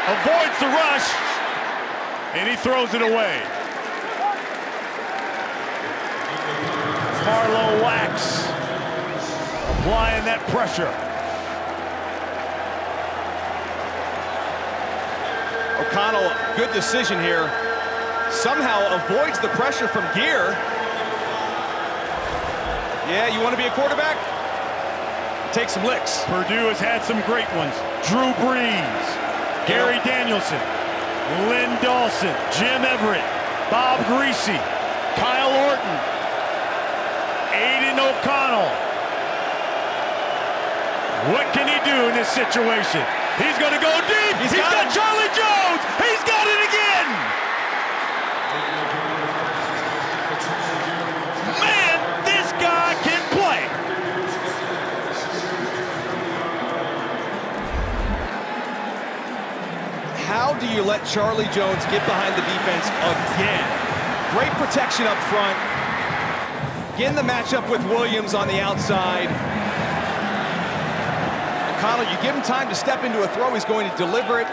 Avoids the rush, and he throws it away. Marlowe Wax applying that pressure. O'Connell, good decision here. Somehow avoids the pressure from Gear. Yeah, you want to be a quarterback? Take some licks. Purdue has had some great ones. Drew Brees, Gary Danielson, Lynn Dawson, Jim Everett, Bob Greasy, Kyle Orton, Aiden O'Connell. What can he do in this situation? He's going to go deep. He's got Charlie Jones. He's got it again. Man, this guy can play. How do you let Charlie Jones get behind the defense again? Great protection up front. Getting the matchup with Williams on the outside. O'Connell, you give him time to step into a throw, he's going to deliver it.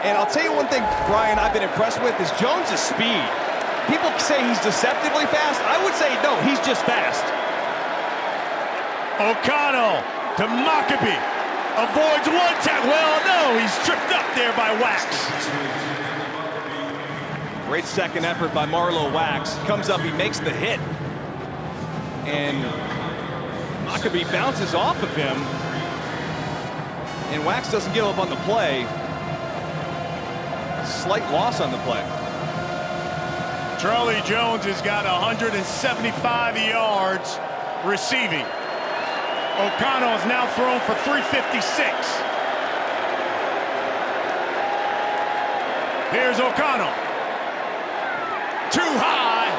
And I'll tell you one thing, Brian, I've been impressed with is Jones' speed. People say he's deceptively fast. I would say no, he's just fast. O'Connell to Mockabee. Avoids one tackle. Well, no, he's tripped up there by Wax. Great second effort by Marlowe Wax. Comes up, he makes the hit. And Mockabee bounces off of him. And Wax doesn't give up on the play. Slight loss on the play. Charlie Jones has got 175 yards receiving. O'Connell is now thrown for 356. Here's O'Connell. Too high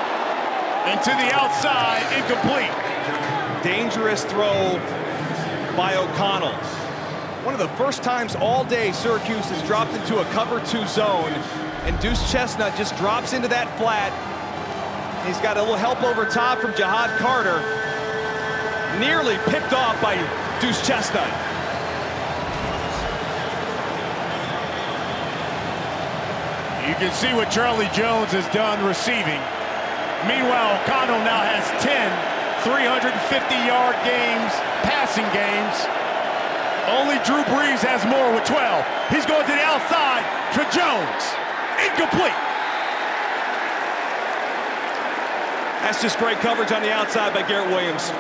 and to the outside, incomplete. Dangerous throw by O'Connell. One of the first times all day Syracuse has dropped into a cover 2 zone, and Deuce Chestnut just drops into that flat. He's got a little help over top from Jihad Carter. Nearly picked off by Deuce Chestnut. You can see what Charlie Jones has done receiving. Meanwhile, O'Connell now has 10 350-yard games, passing games. Only Drew Brees has more with 12. He's going to the outside for Jones. Incomplete. That's just great coverage on the outside by Garrett Williams.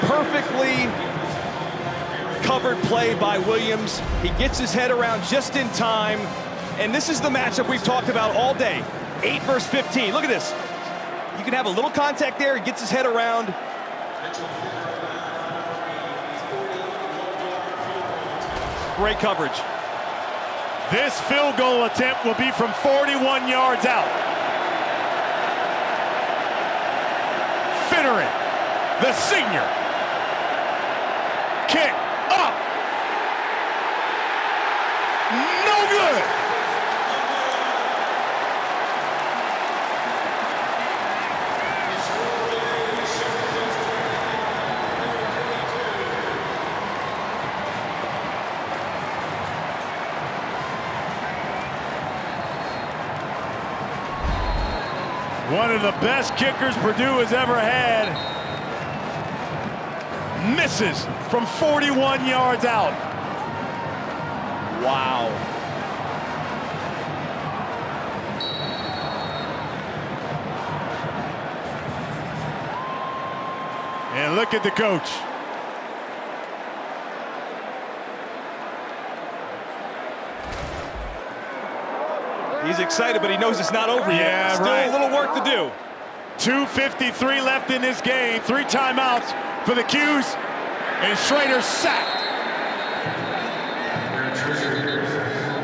Perfectly covered play by Williams. He gets his head around just in time. And this is the matchup we've talked about all day. 8 versus 15. Look at this. You can have a little contact there. He gets his head around. Great coverage. This field goal attempt will be from 41 yards out. Fitterin, the senior. Kick up. No good. One of the best kickers Purdue has ever had. Misses from 41 yards out. Wow. And look at the coach. He's excited, but he knows it's not over yet. Still right. a little work to do. 2:53 left in this game. 3 timeouts for the Qs. And Schrader sacked.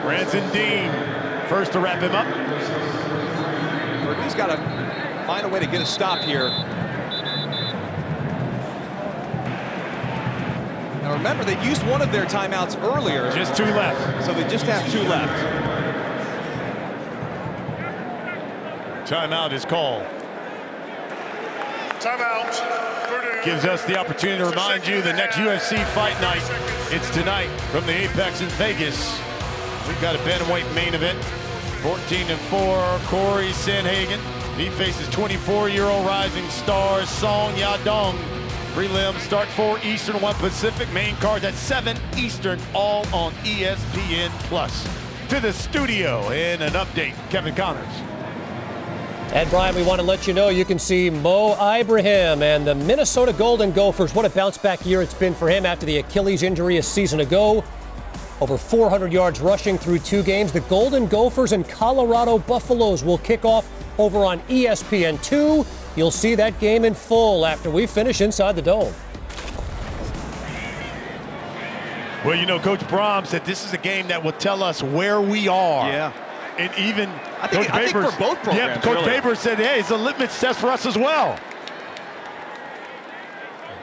Branson Dean first to wrap him up. Purdue's got to find a way to get a stop here. Now remember, they used one of their timeouts earlier. Just 2 left. So they just have 2 left. Timeout is called. Timeout. Purdue. Gives us the opportunity to remind you the next UFC fight night. It's tonight from the Apex in Vegas. We've got a bantamweight main event. 14-4, Corey Sanhagen. He faces 24-year-old rising star Song Yadong. Prelims start 4 Eastern, 1 Pacific. Main card at 7 Eastern, all on ESPN+. To the studio and an update, Kevin Connors. And Brian, we want to let you know you can see Mo Ibrahim and the Minnesota Golden Gophers. What a bounce-back year it's been for him after the Achilles injury a season ago. Over 400 yards rushing through 2 games. The Golden Gophers and Colorado Buffaloes will kick off over on ESPN2. You'll see that game in full after we finish Inside the Dome. Well, you know, Coach Brom said this is a game that will tell us where we are. Yeah. And even I think for both programs. Yeah, Coach really. Baber said, hey, it's a litmus test for us as well.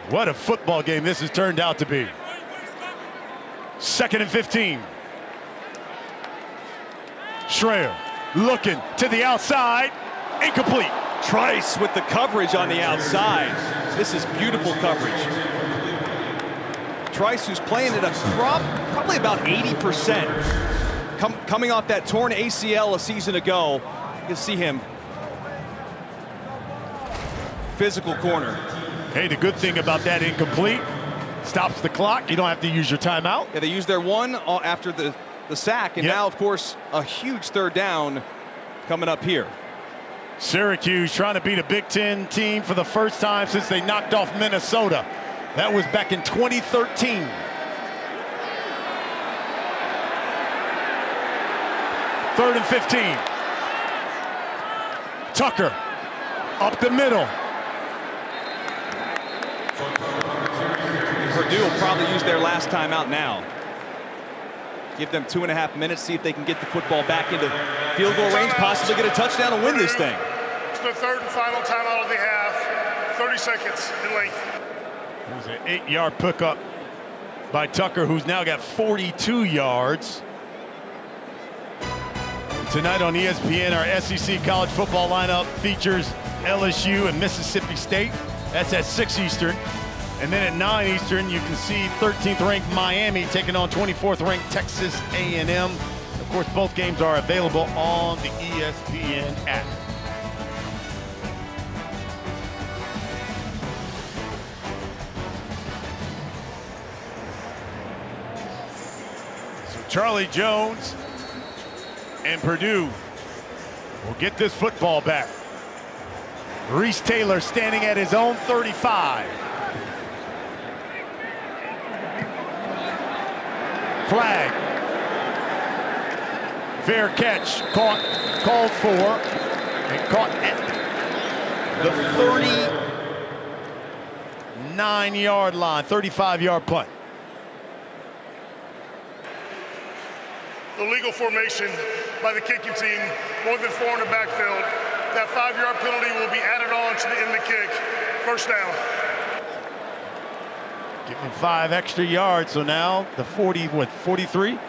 What a football game this has turned out to be. 2nd and 15. Schrader looking to the outside. Incomplete. Trice with the coverage on the outside. This is beautiful coverage. Trice, who's playing at a probably about 80%. Coming off that torn ACL a season ago. You can see him. Physical corner. Hey, the good thing about that incomplete, stops the clock. You don't have to use your timeout. Yeah, they used their one after the sack, and now, of course, a huge 3rd down coming up here. Syracuse trying to beat a Big Ten team for the first time since they knocked off Minnesota. That was back in 2013. Third and 15. Tucker up the middle. Purdue will probably use their last timeout now. Give them 2.5 minutes, see if they can get the football back into field goal range, possibly get a touchdown and win this thing. It's the 3rd and final timeout of the half. 30 seconds in length. There's an 8-yard pickup by Tucker, who's now got 42 yards. Tonight on ESPN, our SEC college football lineup features LSU and Mississippi State. That's at 6 Eastern. And then at 9 Eastern, you can see 13th ranked Miami taking on 24th ranked Texas A&M. Of course, both games are available on the ESPN app. So Charlie Jones and Purdue will get this football back. Reese Taylor standing at his own 35. Flag. Fair catch. Called for and caught at the 39-yard line, 35-yard punt. The legal formation by the kicking team, more than 4 in the backfield. That 5-yard penalty will be added on to the end of the kick. First down. Give him 5 extra yards, so now the 43?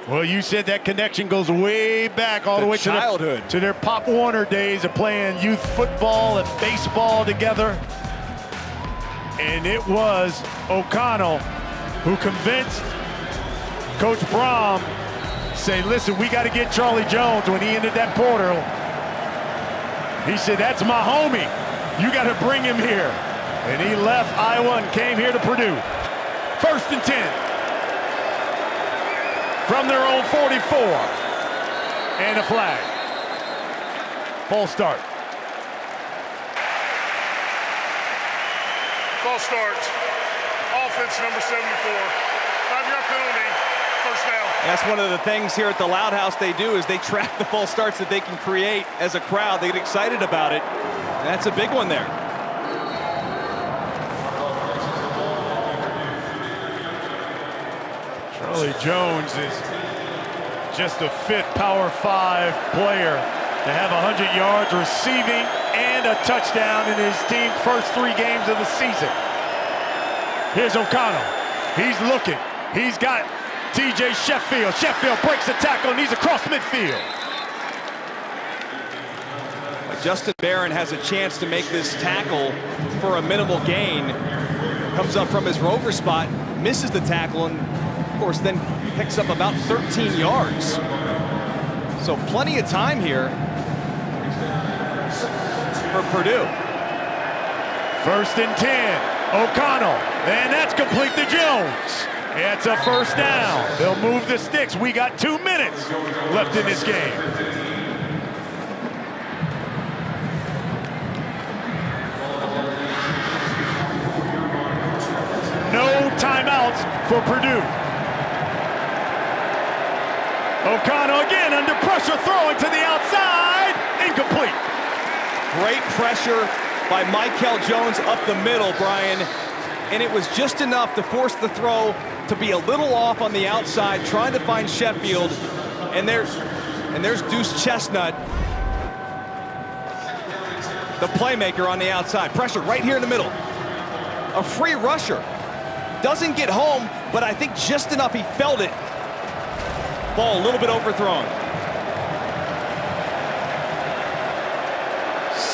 Well, you said that connection goes way back, all the way childhood. to their Pop Warner days of playing youth football and baseball together. And it was O'Connell who convinced Coach Brom say, listen, we got to get Charlie Jones when he entered that portal. He said, that's my homie. You got to bring him here. And he left Iowa and came here to Purdue. 1st and 10. From their own 44. And a flag. False start. False start. Offense number 74. 5-yard penalty. First down. That's one of the things here at the Loud House they do is they track the false starts that they can create as a crowd. They get excited about it. And that's a big one there. Charlie Jones is just a 5th Power 5 player to have 100 yards receiving and a touchdown in his team's first 3 games of the season. Here's O'Connell. He's looking. He's got TJ Sheffield. Sheffield breaks the tackle and he's across midfield. Justin Barron has a chance to make this tackle for a minimal gain. Comes up from his rover spot, misses the tackle, and of course then picks up about 13 yards. So plenty of time here for Purdue. 1st and 10. O'Connell, and that's complete to Jones. It's a first down. They'll move the sticks. We got 2 minutes left in this game. No timeouts for Purdue. O'Connell again under pressure, throwing to the outside. Incomplete. Great pressure by Michael Jones up the middle, Brian. And it was just enough to force the throw to be a little off on the outside, trying to find Sheffield. And there's Deuce Chestnut, the playmaker on the outside. Pressure right here in the middle. A free rusher. Doesn't get home, but I think just enough he felt it. Ball a little bit overthrown.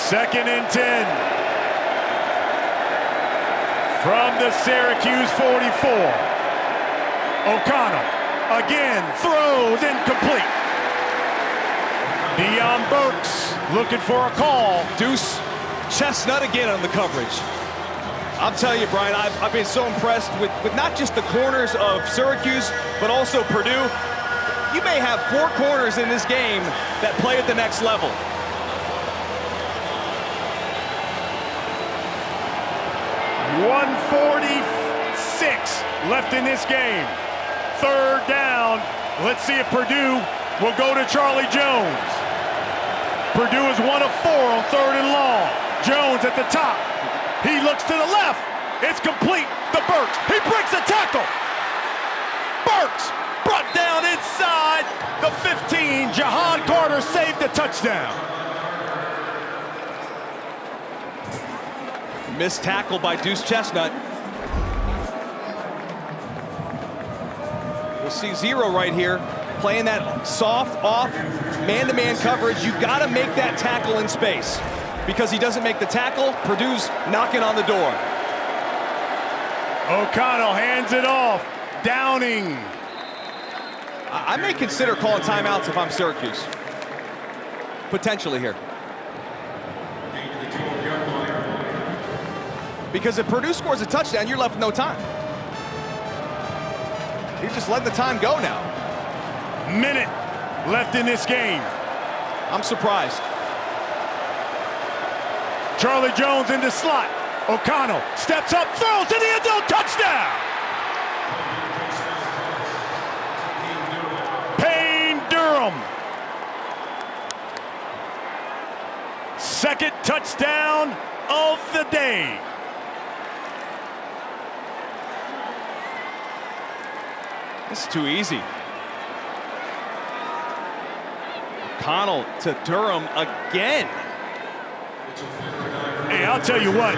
2nd and 10. From the Syracuse 44. O'Connell again throws incomplete. Deion Burks looking for a call. Deuce Chestnut again on the coverage. I'll tell you, Brian, I've been so impressed with not just the corners of Syracuse, but also Purdue. You may have 4 corners in this game that play at the next level. .146 left in this game. 3rd down. Let's see if Purdue will go to Charlie Jones. Purdue is 1 of 4 on 3rd and long. Jones at the top. He looks to the left. It's complete to Burks. He breaks the tackle. Burks brought down inside the 15. Jahan Carter saved the touchdown. Missed tackle by Deuce Chestnut. We'll see 0 right here. Playing that soft, off, man-to-man coverage. You've got to make that tackle in space. Because he doesn't make the tackle, Purdue's knocking on the door. O'Connell hands it off. Downing. I may consider calling timeouts if I'm Syracuse. Potentially here. Because if Purdue scores a touchdown, you're left with no time. You're just letting the time go now. Minute left in this game. I'm surprised. Charlie Jones in the slot. O'Connell steps up, throws to the end zone, touchdown! Payne Durham. 2nd touchdown of the day. This is too easy. O'Connell to Durham again. Hey, I'll tell you what.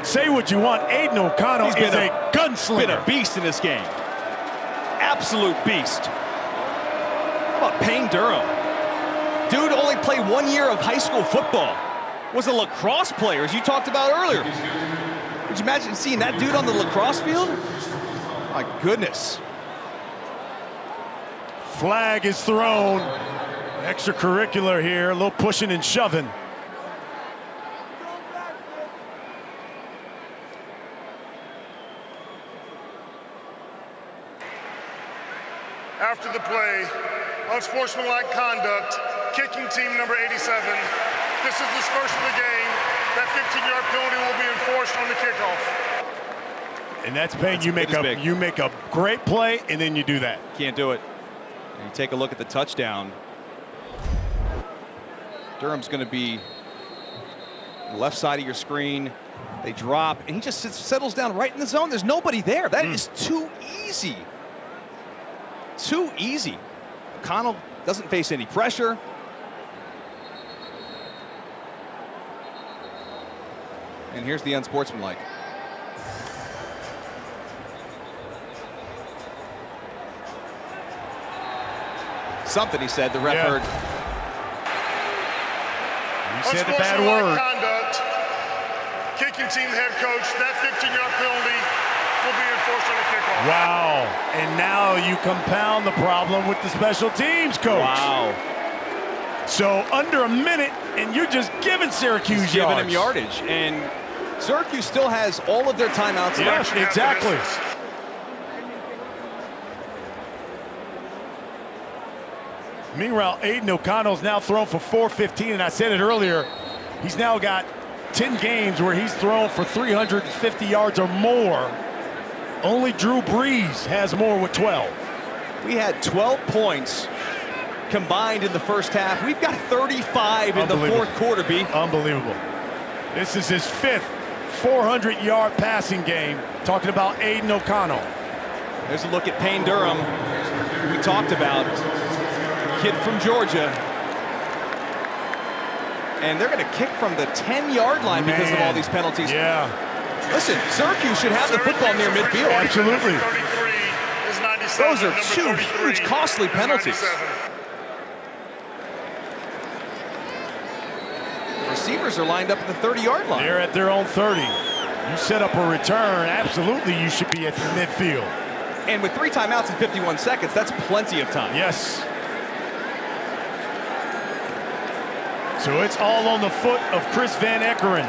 Say what you want. Aiden O'Connell is a gunslinger. Been a beast in this game. Absolute beast. How about Payne Durham? Dude only played 1 year of high school football. Was a lacrosse player, as you talked about earlier. Could you imagine seeing that dude on the lacrosse field? My goodness. Flag is thrown. Extracurricular here, a little pushing and shoving. After the play, unsportsmanlike conduct, kicking team number 87. This is his first of the game. That 15-yard penalty will be enforced on the kickoff. And that's pain. You make a great play, and then you do that. Can't do it. And you take a look at the touchdown. Durham's going to be left side of your screen. They drop, and he just settles down right in the zone. There's nobody there. That is too easy. Too easy. O'Connell doesn't face any pressure. And here's the unsportsmanlike. Something he said, the ref heard. He said a bad word. Conduct, kicking team head coach, that 15-yard penalty will be enforced on the kickoff. Wow. And now you compound the problem with the special teams coach. Wow. So under a minute, and you're just giving Syracuse yards. Giving him yardage. And Syracuse still has all of their timeouts. Yes, exactly. Meanwhile, Aiden O'Connell's now thrown for 415, and I said it earlier, he's now got 10 games where he's thrown for 350 yards or more. Only Drew Brees has more with 12. We had 12 points combined in the first half. We've got 35 in the fourth quarter, B. Unbelievable. This is his fifth 400-yard passing game. Talking about Aiden O'Connell. There's a look at Payne Durham, who we talked about. Kid from Georgia. And they're going to kick from the 10-yard line because of all these penalties. Yeah. Listen, Syracuse should have the football near midfield. Absolutely. Those are two huge, costly penalties. The receivers are lined up at the 30-yard line. They're at their own 30. You set up a return, absolutely you should be at the midfield. And with 3 timeouts in 51 seconds, that's plenty of time. Yes. So it's all on the foot of Chris Van Eckeren.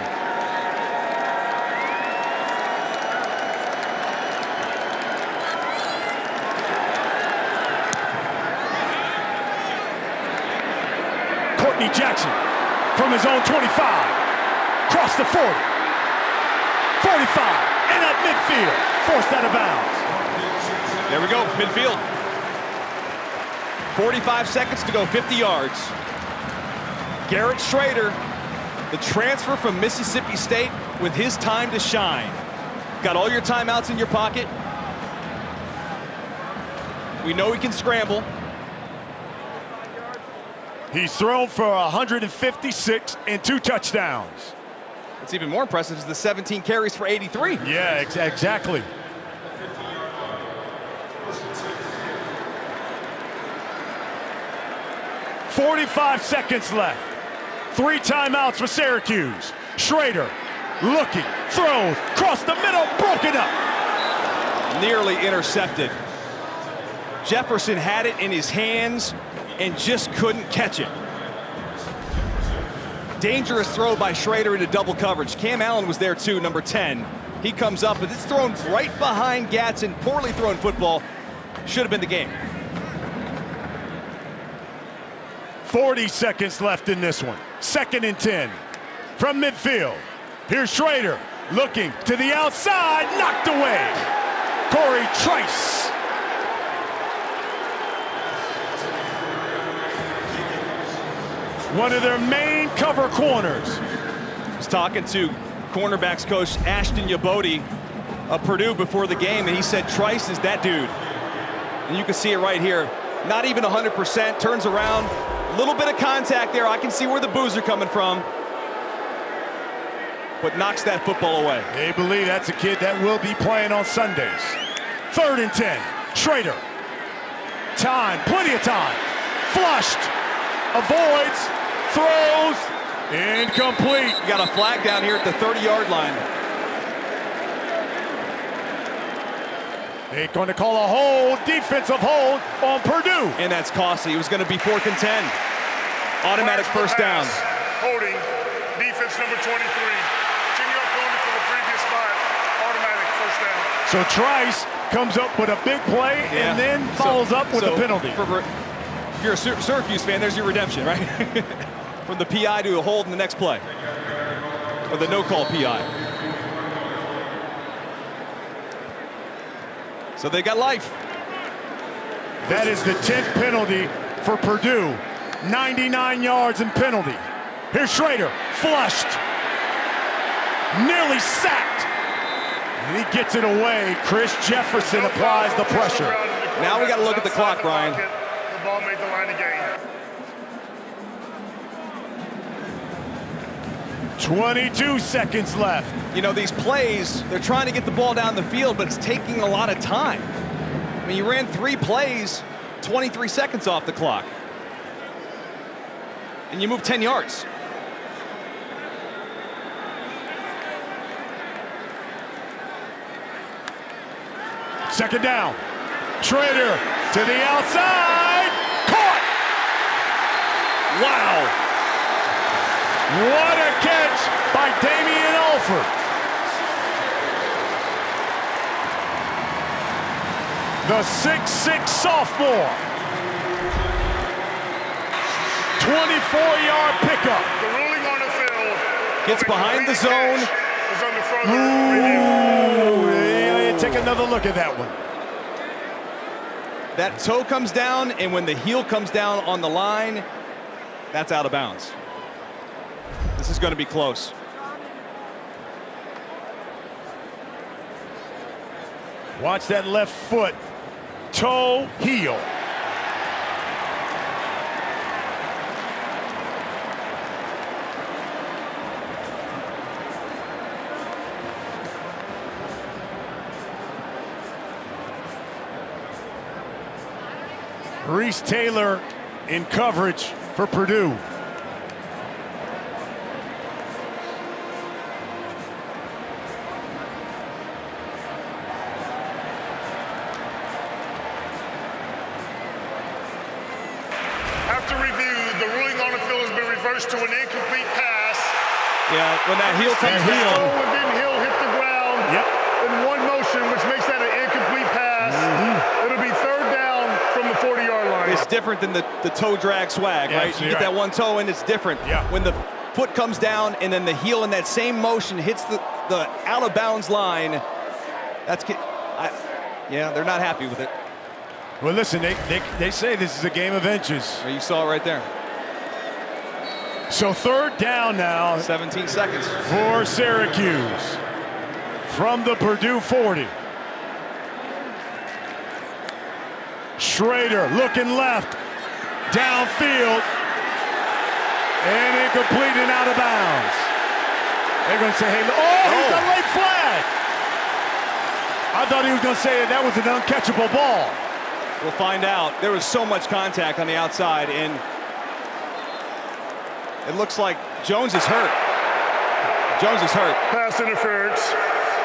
Courtney Jackson from his own 25. Cross the 40. 45. And at midfield. Forced out of bounds. There we go, midfield. 45 seconds to go, 50 yards. Garrett Schrader, the transfer from Mississippi State, with his time to shine. Got all your timeouts in your pocket. We know he can scramble. He's thrown for 156 and 2 touchdowns. What's even more impressive is the 17 carries for 83. Yeah, exactly. .45 seconds left. 3 timeouts for Syracuse. Schrader looking, throws, across the middle, broken up. Nearly intercepted. Jefferson had it in his hands and just couldn't catch it. Dangerous throw by Schrader into double coverage. Cam Allen was there too, number 10. He comes up, but it's thrown right behind Gatson. Poorly thrown football. Should have been the game. 40 seconds left in this one. 2nd and 10 from midfield. Here's Schrader looking to the outside, knocked away. Corey Trice. One of their main cover corners. I was talking to cornerbacks coach Ashton Yabodi of Purdue before the game, and he said Trice is that dude. And you can see it right here. Not even 100%, turns around. A little bit of contact there. I can see where the boos are coming from. But knocks that football away. They believe that's a kid that will be playing on Sundays. 3rd and 10. Schrader. Time, plenty of time. Flushed. Avoids. Throws. Incomplete. You got a flag down here at the 30-yard line. They're going to call a hold, defensive hold on Purdue. And that's costly. It was going to be 4th and 10. Automatic first down. Holding, defense number 23. 10-yard penalty for the previous spot. Automatic first down. So Trice comes up with a big play and then follows up with a penalty. If you're a Syracuse fan, there's your redemption, right? From the PI to a hold in the next play. Or the no-call PI. So they got life. That is the 10th penalty for Purdue. 99 yards and penalty. Here's Schrader, flushed. Nearly sacked. And he gets it away. Chris Jefferson applies the pressure. Now we got to look at the clock, Brian. The ball made the line of gain. 22 seconds left. You know, these plays, they're trying to get the ball down the field, but it's taking a lot of time. I mean, you ran 3 plays, 23 seconds off the clock. And you moved 10 yards. Second down. Schrader to the outside. Caught! Wow. What a catch by Damian Alford. The 6'6" sophomore. 24-yard pickup. The ruling on the field. Gets behind the zone. Is under further review. Take another look at that one. That toe comes down, and when the heel comes down on the line, that's out of bounds. This is going to be close. Watch that left foot. Toe, heel. Reese Taylor in coverage for Purdue. After review, the ruling on the field has been reversed to an incomplete pass. Yeah, when that heel comes And down. then heel hit the ground in one motion, which makes that an incomplete pass. It'll be 3rd down from the 40-yard line. It's different than the toe drag swag, right? You get that one toe and it's different. Yeah. When the foot comes down and then the heel in that same motion hits the out of bounds line, yeah, they're not happy with it. Well, listen, they say this is a game of inches. You saw it right there. So 3rd down now 17 seconds. for Syracuse from the Purdue 40. Schrader looking left, downfield, and incomplete and out of bounds. They're going to say, hey, he's a late flag. I thought he was going to say that was an uncatchable ball. We'll find out. There was so much contact on the outside, and it looks like Jones is hurt. Jones is hurt. Pass interference,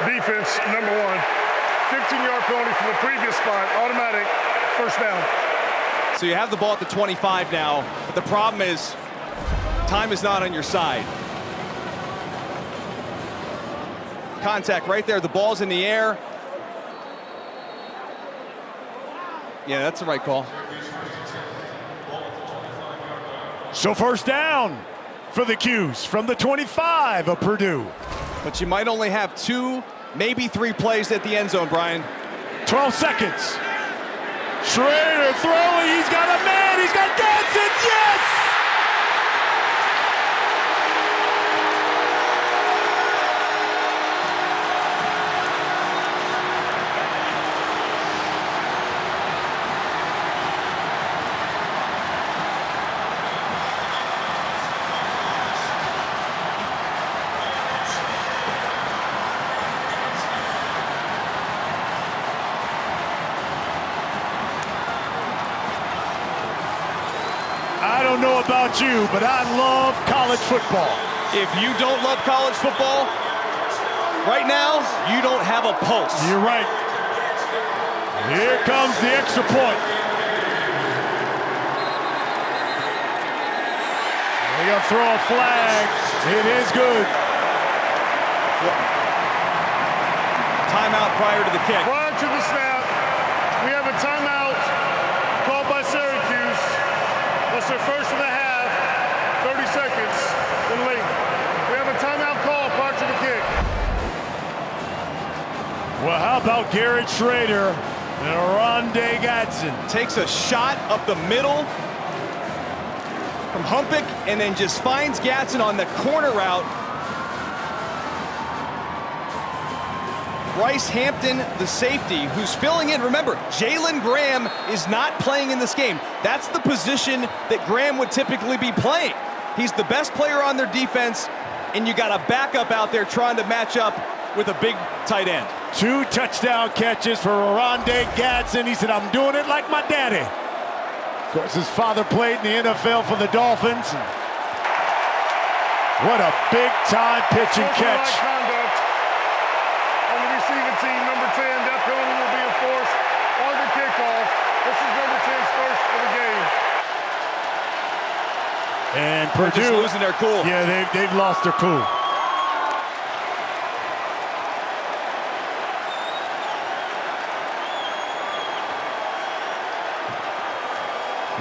defense number 1. 15-yard penalty from the previous spot, automatic first down. So you have the ball at the 25 now, but the problem is time is not on your side. Contact right there, the ball's in the air. Yeah, that's the right call. So 1st down for the Qs from the 25 of Purdue. But you might only have 2, maybe 3 plays at the end zone, Brian. 12 seconds. Schrader throwing, he's got a man, he's got Ganson, yes! I don't know about you, but I love college football. If you don't love college football, right now, you don't have a pulse. You're right. Here comes the extra point. They're going to throw a flag. It is good. Timeout prior to the kick. Prior to the snap, we have a timeout called by Syracuse. That's their first of the half, 30 seconds in length. We have a timeout call prior to the kick. Well, how about Garrett Schrader and Rondé Gatson? Takes a shot up the middle from Humpick and then just finds Gatson on the corner route. Bryce Hampton, the safety, who's filling in. Remember, Jalen Graham is not playing in this game. That's the position that Graham would typically be playing. He's the best player on their defense, and you got a backup out there trying to match up with a big tight end. 2 touchdown catches for Rondé Gatson. He said, I'm doing it like my daddy. Of course, his father played in the NFL for the Dolphins. What a big-time pitch and catch. Conduct on the receiving team, number 10. That penalty will be enforced on the kickoff. This is number 10's first of the game. And They're Purdue just losing their cool. Yeah, they've lost their cool.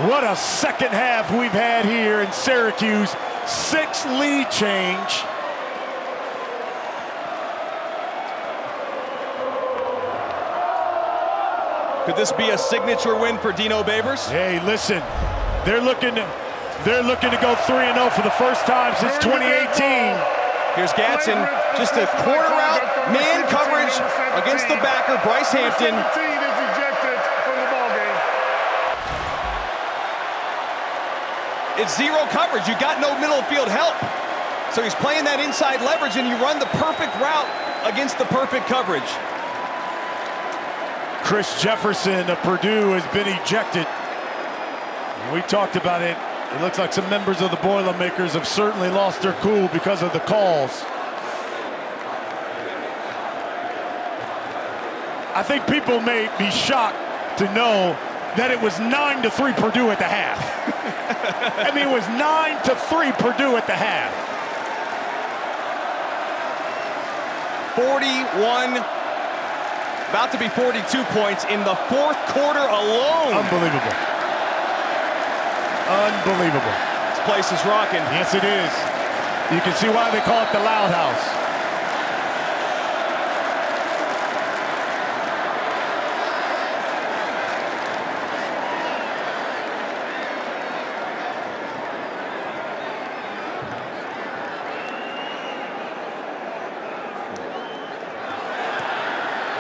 What a second half we've had here in Syracuse. 6 lead change. Could this be a signature win for Dino Babers? Hey, listen, they're looking to go 3-0 for the first time since 2018. Here's Gatson, just a corner route, man coverage against the backer, Bryce Hampton. 17 is ejected from the ballgame. It's zero coverage. You got no middle field help. So he's playing that inside leverage, and you run the perfect route against the perfect coverage. Chris Jefferson of Purdue has been ejected. We talked about it. It looks like some members of the Boilermakers have certainly lost their cool because of the calls. I think people may be shocked to know that it was 9-3 Purdue at the half. I mean, it was 9-3 Purdue at the half. 41, about to be 42 points in the fourth quarter alone. Unbelievable. Unbelievable. This place is rocking. Yes, it is. You can see why they call it the Loud House.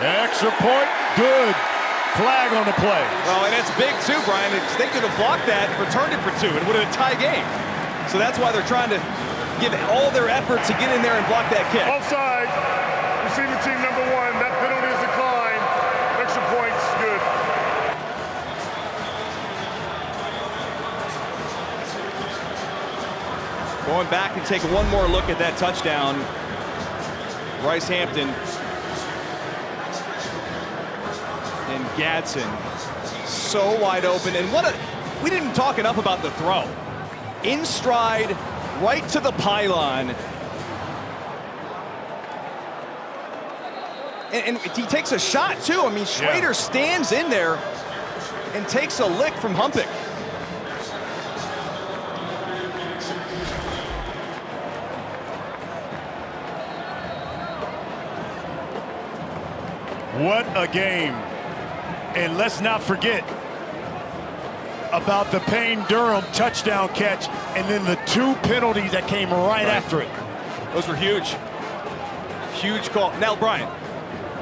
Extra point, good. Flag on the play. Well, and it's big too, Brian. They could have blocked that, returned it for 2. It would have been a tie game. So that's why they're trying to give all their effort to get in there and block that kick. Offside, receiving team number 1. That penalty is declined. Extra points, good. Going back and take one more look at that touchdown. Bryce Hampton and Gatson, so wide open. And we didn't talk enough about the throw. In stride, right to the pylon. And he takes a shot too. I mean, Schrader stands in there and takes a lick from Humpick. What a game. And let's not forget about the Payne Durham touchdown catch and then the 2 penalties that came right after it. Those were huge. Huge call. Now, Brian,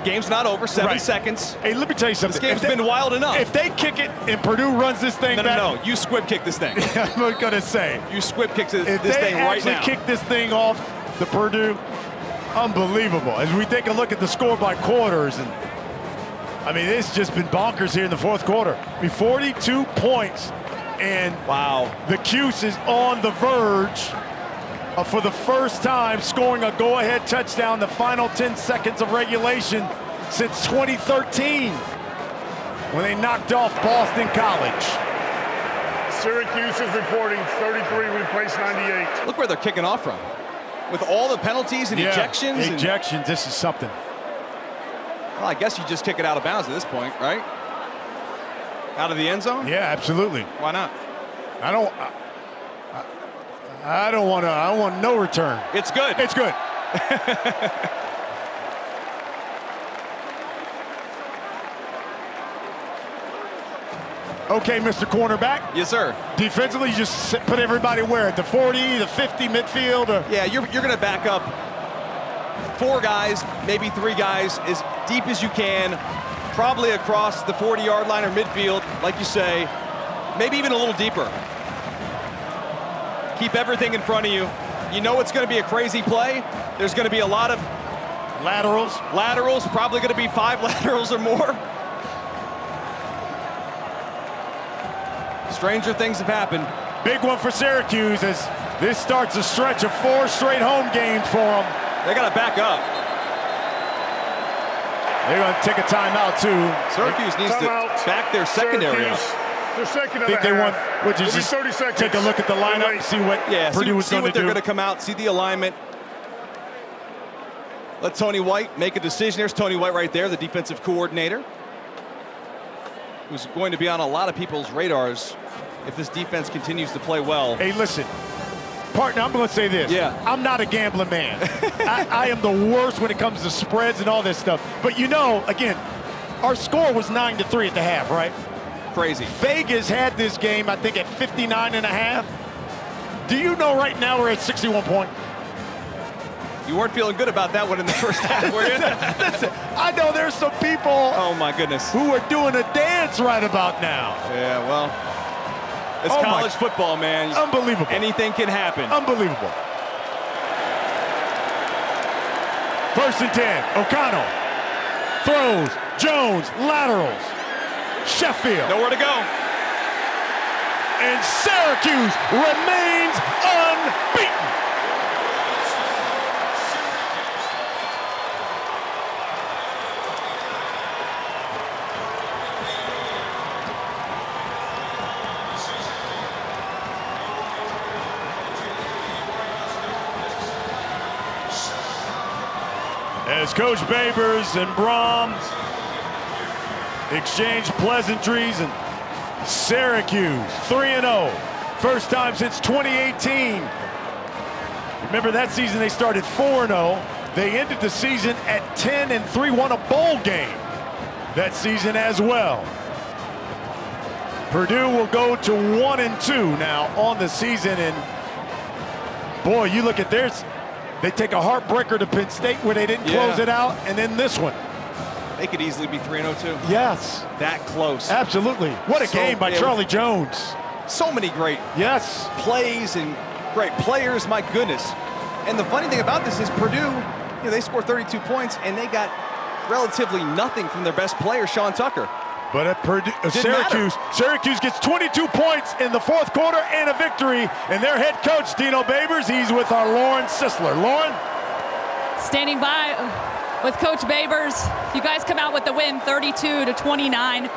game's not over. 7 seconds. Hey, let me tell you something. This game's been wild enough. If they kick it and Purdue runs this thing back. No. You squib kick this thing. I'm going to say. You squib kick this thing right now. If they actually kick this thing off the Purdue, unbelievable. As we take a look at the score by quarters, and I mean, it's just been bonkers here in the fourth quarter. I mean, 42 points, and wow, the Cuse is on the verge of, for the first time, scoring a go-ahead touchdown the final 10 seconds of regulation since 2013. when they knocked off Boston College. Syracuse is reporting 33, we placed 98. Look where they're kicking off from. With all the penalties and ejections. Ejections, this is something. Well, I guess you just kick it out of bounds at this point, right? Out of the end zone? Yeah, absolutely. Why not? I don't want no return. It's good. It's good. Okay, Mr. Cornerback. Yes, sir. Defensively, you just put everybody where? At the 40, the 50, midfield? Or? Yeah, you're going to back up 4 guys, maybe 3 guys, as deep as you can, probably across the 40-yard line or midfield, like you say, maybe even a little deeper. Keep everything in front of you. You know it's going to be a crazy play. There's going to be a lot of laterals. Laterals, probably going to be 5 laterals or more. Stranger things have happened. Big one for Syracuse as this starts a stretch of 4 straight home games for them. They got to back up. They're going to take a timeout, too. Syracuse needs to back their secondary up. Their second I think they want, which is just 30 seconds. take a look at the lineup and see what Purdue was going to do. See what they're going to come out, see the alignment. Let Tony White make a decision. There's Tony White right there, the defensive coordinator, who's going to be on a lot of people's radars if this defense continues to play well. Hey, listen, partner, I'm going to say this. Yeah. I'm not a gambling man. I am the worst when it comes to spreads and all this stuff. But you know, again, our score was 9-3 at the half, right? Crazy. Vegas had this game, I think, at 59.5. Do you know right now we're at 61 points? You weren't feeling good about that one in the first half, were you? Listen, I know there's some people oh my goodness, who are doing a dance right about now. Yeah, well, it's college football, man. Unbelievable. Anything can happen. Unbelievable. 1st and 10. O'Connell throws. Jones laterals. Sheffield. Nowhere to go. And Syracuse remains unbeaten. As Coach Babers and Brom exchange pleasantries, and Syracuse 3-0. First time since 2018. Remember that season they started 4-0. They ended the season at 10-3, won a bowl game that season as well. Purdue will go to 1-2 now on the season, and boy, you look at theirs. They take a heartbreaker to Penn State where they didn't close it out, and then this one. They could easily be 3-0 too. Yes. That close. Absolutely. What a game by Charlie Jones. So many great plays and great players, my goodness. And the funny thing about this is Purdue, they scored 32 points and they got relatively nothing from their best player, Sean Tucker. But at Purdue, Syracuse gets 22 points in the 4th quarter and a victory. And their head coach, Dino Babers, he's with our Lauren Sisler. Lauren? Standing by with Coach Babers. You guys come out with the win, 32-29.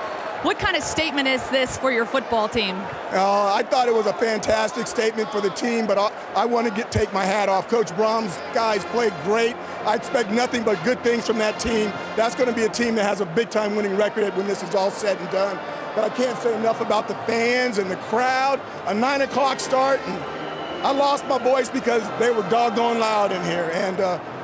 What kind of statement is this for your football team? I thought it was a fantastic statement for the team, but I want to take my hat off. Coach Brom's guys played great. I expect nothing but good things from that team. That's going to be a team that has a big-time winning record when this is all said and done. But I can't say enough about the fans and the crowd. A 9 o'clock start, and I lost my voice because they were doggone loud in here. And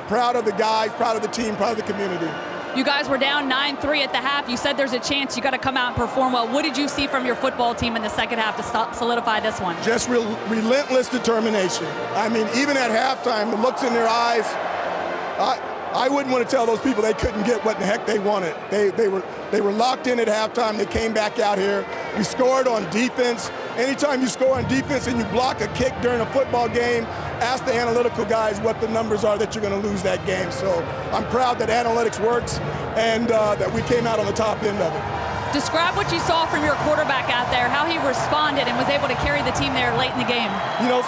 proud of the guys, proud of the team, proud of the community. You guys were down 9-3 at the half. You said there's a chance you got to come out and perform well. What did you see from your football team in the second half to solidify this one? Just relentless determination. I mean, even at halftime, the looks in their eyes, I wouldn't want to tell those people they couldn't get what the heck they wanted. They were locked in at halftime. They came back out here. We scored on defense. Anytime you score on defense and you block a kick during a football game, ask the analytical guys what the numbers are that you're going to lose that game. So I'm proud that analytics works and that we came out on the top end of it. Describe what you saw from your quarterback out there, how he responded and was able to carry the team there late in the game. You know,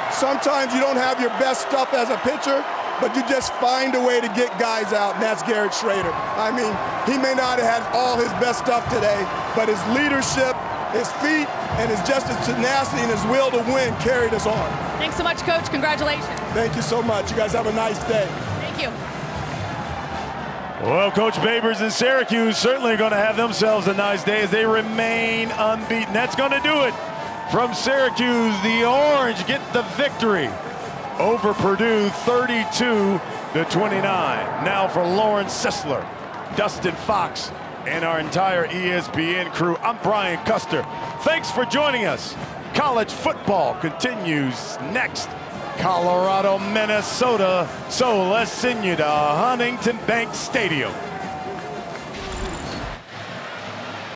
sometimes you don't have your best stuff as a pitcher, but you just find a way to get guys out, and that's Garrett Schrader. I mean, he may not have had all his best stuff today, but his leadership, his feet, and his tenacity and his will to win carried us on. Thanks so much, Coach. Congratulations. Thank you so much. You guys have a nice day. Thank you. Well, Coach Babers and Syracuse certainly going to have themselves a nice day as they remain unbeaten. That's going to do it from Syracuse. The Orange get the victory over Purdue, 32-29. Now for Lauren Sisler, Dustin Fox, and our entire ESPN crew, I'm Brian Custer. Thanks for joining us. College football continues next. Colorado, Minnesota. So let's send you to Huntington Bank Stadium.